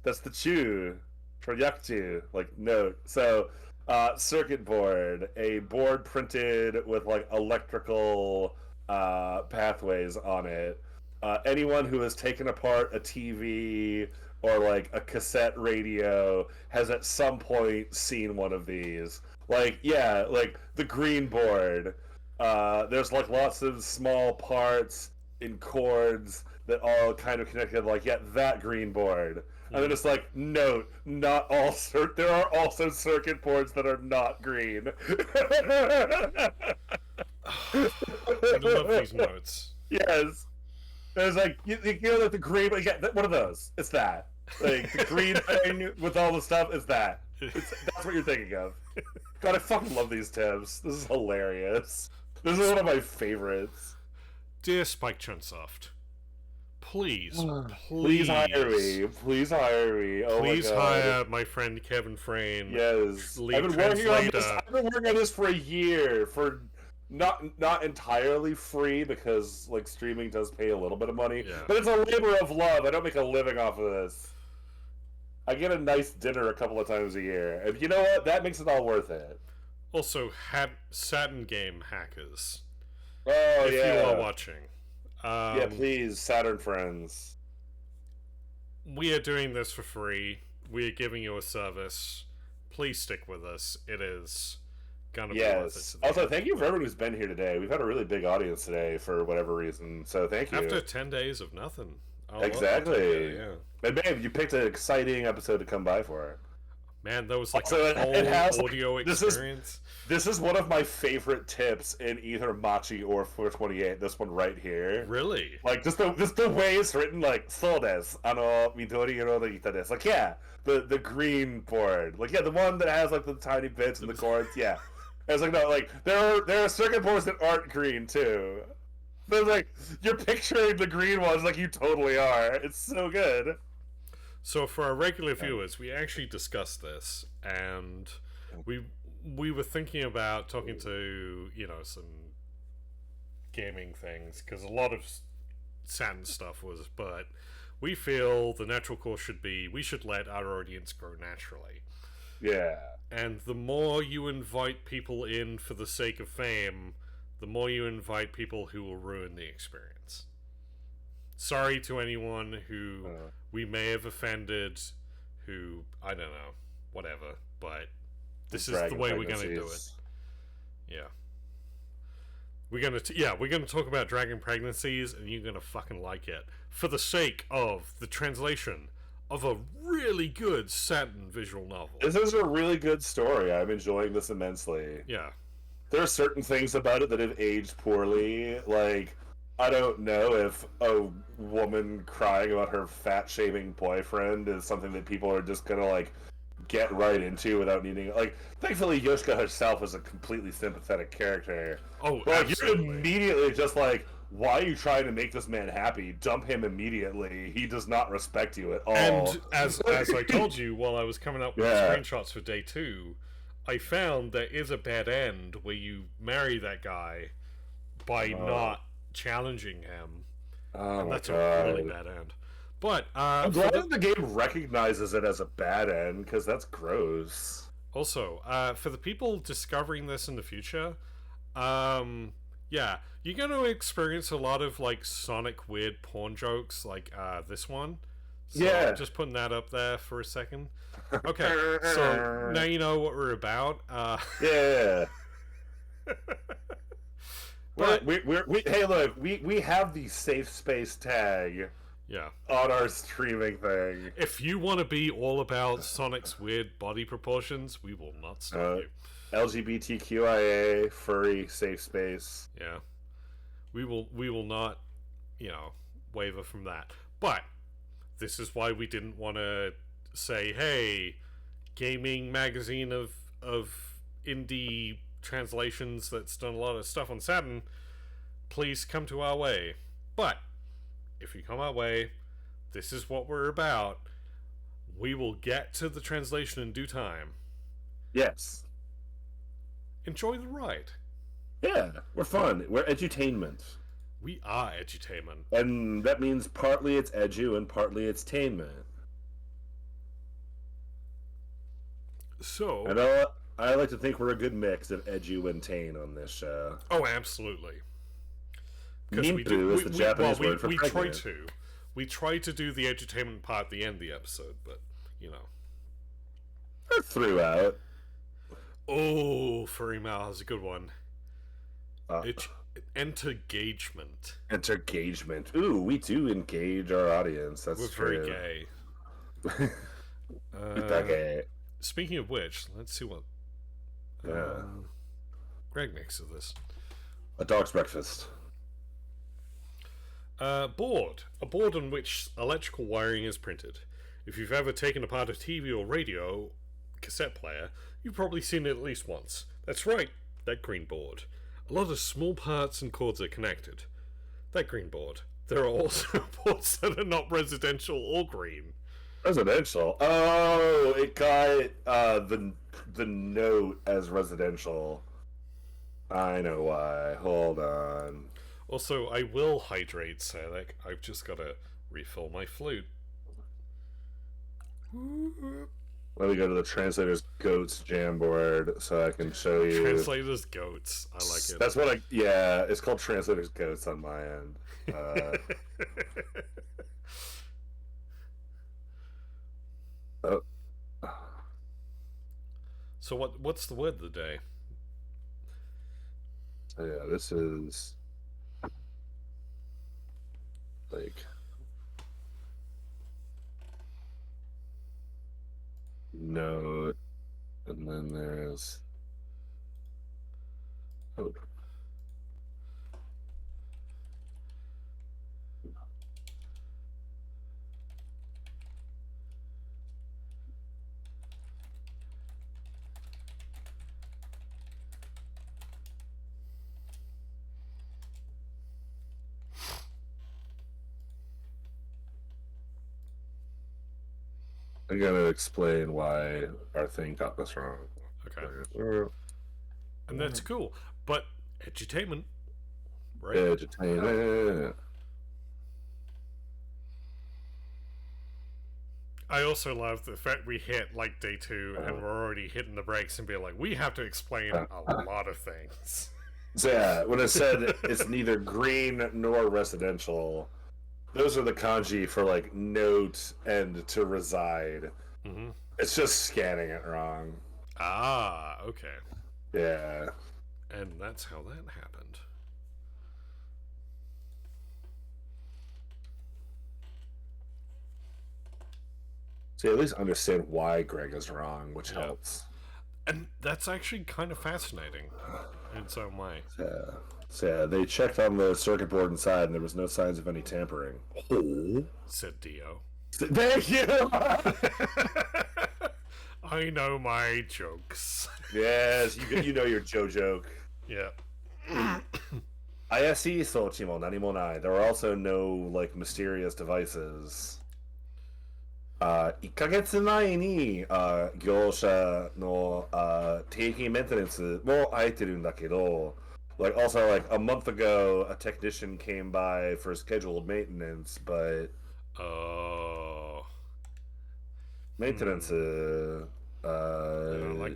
That's the chew. For Yakchu, like note. So, circuit board, a board printed with like electrical pathways on it. Anyone who has taken apart a TV or like a cassette radio has at some point seen one of these. Like, yeah, like the green board. There's like lots of small parts in cords that all kind of connected. Like, yeah, that green board. And then it's like, note, not all there are also circuit boards that are not green. I love these notes. Yes. There's like you know like the green, but yeah, one of those. It's that. Like the green thing with all the stuff is that. That's what you're thinking of. God, I fucking love these tips. This is hilarious. This is one of my favorites. Dear Spike Chunsoft, please hire me. Please hire me. Oh please my God. hire my friend Kevin Frayne. Yes. Lead I've been working on translator. this. I've been working on this for a year for not entirely free because like streaming does pay a little bit of money, Yeah. but it's a labor of love. I don't make a living off of this. I get a nice dinner a couple of times a year, and you know what? That makes it all worth it. Also, Saturn Game Hackers. Oh If yeah. you are watching. Yeah, please, Saturn friends. We are doing this for free. We are giving you a service. Please stick with us. It is gonna be worth it. Yes. To the Also, end. thank you for everyone who's been here today. We've had a really big audience today for whatever reason, so thank you. After 10 days of nothing. Exactly. Yeah. And babe, you picked an exciting episode to come by for. Man, that was like So a it whole has, like, audio this experience. This is one of my favorite tips in either Machi or 428. This one right here. Really? Like just the way it's written, like so desu, midori iro no ita desu. Like yeah, the green board. Like yeah, the one that has like the tiny bits and the chords. Yeah, it's like no, like there are circuit boards that aren't green too. But like you're picturing the green ones like you totally are. It's so good. So for our regular viewers, we actually discussed this, and we were thinking about talking to some gaming things because a lot of Saturn stuff was, but we feel the natural course should be we should let our audience grow naturally. Yeah. And the more you invite people in for the sake of fame, the more you invite people who will ruin the experience. Sorry to anyone who we may have offended, who, I don't know, whatever, but this is the way we're going to do it. Yeah. We're gonna talk about dragon pregnancies, and you're gonna fucking like it for the sake of the translation of a really good Saturn visual novel. This is a really good story. I'm enjoying this immensely. Yeah. There are certain things about it that have aged poorly. Like, I don't know if a woman crying about her fat-shaming boyfriend is something that people are just gonna, like, get right into without needing... Like, thankfully, Yoshika herself is a completely sympathetic character. Oh, but absolutely. You're immediately just like, why are you trying to make this man happy? Dump him immediately. He does not respect you at all. And as I told you while I was coming up with screenshots for day 2, I found there is a bad end where you marry that guy by not challenging him. Oh, and that's my God. a really bad end. But I'm glad that the game recognizes it as a bad end, because that's gross. Also, for the people discovering this in the future, yeah, you're going to experience a lot of like Sonic weird porn jokes, like this one. So Yeah. just putting that up there for a second. Okay, so now you know what we're about. Yeah. But Hey, look, we have the safe space tag yeah, on our streaming thing. if you want to be all about Sonic's weird body proportions, we will not stop you. LGBTQIA furry safe space. Yeah, we will not, waver from that. But this is why we didn't want to say, hey, gaming magazine of indie translations that's done a lot of stuff on Saturn, please come to our way. But if you come our way, this is what we're about. We will get to the translation in due time. Yes. Enjoy the ride. Yeah, we're fun. We're edutainment. We are edutainment. And that means partly it's edu and partly it's tainment. So, And I like to think we're a good mix of edu and tain on this show. oh, absolutely. Nimpu is the Japanese word for pregnant. We try to do the edutainment part at the end of the episode, but Or throughout. Oh, Furry Mal has a good one. Uh, Entergagement. Entergagement. Ooh, we do engage our audience. That's We're true. very gay. Okay. Speaking of which, let's see what Yeah. Greg makes of this. A dog's breakfast. Board. A board on which electrical wiring is printed. If you've ever taken apart a TV or radio cassette player, you've probably seen it at least once. That's right, that green board. A lot of small parts and cords are connected. That green board. There are also boards that are not residential or green. Residential? Oh, it got the note as residential. I know why. Hold on. Also, I will hydrate, so like, I've just got to refill my flute. Let me go to the Translator's Goats Jamboard so I can show you. Translator's Goats. I like it. That's what yeah, it's called Translator's Goats on my end. Oh. So what's the word of the day? So yeah, this is like note, and then there's oh. I'm gonna explain why our thing got this wrong. Okay. And that's cool. But edutainment. Right? Edutainment. I also love the fact we hit like day 2 and we're already hitting the brakes and being like, we have to explain a lot of things. So yeah, when it said it's neither green nor residential, those are the kanji for like note and to reside. Mm-hmm. It's just scanning it wrong. Ah, okay. Yeah. And that's how that happened. So at least understand why Greg is wrong, which helps. And that's actually kind of fascinating in its own way. So yeah, they checked on the circuit board inside and there was no signs of any tampering. Oh. Said Dio. Thank you! I know my jokes. Yes, you know your Joe joke. Yeah. Ayashii sochi mo nani mo nai. There are also no like mysterious devices. 1ヶ月前に業者の定期メンテナンスも入ってるんだけど like also like a month ago a technician came by for scheduled maintenance but maintenance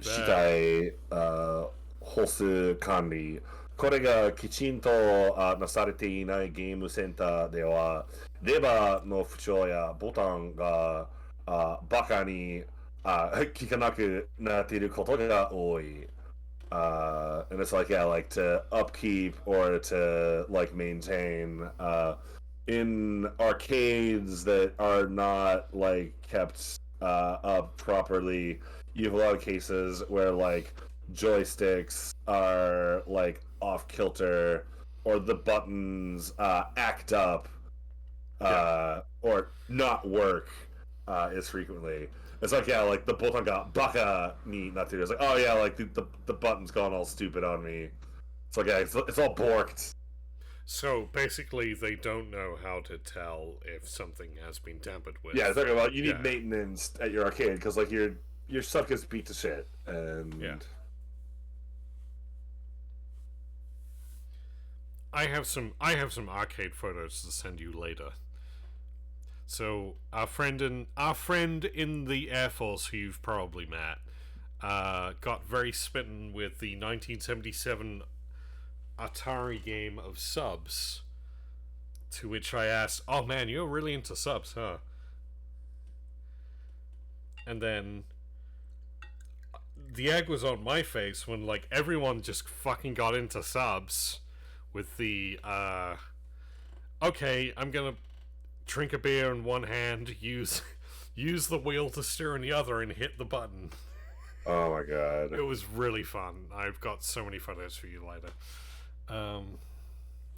次第歩数管理これがきちんとなされていないゲームセンターではレバーの不調やボタンがバカに効かなくなっていることが多い。And it's like, yeah, like to upkeep or to like maintain in arcades that are not like kept up properly. You have a lot of cases where like joysticks are like off kilter or the buttons act up or not work is frequently. It's like, yeah, like the botan got baka ni natte. It's like, oh yeah, like the button's gone all stupid on me. It's like, yeah, it's all borked. So basically, they don't know how to tell if something has been tampered with. Yeah, talking about you need maintenance at your arcade because like your stuff gets beat to shit and. Yeah. I have some arcade photos to send you later. So our friend in the Air Force, who you've probably met, got very smitten with the 1977 Atari game of Subs. To which I asked, "Oh man, you're really into Subs, huh?" And then the egg was on my face when like everyone just fucking got into Subs with the okay, I'm gonna drink a beer in one hand, use the wheel to steer in the other, and hit the button. Oh my god. It was really fun. I've got so many photos for you later.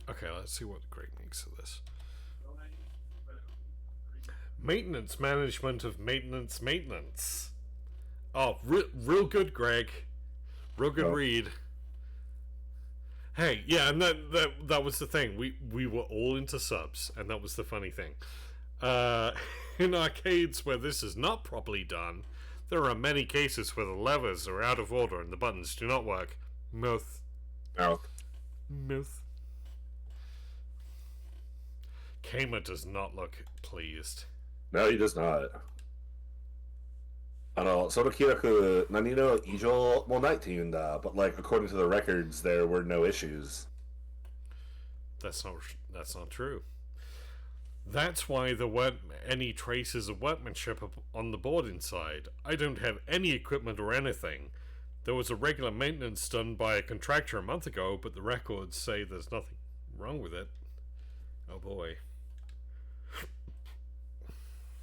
Okay, let's see what Greg makes of this. Maintenance management of maintenance. Oh, real good, Greg. Real good read. Hey, yeah, and that was the thing. We were all into subs, and that was the funny thing. In arcades where this is not properly done, there are many cases where the levers are out of order and the buttons do not work. Mouth. Kama does not look pleased. No, he does not. その記録何の異常もないって言うんだ but like according to the records there were no issues. That's not true. That's why there weren't any traces of workmanship on the board inside. I don't have any equipment or anything. There was a regular maintenance done by a contractor a month ago, but the records say there's nothing wrong with it. Oh boy.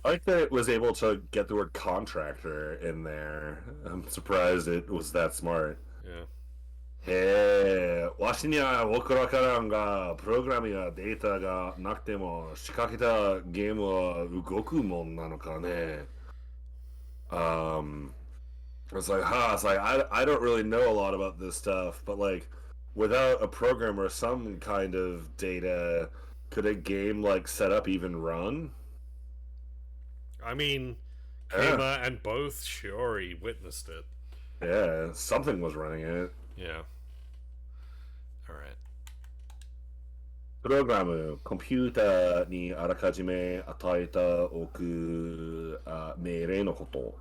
I like that it was able to get the word contractor in there. I'm surprised it was that smart. Yeah. わしには僕らからがプログラムやデータがなくても仕掛けたゲームは動くもんなのかね。It's like, I don't really know a lot about this stuff, but like, without a program or some kind of data, could a game like set up even run? I mean, Kama and both Shiori witnessed it. Yeah, something was running it. Yeah. Alright. プログラム、コンピューターにあらかじめ与えておく命令のこと。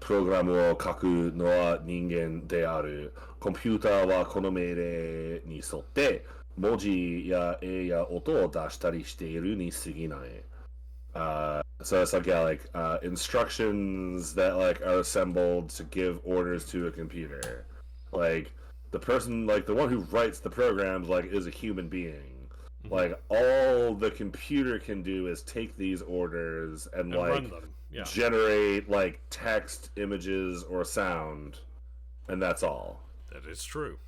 プログラムを書くのは人間である。コンピューターはこの命令に沿って文字や絵や音を出したりしているに過ぎない。So it's like instructions that like are assembled to give orders to a computer. Like the person, like the one who writes the programs, like is a human being. Mm-hmm. Like all the computer can do is take these orders and like run them. Yeah. Generate like text, images, or sound, and that's all. That is true.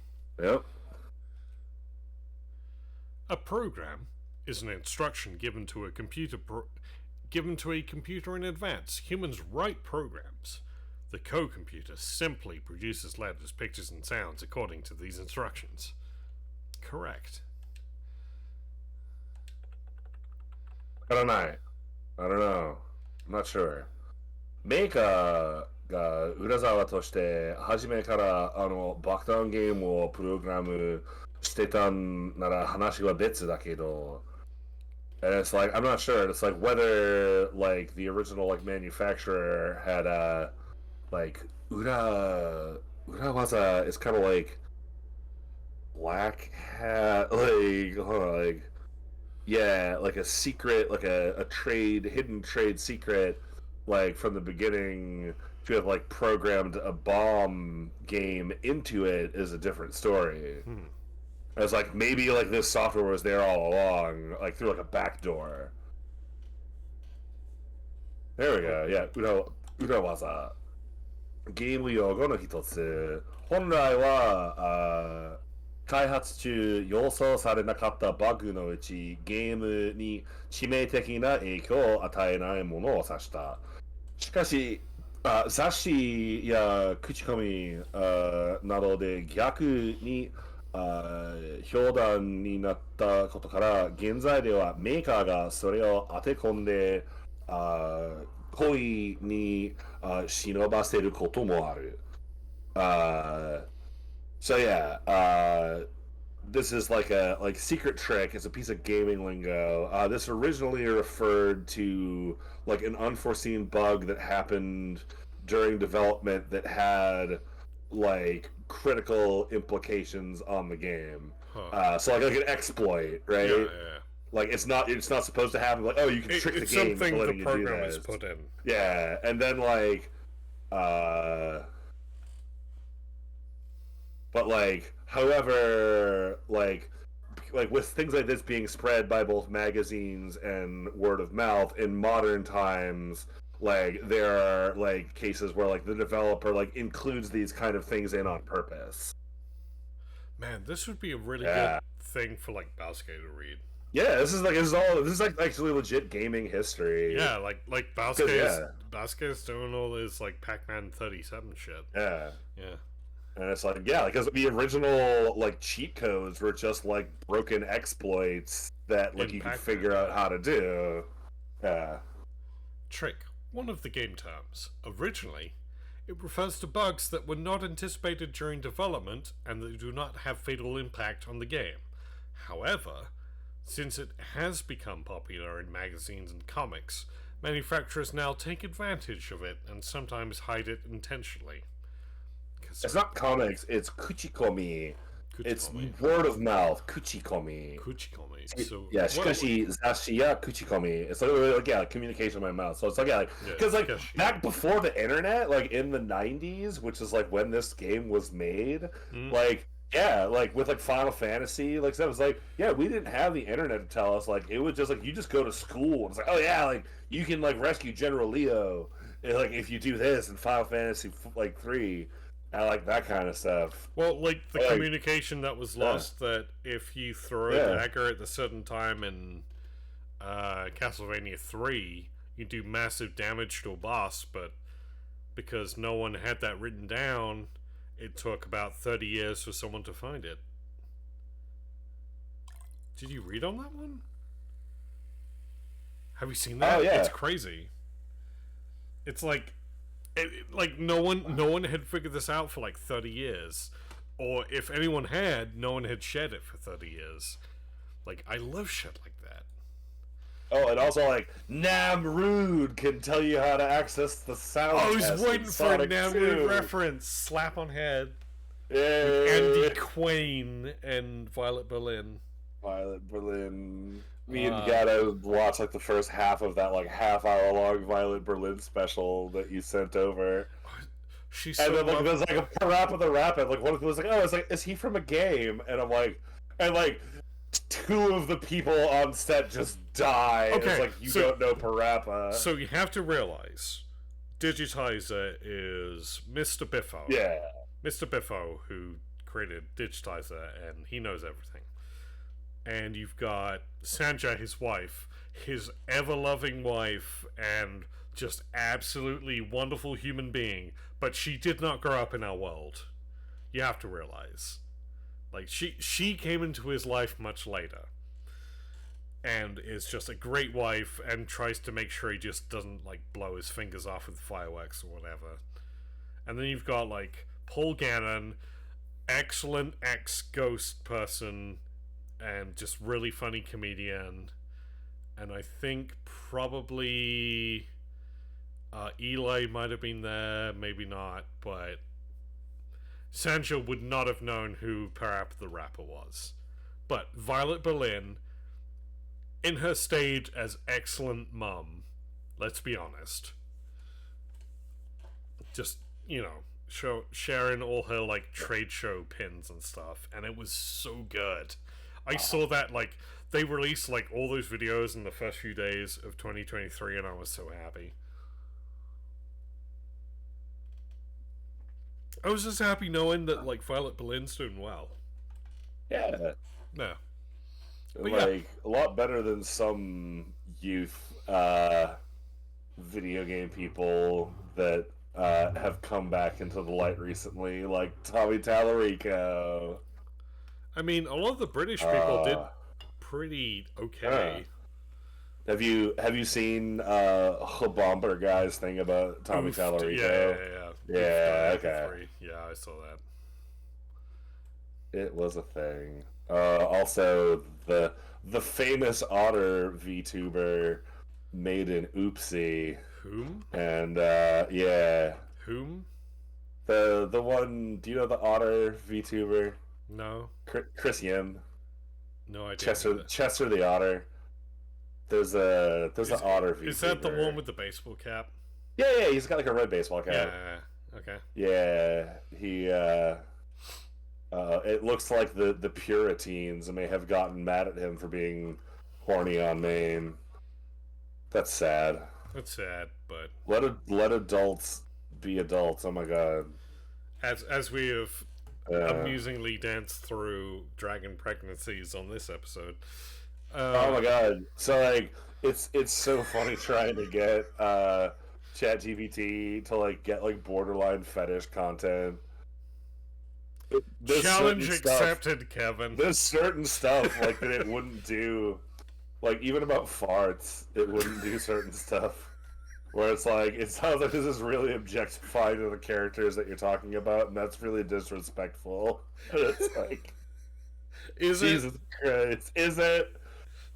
Yep. A program is an instruction given to a computer in advance. Humans write programs. The co-computer simply produces letters, pictures, and sounds according to these instructions. Correct. I don't know. I'm not sure. メーカーが裏側として初めから爆弾ゲームをプログラムしてたんなら話は別だけど and it's like I'm not sure. It's like whether like the original like manufacturer had like urawaza is kind of like black hat like yeah, like a secret, like a hidden trade secret, like from the beginning to have like programmed a bomb game into it is a different story. It's like maybe like this software was there all along, like through like a back door. There we go. Yeah, urawaza. ゲーム用語の一つ。本来は開発中予想されなかったバグのうちゲームに致命的な影響を与えないものを指した。しかし、雑誌や口コミなどで逆に評判になったことから現在ではメーカーがそれを当て込んで故意に忍ばせることもある。So yeah, this is like a secret trick. It's a piece of gaming lingo. This originally referred to like an unforeseen bug that happened during development that had like critical implications on the game. So like an exploit, right? Yeah. Like it's not supposed to happen. Like you can trick the game into something letting the you do program this. is put in. Yeah, and then like but like, however, like with things like this being spread by both magazines and word of mouth in modern times, like there are like cases where like the developer like includes these kind of things in on purpose. Man, this would be a really good thing for like Basuke to read. Yeah, this is like actually legit gaming history. Yeah, like yeah. Basque's doing all this like Pac-Man 37 shit. Yeah. Yeah. And it's like, yeah, because the original like cheat codes were just like broken exploits that like In you could Pac-Man, figure out yeah. how to do. Yeah. Trick, one of the game terms. Originally, it refers to bugs that were not anticipated during development and that do not have fatal impact on the game. However, since it has become popular in magazines and comics, manufacturers now take advantage of it and sometimes hide it intentionally. It's not comics, it's kuchikomi. It's Kuchikomi. word of mouth, kuchikomi. Kuchikomi. So, Yeah, what- shikashi, zashi, ya, kuchikomi. It's like yeah, like communication in my mouth. So it's like, yeah, like, because like shikashi. back before the internet, like in the 90s, which is like when this game was made, like, yeah, like with like Final Fantasy, like stuff, it was like, yeah, we didn't have the internet to tell us, like, it was just like, you just go to school, and it's like, oh yeah, like, you can like rescue General Leo, and, like, if you do this in Final Fantasy, like, 3. I like that kind of stuff. Well, like the Like, communication that was lost that if you throw a dagger at a certain time in Castlevania 3, you do massive damage to a boss, but because no one had that written down, it took about 30 years for someone to find it. Did you read on that one? Have you seen that? Oh, yeah. It's crazy. It's like like no one had figured this out for like 30 years, or if anyone had, no one had shared it for 30 years. Like, I love shit like that. Oh, and also like Namrood can tell you how to access the sound. I was test waiting in for a Sonic Namrood 2. reference. Slap on head. Yeah, Andy Quain and Violet Berlin. Violet Berlin. Me and gotta watch like the first half of that like half-hour long Violet Berlin special that you sent over. She's And so then like lovely. there's like a parappa the rapid, like one of them was like, oh, it's like, is he from a game? And I'm like, and like two of the people on set just die. Okay, It's like, you so- don't know parappa. So you have to realize, Digitizer is Mr. Biffo. Yeah. Mr. Biffo, who created Digitizer, and he knows everything. And you've got Sanja, his wife, his ever-loving wife, and just absolutely wonderful human being, but she did not grow up in our world. You have to realize. Like, she came into his life much later. And is just a great wife, and tries to make sure he just doesn't, like, blow his fingers off with fireworks or whatever. And then you've got, like, Paul Gannon, excellent ex-ghost person, and just really funny comedian. And I think probably Eli might have been there, maybe not, but Sancho would not have known who Parap the Rapper was. But Violet Berlin, in her stage as excellent mum, let's be honest, just, you know, sharing all her like trade show pins and stuff, and it was so good. I saw that, like, they released like all those videos in the first few days of 2023, and I was so happy. I was just happy knowing that like Violet Berlin's doing well. Yeah. No. Like, a lot better than some youth video game people that have come back into the light recently, like Tommy Tallarico. I mean, a lot of the British people did pretty okay. Have you seen Bomber guy's thing about Tommy Oofed. Tallarico? Yeah, okay. Yeah, I saw that. It was a thing. Also, the famous Otter VTuber made an oopsie, Whom? and yeah, Whom? the one. Do you know the Otter VTuber? No. Chris Yim, No idea. Chester the Otter. There's an Otter VTuber. Is that the one with the baseball cap? Yeah, he's got like a red baseball cap. Yeah. Okay. Yeah, he. It looks like the Puritans may have gotten mad at him for being horny on Maine. That's sad. That's sad, but Let adults be adults. Oh my god. as we have amusingly danced through dragon pregnancies on this episode, Oh my god! So like, it's so funny trying to get ChatGPT to like get like borderline fetish content. There's Challenge certain stuff. accepted, Kevin. There's certain stuff like that it wouldn't do. Like even about farts, it wouldn't do certain stuff. Where it's like, it sounds like this is really objectifying to the characters that you're talking about, and that's really disrespectful. And it's like, Is Jesus Christ, is it?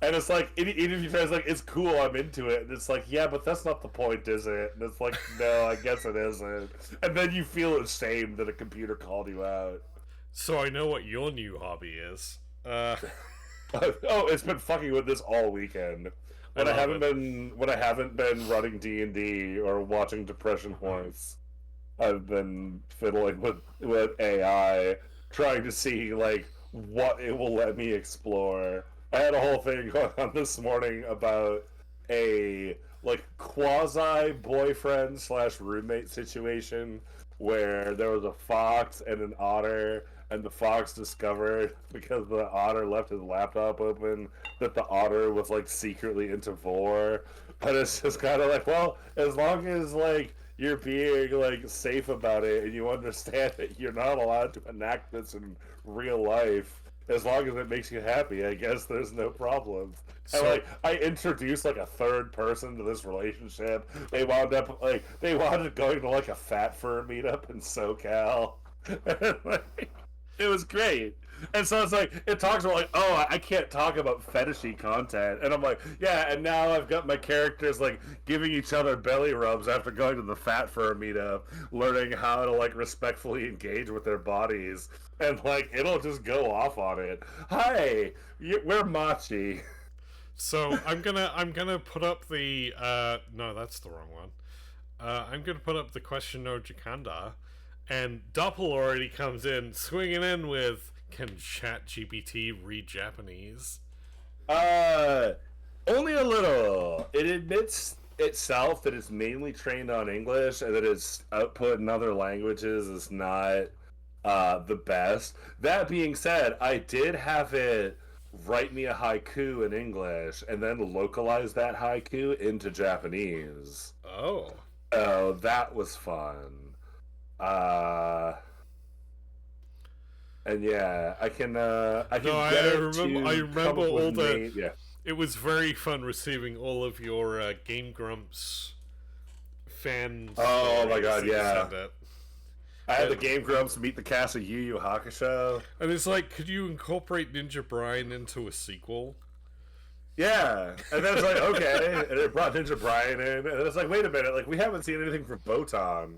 And it's like, even if you try, it's like, it's cool, I'm into it. And it's like, yeah, but that's not the point, is it? And it's like, no, I guess it isn't. And then you feel ashamed that a computer called you out. So I know what your new hobby is. Oh, it's been fucking with this all weekend. When I haven't been running D&D or watching Depression Horse, I've been fiddling with AI, trying to see like what it will let me explore. I had a whole thing going on this morning about a like quasi boyfriend / roommate situation where there was a fox and an otter, and the fox discovered, because the otter left his laptop open, that the otter was like secretly into vor. But it's just kind of like, well, as long as like you're being like safe about it and you understand that you're not allowed to enact this in real life, as long as it makes you happy, I guess there's no problem. So, and like, I introduced like a third person to this relationship. They wound up going to like a fat fur meetup in SoCal. It was great. And so it's like, it talks about like, oh, I can't talk about fetishy content. And I'm like, yeah, and now I've got my characters like giving each other belly rubs after going to the fat fur meetup, learning how to like respectfully engage with their bodies. And like, it'll just go off on it. Hi, we're Machi. So I'm gonna put up the no, that's the wrong one. I'm gonna put up the question no Jakanda, and Doppel already comes in swinging in with, can ChatGPT read Japanese? Only a little. It admits itself that it's mainly trained on English and that its output in other languages is not the best. That being said, I did have it write me a haiku in English and then localize that haiku into Japanese. Oh. Oh, that was fun. And yeah, I can I remember all the. Yeah. It was very fun receiving all of your Game Grumps fans. Oh my god, yeah. It. I had the Game Grumps meet the cast of Yu Yu Hakusho. And it's like, could you incorporate Ninja Brian into a sequel? Yeah, and then it's like, okay, and it brought Ninja Brian in, and it's like, wait a minute, like, we haven't seen anything from Botan.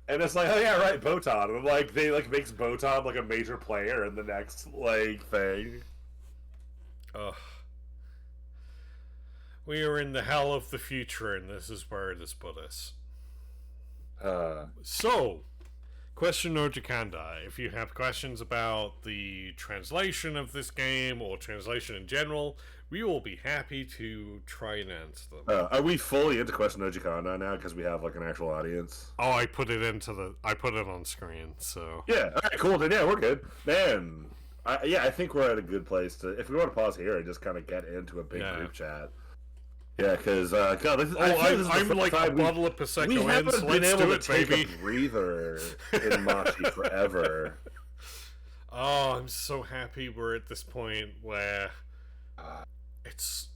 And it's like, oh yeah, right, Botan. And like, they like makes Botan like a major player in the next like thing. Ugh. We are in the hell of the future, and this is where it has put us. So, question no Jakanda. If you have questions about the translation of this game or translation in general, we will be happy to try and answer them. Are we fully into question no Jakanda now because we have like an actual audience? Oh, I put it on screen, so yeah. All right, cool. Then yeah, we're good, man. I think we're at a good place to. If we want to pause here and just kind of get into a big group chat. Yeah, because God, this is, I'm like a bottle of prosecco in. We haven't so been let's able do to it, take baby. a breather in Machi forever. Oh, I'm so happy we're at this point where it's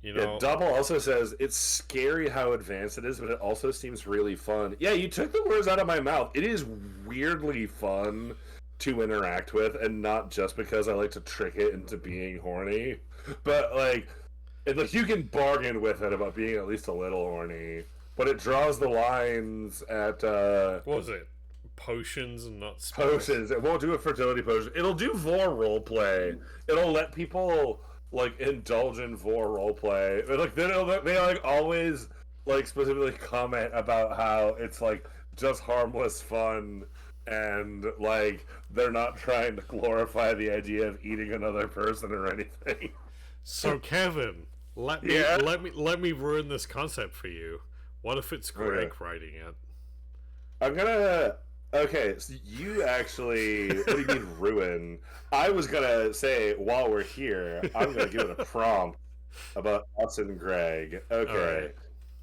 you know. Yeah, Double also says it's scary how advanced it is, but it also seems really fun. Yeah, you took the words out of my mouth. It is weirdly fun to interact with, and not just because I like to trick it into being horny, but like. You can bargain with it about being at least a little horny, but it draws the lines at what was it? Potions and not spells. Potions. It won't do a fertility potion. It'll do vor roleplay. It'll let people like indulge in vor roleplay. Like they like always like specifically comment about how it's like just harmless fun, and like they're not trying to glorify the idea of eating another person or anything. So Kevin, let me ruin this concept for you. What if it's Greg writing it? I'm gonna Okay, so you actually, what do you mean ruin? I was gonna say, while we're here, I'm gonna give it a prompt about us and Greg. All right. Okay,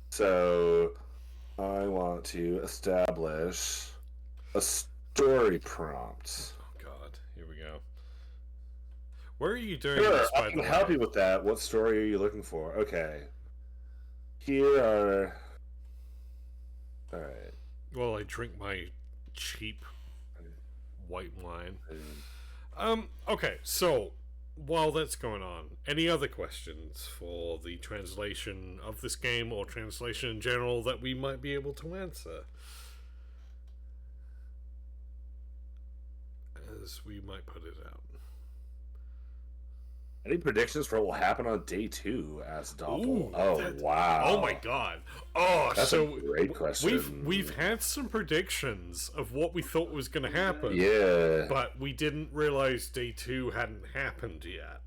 so I want to establish a story prompt. Oh God, here we go. Where are you doing Sure, this, by I the can way? help you with that. What story are you looking for? Okay, here are. All right. Well, I drink my cheap white wine. Okay, so while that's going on, any other questions for the translation of this game or translation in general that we might be able to answer? As we might put it out. Any predictions for what will happen on day 2? Asked Doppel. Ooh, Oh wow! Oh my God! Oh, That's so a great question. we've had some predictions of what we thought was going to happen. Yeah. But we didn't realize day 2 hadn't happened yet.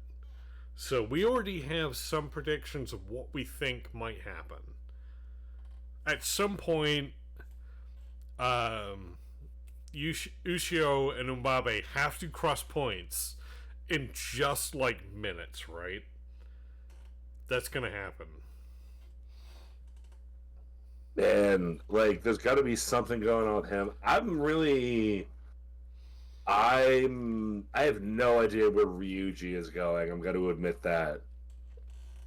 So we already have some predictions of what we think might happen. At some point, Ushio and Umbabe have to cross points in just like minutes, right? That's gonna happen. And like, there's got to be something going on with him. I have no idea where Ryuji is going. I'm going to admit that.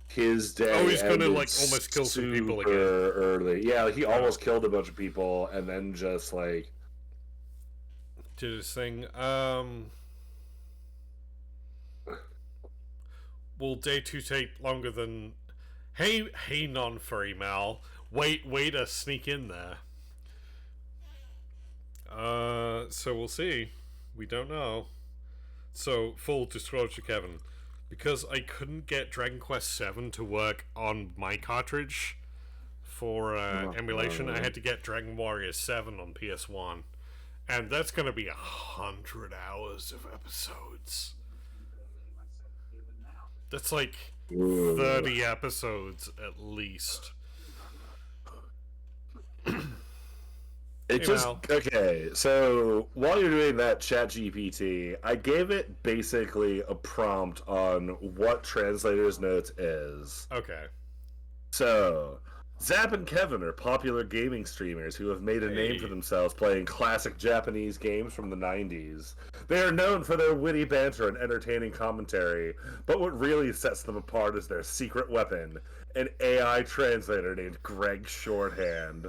His day. Oh, he's gonna, ended like, almost kill some people super again. early. Yeah, he almost killed a bunch of people, and then just like. Did his thing. Will day 2 take longer than? Hey, non-furry Mal. Way to sneak in there. So we'll see. We don't know. So, full disclosure, Kevin. Because I couldn't get Dragon Quest VII to work on my cartridge for emulation, I had to get Dragon Warrior 7 on PS1. And that's gonna be 100 hours of episodes. That's like 30 episodes at least. It Hey, just Mal. okay. So while you're doing that, ChatGPT, I gave it basically a prompt on what Translator's Notes is. Okay. So, Zap and Kevin are popular gaming streamers who have made a name Hey. for themselves playing classic Japanese games from the 90s. They are known for their witty banter and entertaining commentary, but what really sets them apart is their secret weapon, an AI translator named Greg Shorthand.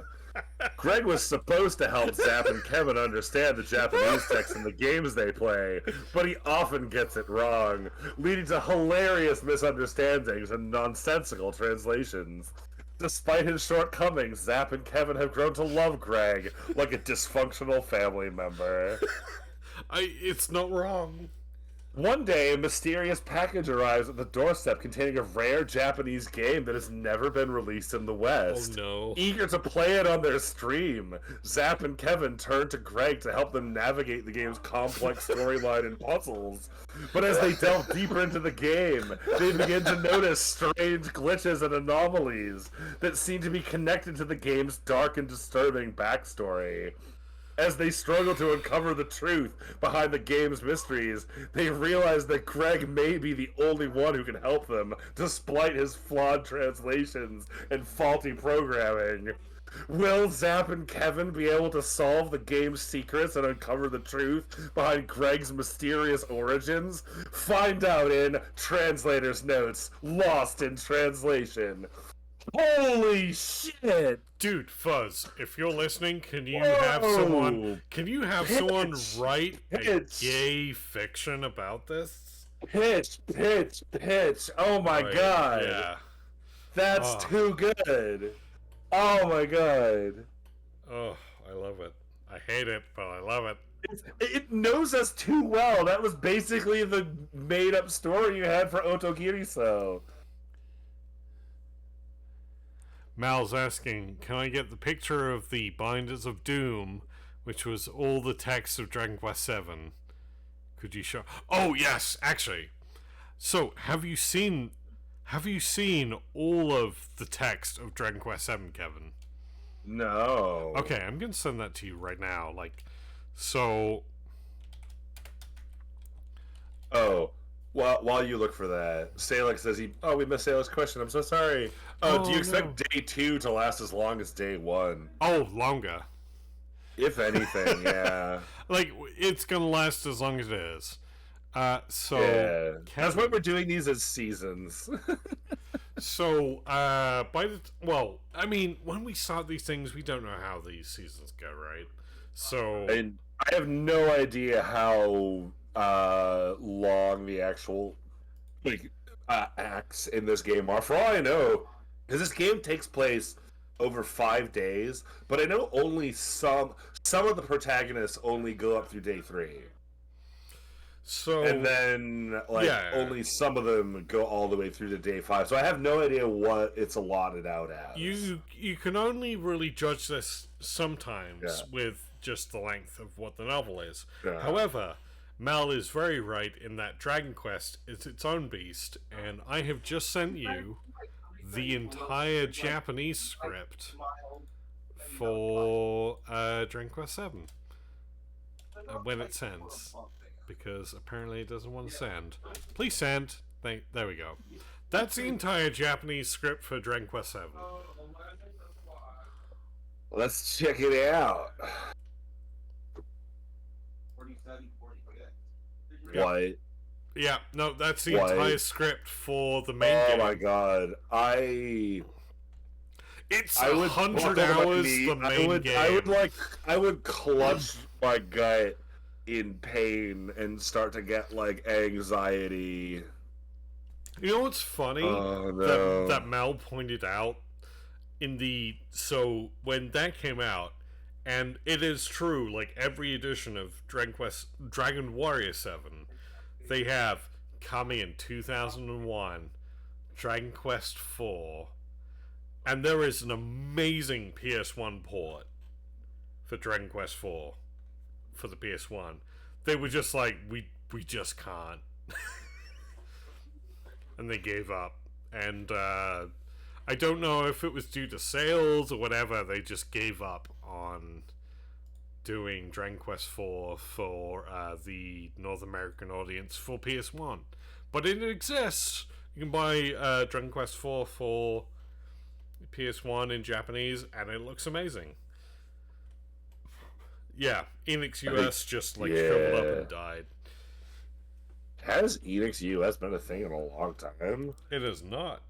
Greg was supposed to help Zap and Kevin understand the Japanese text in the games they play, but he often gets it wrong, leading to hilarious misunderstandings and nonsensical translations. Despite his shortcomings, Zap and Kevin have grown to love Greg like a dysfunctional family member. It's not wrong. One day, a mysterious package arrives at the doorstep containing a rare Japanese game that has never been released in the West. Oh no. Eager to play it on their stream, Zap and Kevin turn to Greg to help them navigate the game's complex storyline and puzzles. But as they delve deeper into the game, they begin to notice strange glitches and anomalies that seem to be connected to the game's dark and disturbing backstory. As they struggle to uncover the truth behind the game's mysteries, they realize that Greg may be the only one who can help them, despite his flawed translations and faulty programming. Will Zap and Kevin be able to solve the game's secrets and uncover the truth behind Greg's mysterious origins? Find out in Translator's Notes, Lost in Translation. Holy shit! Dude, Fuzz, if you're listening, can you Whoa! have someone Pitch! write a Pitch! gay fiction about this? Pitch! Oh my Right, god! Yeah. That's Oh. too good! Oh my god! Oh, I love it. I hate it, but I love it. It knows us too well. That was basically the made-up story you had for Otogiriso. Mal's asking, can I get the picture of the Binders of Doom, which was all the text of Dragon Quest VII? Could you show? Oh yes, actually. So have you seen all of the text of Dragon Quest VII, Kevin? No. Okay, I'm gonna send that to you right now. Like, So, Oh, while you look for that, Salix says we missed Salix's question. I'm so sorry. Oh, do you expect day 2 to last as long as day 1? oh, longer. If anything, yeah. Like, it's gonna last as long as it is. So Yeah. That's why Kevin- we're doing these as seasons. So, I mean, when we start these things, we don't know how these seasons go, right? So, And I have no idea how long the actual acts in this game are. For all I know, because this game takes place over 5 days, but I know only some of the protagonists only go up through day 3. so And then, only some of them go all the way through to day 5. So I have no idea what it's allotted out as. you can only really judge this sometimes Yeah. with just the length of what the novel is. Yeah. However, Mal is very right in that Dragon Quest is its own beast, and I have just sent you the entire Japanese script for Dragon Quest 7 when it sends, because apparently it doesn't want to send. Please send. There we go. That's the entire Japanese script for Dragon Quest 7. Let's check it out. Yeah. What? Yeah, no, that's the What? entire script for the main game. Oh my god. It's I would 100 buckle my hours knee. the main game. I would clutch my gut in pain and start to get like anxiety. You know what's funny? Oh, no. That Mel pointed out so when that came out, and it is true, like every edition of Dragon Warrior 7, they have coming in 2001, Dragon Quest 4, and there is an amazing PS1 port for Dragon Quest 4 for the PS1. They were just like, we just can't. And they gave up. And I don't know if it was due to sales or whatever, they just gave up on doing Dragon Quest 4 for the North American audience for PS1. But it exists. You can buy Dragon Quest 4 for PS1 in Japanese, and it looks amazing. Yeah, Enix US just shriveled up and died. Has Enix US been a thing in a long time? It is not.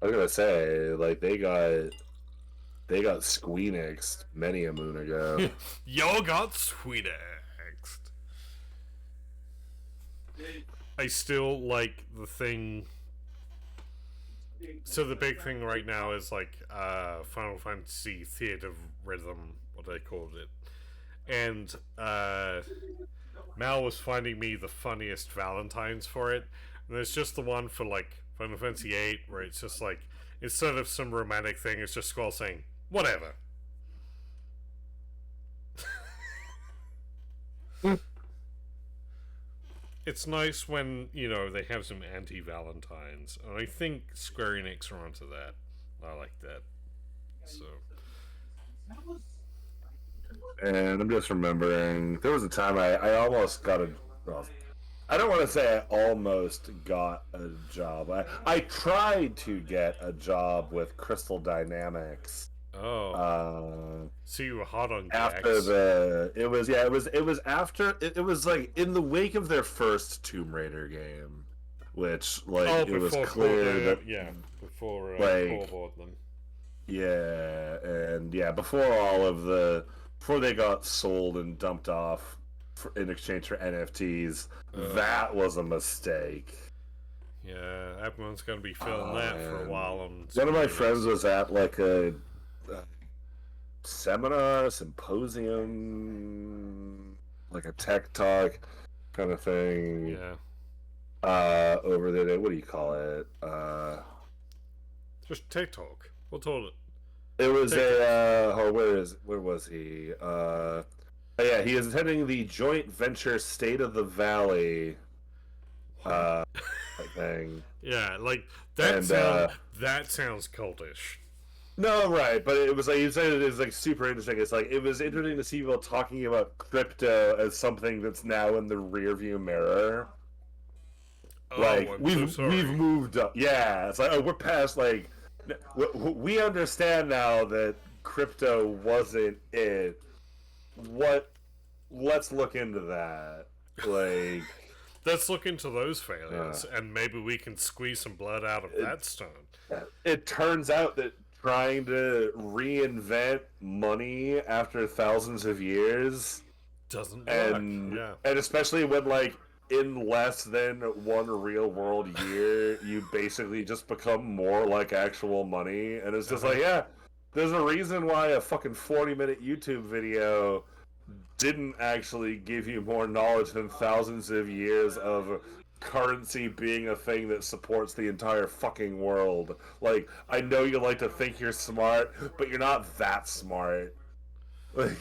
I was gonna say, like, they got Squeenixed many a moon ago. Yo got Squeenixed. I still like the thing. So the big thing right now is like Final Fantasy Theater Rhythm, what they called it. And Mal was finding me the funniest Valentines for it. And there's just the one for like Final Fantasy VIII where it's just like, instead of some romantic thing, it's just Squall saying, whatever. It's nice when, they have some anti-Valentines. And I think Square Enix are onto that. I like that. So. And I'm just remembering, there was a time I almost got I don't want to say I almost got a job. I tried to get a job with Crystal Dynamics. Oh. So you were hot on after Gex. it was after it was like in the wake of their first Tomb Raider game, which it was clear that before like, bought them. Yeah, and before they got sold and dumped off in exchange for NFTs, that was a mistake. Yeah, everyone's gonna be feeling that for a while. One of my friends was at like a symposium, like a tech talk kind of thing. Yeah. Over there, what do you call it? Just TikTok. We'll told it. It was where was he? He is attending the joint venture State of the Valley thing. Yeah, like that And, that sounds cultish. No, right, but it was like you said, it was like super interesting. It's like it was interesting to see people talking about crypto as something that's now in the rearview mirror. Oh, Like I'm so we've sorry. moved up. Yeah, it's like, oh, we're past like we understand now that crypto wasn't it. What? Let's look into that. Like, Let's look into those failures, and maybe we can squeeze some blood out of that stone. it turns out that trying to reinvent money after thousands of years Doesn't work. and Yeah. and especially when like in less than one real world year you basically just become more like actual money, and it's just like, yeah, there's a reason why a fucking 40-minute YouTube video didn't actually give you more knowledge than thousands of years of currency being a thing that supports the entire fucking world. Like, I know you like to think you're smart, but you're not that smart. Like,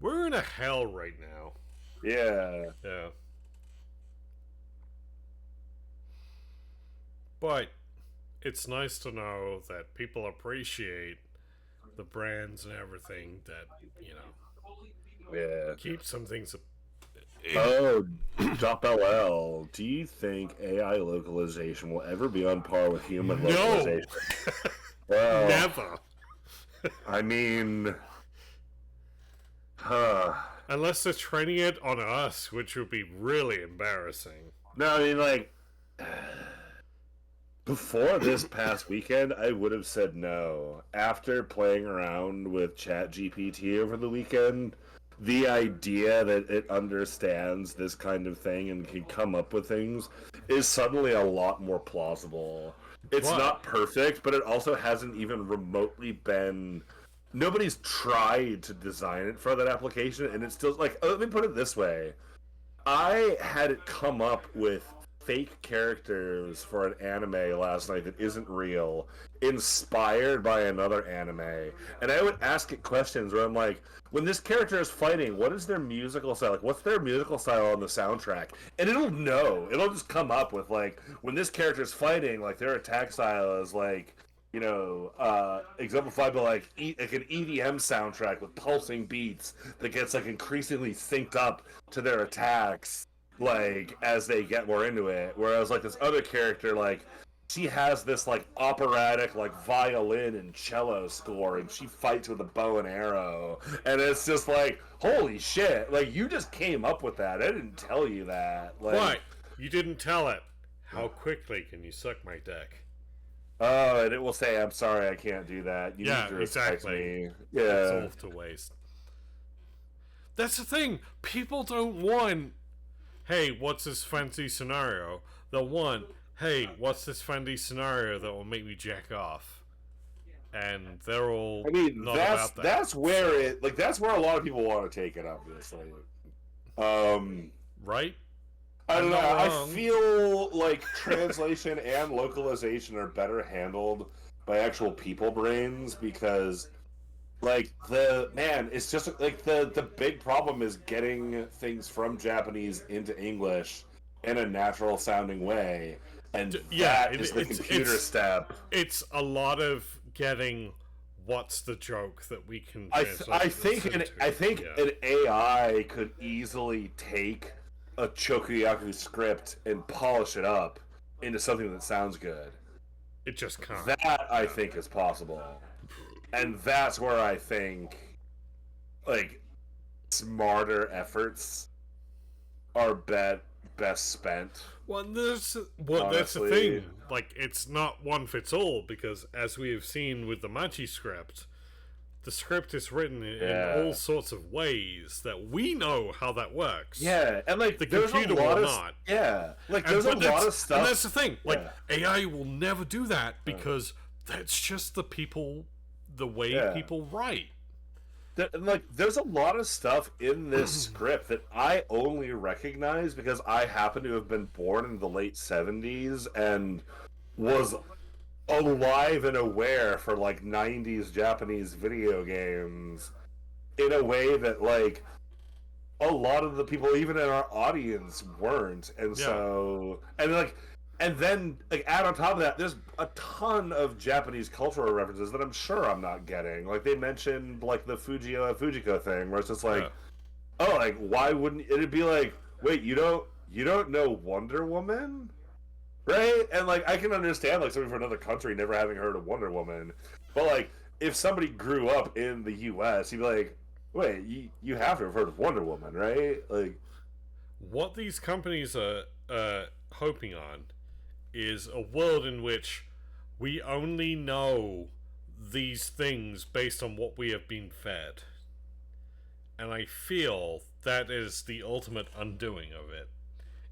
We're in a hell right now. yeah. Yeah. But it's nice to know that people appreciate the brands and everything that, Yeah. keep some things. Oh, Drop LL. Do you think AI localization will ever be on par with human No! localization? Well, Never! I mean, Unless they're training it on us, which would be really embarrassing. no, I mean, like, before this past weekend, I would have said no. After playing around with ChatGPT over the weekend, the idea that it understands this kind of thing and can come up with things is suddenly a lot more plausible. It's What? not perfect, but it also hasn't even remotely been... Nobody's tried to design it for that application, and it's still like, let me put it this way. I had it come up with fake characters for an anime last night that isn't real, inspired by another anime. And I would ask it questions where I'm like, when this character is fighting, what is their musical style? Like, what's their musical style on the soundtrack? And it'll know. It'll just come up with, like, when this character is fighting, like, their attack style is, like, exemplified by like an EDM soundtrack with pulsing beats that gets like increasingly synced up to their attacks, like as they get more into it. Whereas like this other character, like she has this like operatic like violin and cello score, and she fights with a bow and arrow, and it's just like, holy shit! Like you just came up with that. I didn't tell you that. Like, What? You didn't tell it. How quickly can you suck my dick? oh, and it will say, "I'm sorry, I can't do that. You Yeah, need to respect exactly. me." It's Yeah, off to waste. That's the thing. People don't want, hey, what's this fancy scenario? They'll want, hey, what's this fancy scenario that will make me jack off? And they're all I mean not that's about that. that's where it like that's where a lot of people want to take it. Obviously, Right? I don't I'm know. not I wrong. feel like translation and localization are better handled by actual people brains because, like, it's just like the big problem is getting things from Japanese into English in a natural sounding way, and yeah, that is the it's- computer it's- step. It's a lot of getting what's the joke that we can I translate think this an into. I think Yeah. an AI could easily take a Chokuyaku script and polish it up into something that sounds good. It just can't. That I think is possible, and that's where I think like smarter efforts are best spent. Well, that's the Honestly. thing. Like, it's not one fits all because, as we have seen with the Machi script, the script is written Yeah. in all sorts of ways that we know how that works. Yeah, and like The there's computer a lot will of not. yeah, like And, there's a but lot that's, of stuff. and that's the thing. Like, Yeah. AI will never do that because that's just the way Yeah. people write. And like there's a lot of stuff in this script that I only recognize because I happen to have been born in the late 70s and was alive and aware for like 90s Japanese video games in a way that like a lot of the people even in our audience weren't. And Yeah. so and like And then, like, add on top of that, there's a ton of Japanese cultural references that I'm sure I'm not getting. Like, they mentioned, like, the Fujiko thing, where it's just like, oh, like, why wouldn't it'd be like, wait, you don't know Wonder Woman, right? And like, I can understand like somebody from another country never having heard of Wonder Woman, but like, if somebody grew up in the U.S., you'd be like, wait, you have to have heard of Wonder Woman, right? Like, what these companies are hoping on is a world in which we only know these things based on what we have been fed. And I feel that is the ultimate undoing of it.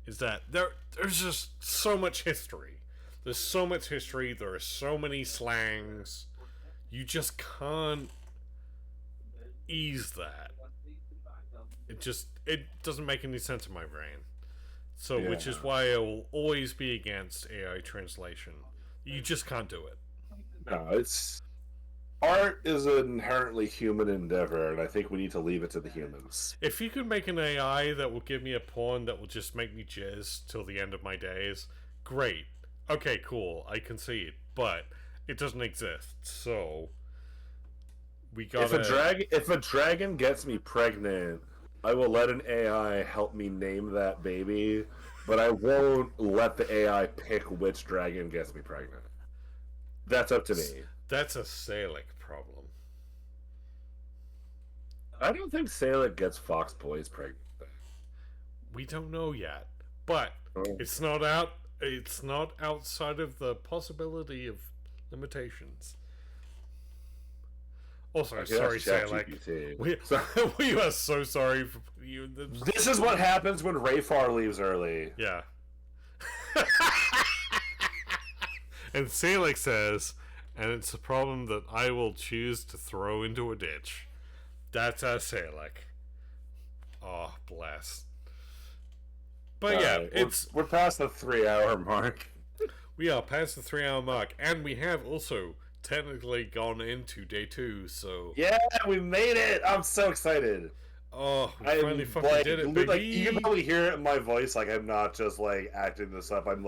Is that there's just so much history. There's so much history, there are so many slangs. You just can't ease that. It doesn't make any sense in my brain. So, which is why I will always be against AI translation. You just can't do it. No, art is an inherently human endeavor, and I think we need to leave it to the humans. If you could make an AI that will give me a porn that will just make me jizz till the end of my days, great. Okay, cool, I concede. But it doesn't exist, so we gotta... If a dragon gets me pregnant, I will let an AI help me name that baby, but I won't let the AI pick which dragon gets me pregnant. That's up to me. That's a Salic problem. I don't think Salic gets fox boys pregnant. We don't know yet, but it's not outside of the possibility of limitations. Also, sorry, Salic. We are so sorry for you. This is what happens when Rayfar leaves early. Yeah. And Salic says, and it's a problem that I will choose to throw into a ditch. That's our Salic. Oh, bless. But yeah, we're past the 3-hour mark. We are past the 3-hour mark, and we have also technically gone into day 2, so... Yeah, we made it! I'm so excited! Oh, we finally fucking did it, baby! Like, you can probably hear it in my voice, like, I'm not just, like, acting this up. I'm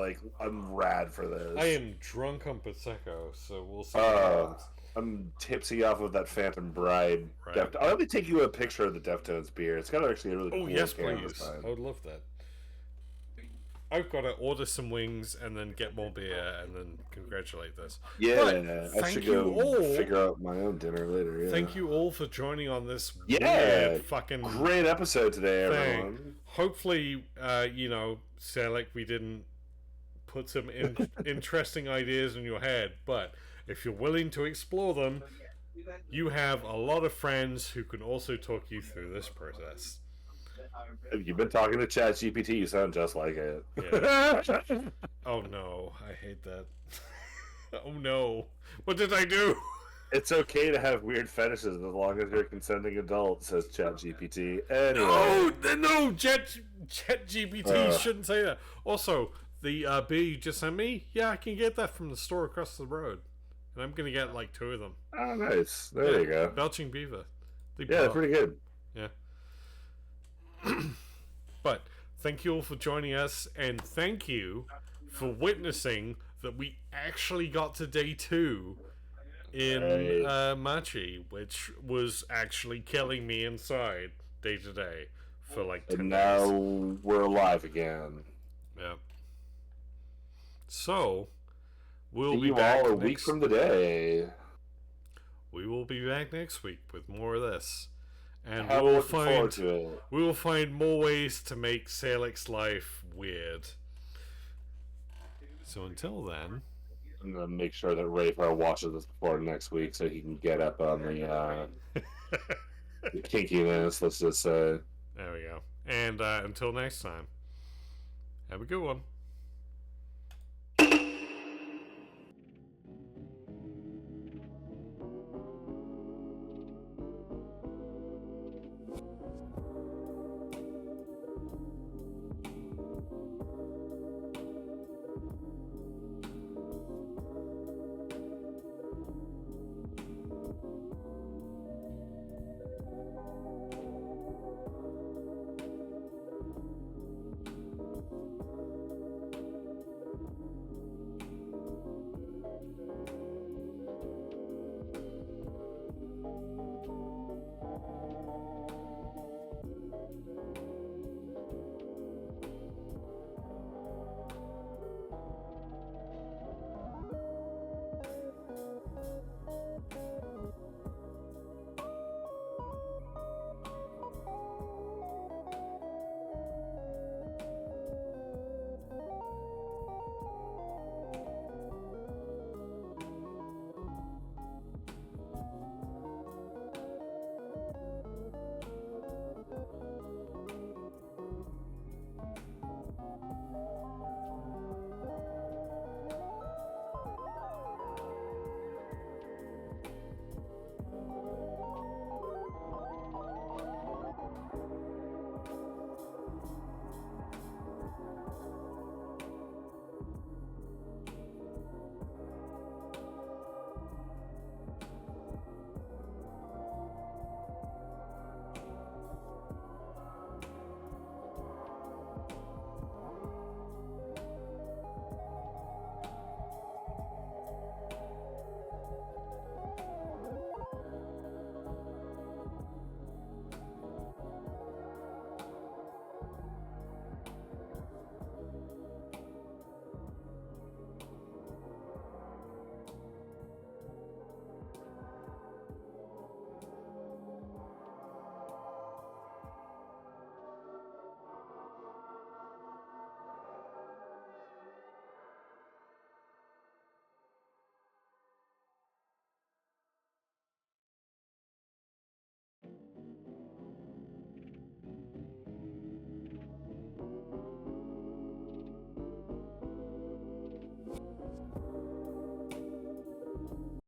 rad for this. I am drunk on Prosecco, so we'll see. I'm tipsy off of that Phantom Bride. Right. I'll let me take you a picture of the Deftones beer. It's got actually a really cool yes, can please. this time. I would love that. I've got to order some wings and then get more beer and then congratulate this. Yeah, I should go figure out my own dinner later. Yeah. Thank you all for joining on this weird fucking great episode today, everyone. Hopefully, Salic, we didn't put some interesting ideas in your head, but if you're willing to explore them, you have a lot of friends who can also talk you through this process. You've been talking to ChatGPT. You sound just like it. Yeah. Oh no, I hate that. Oh no, what did I do? It's okay to have weird fetishes as long as you're a consenting adult, says ChatGPT. Anyway. No, ChatGPT shouldn't say that. Also, the beer you just sent me, yeah, I can get that from the store across the road, and I'm gonna get like 2 of them. Oh, nice. There you go. Belching Beaver. They're pretty good. Yeah. But thank you all for joining us, and thank you for witnessing that we actually got to day 2 in Machi, which was actually killing me inside day to day for like 10 days. And now we're alive again. Yeah. So we'll be back a week from today. We will be back next week with more of this. And we will find more ways to make Salic's life weird. So until then, I'm gonna make sure that Rayfar watches this before next week so he can get up on the kinkiness. Let's just say. There we go. And until next time, have a good one.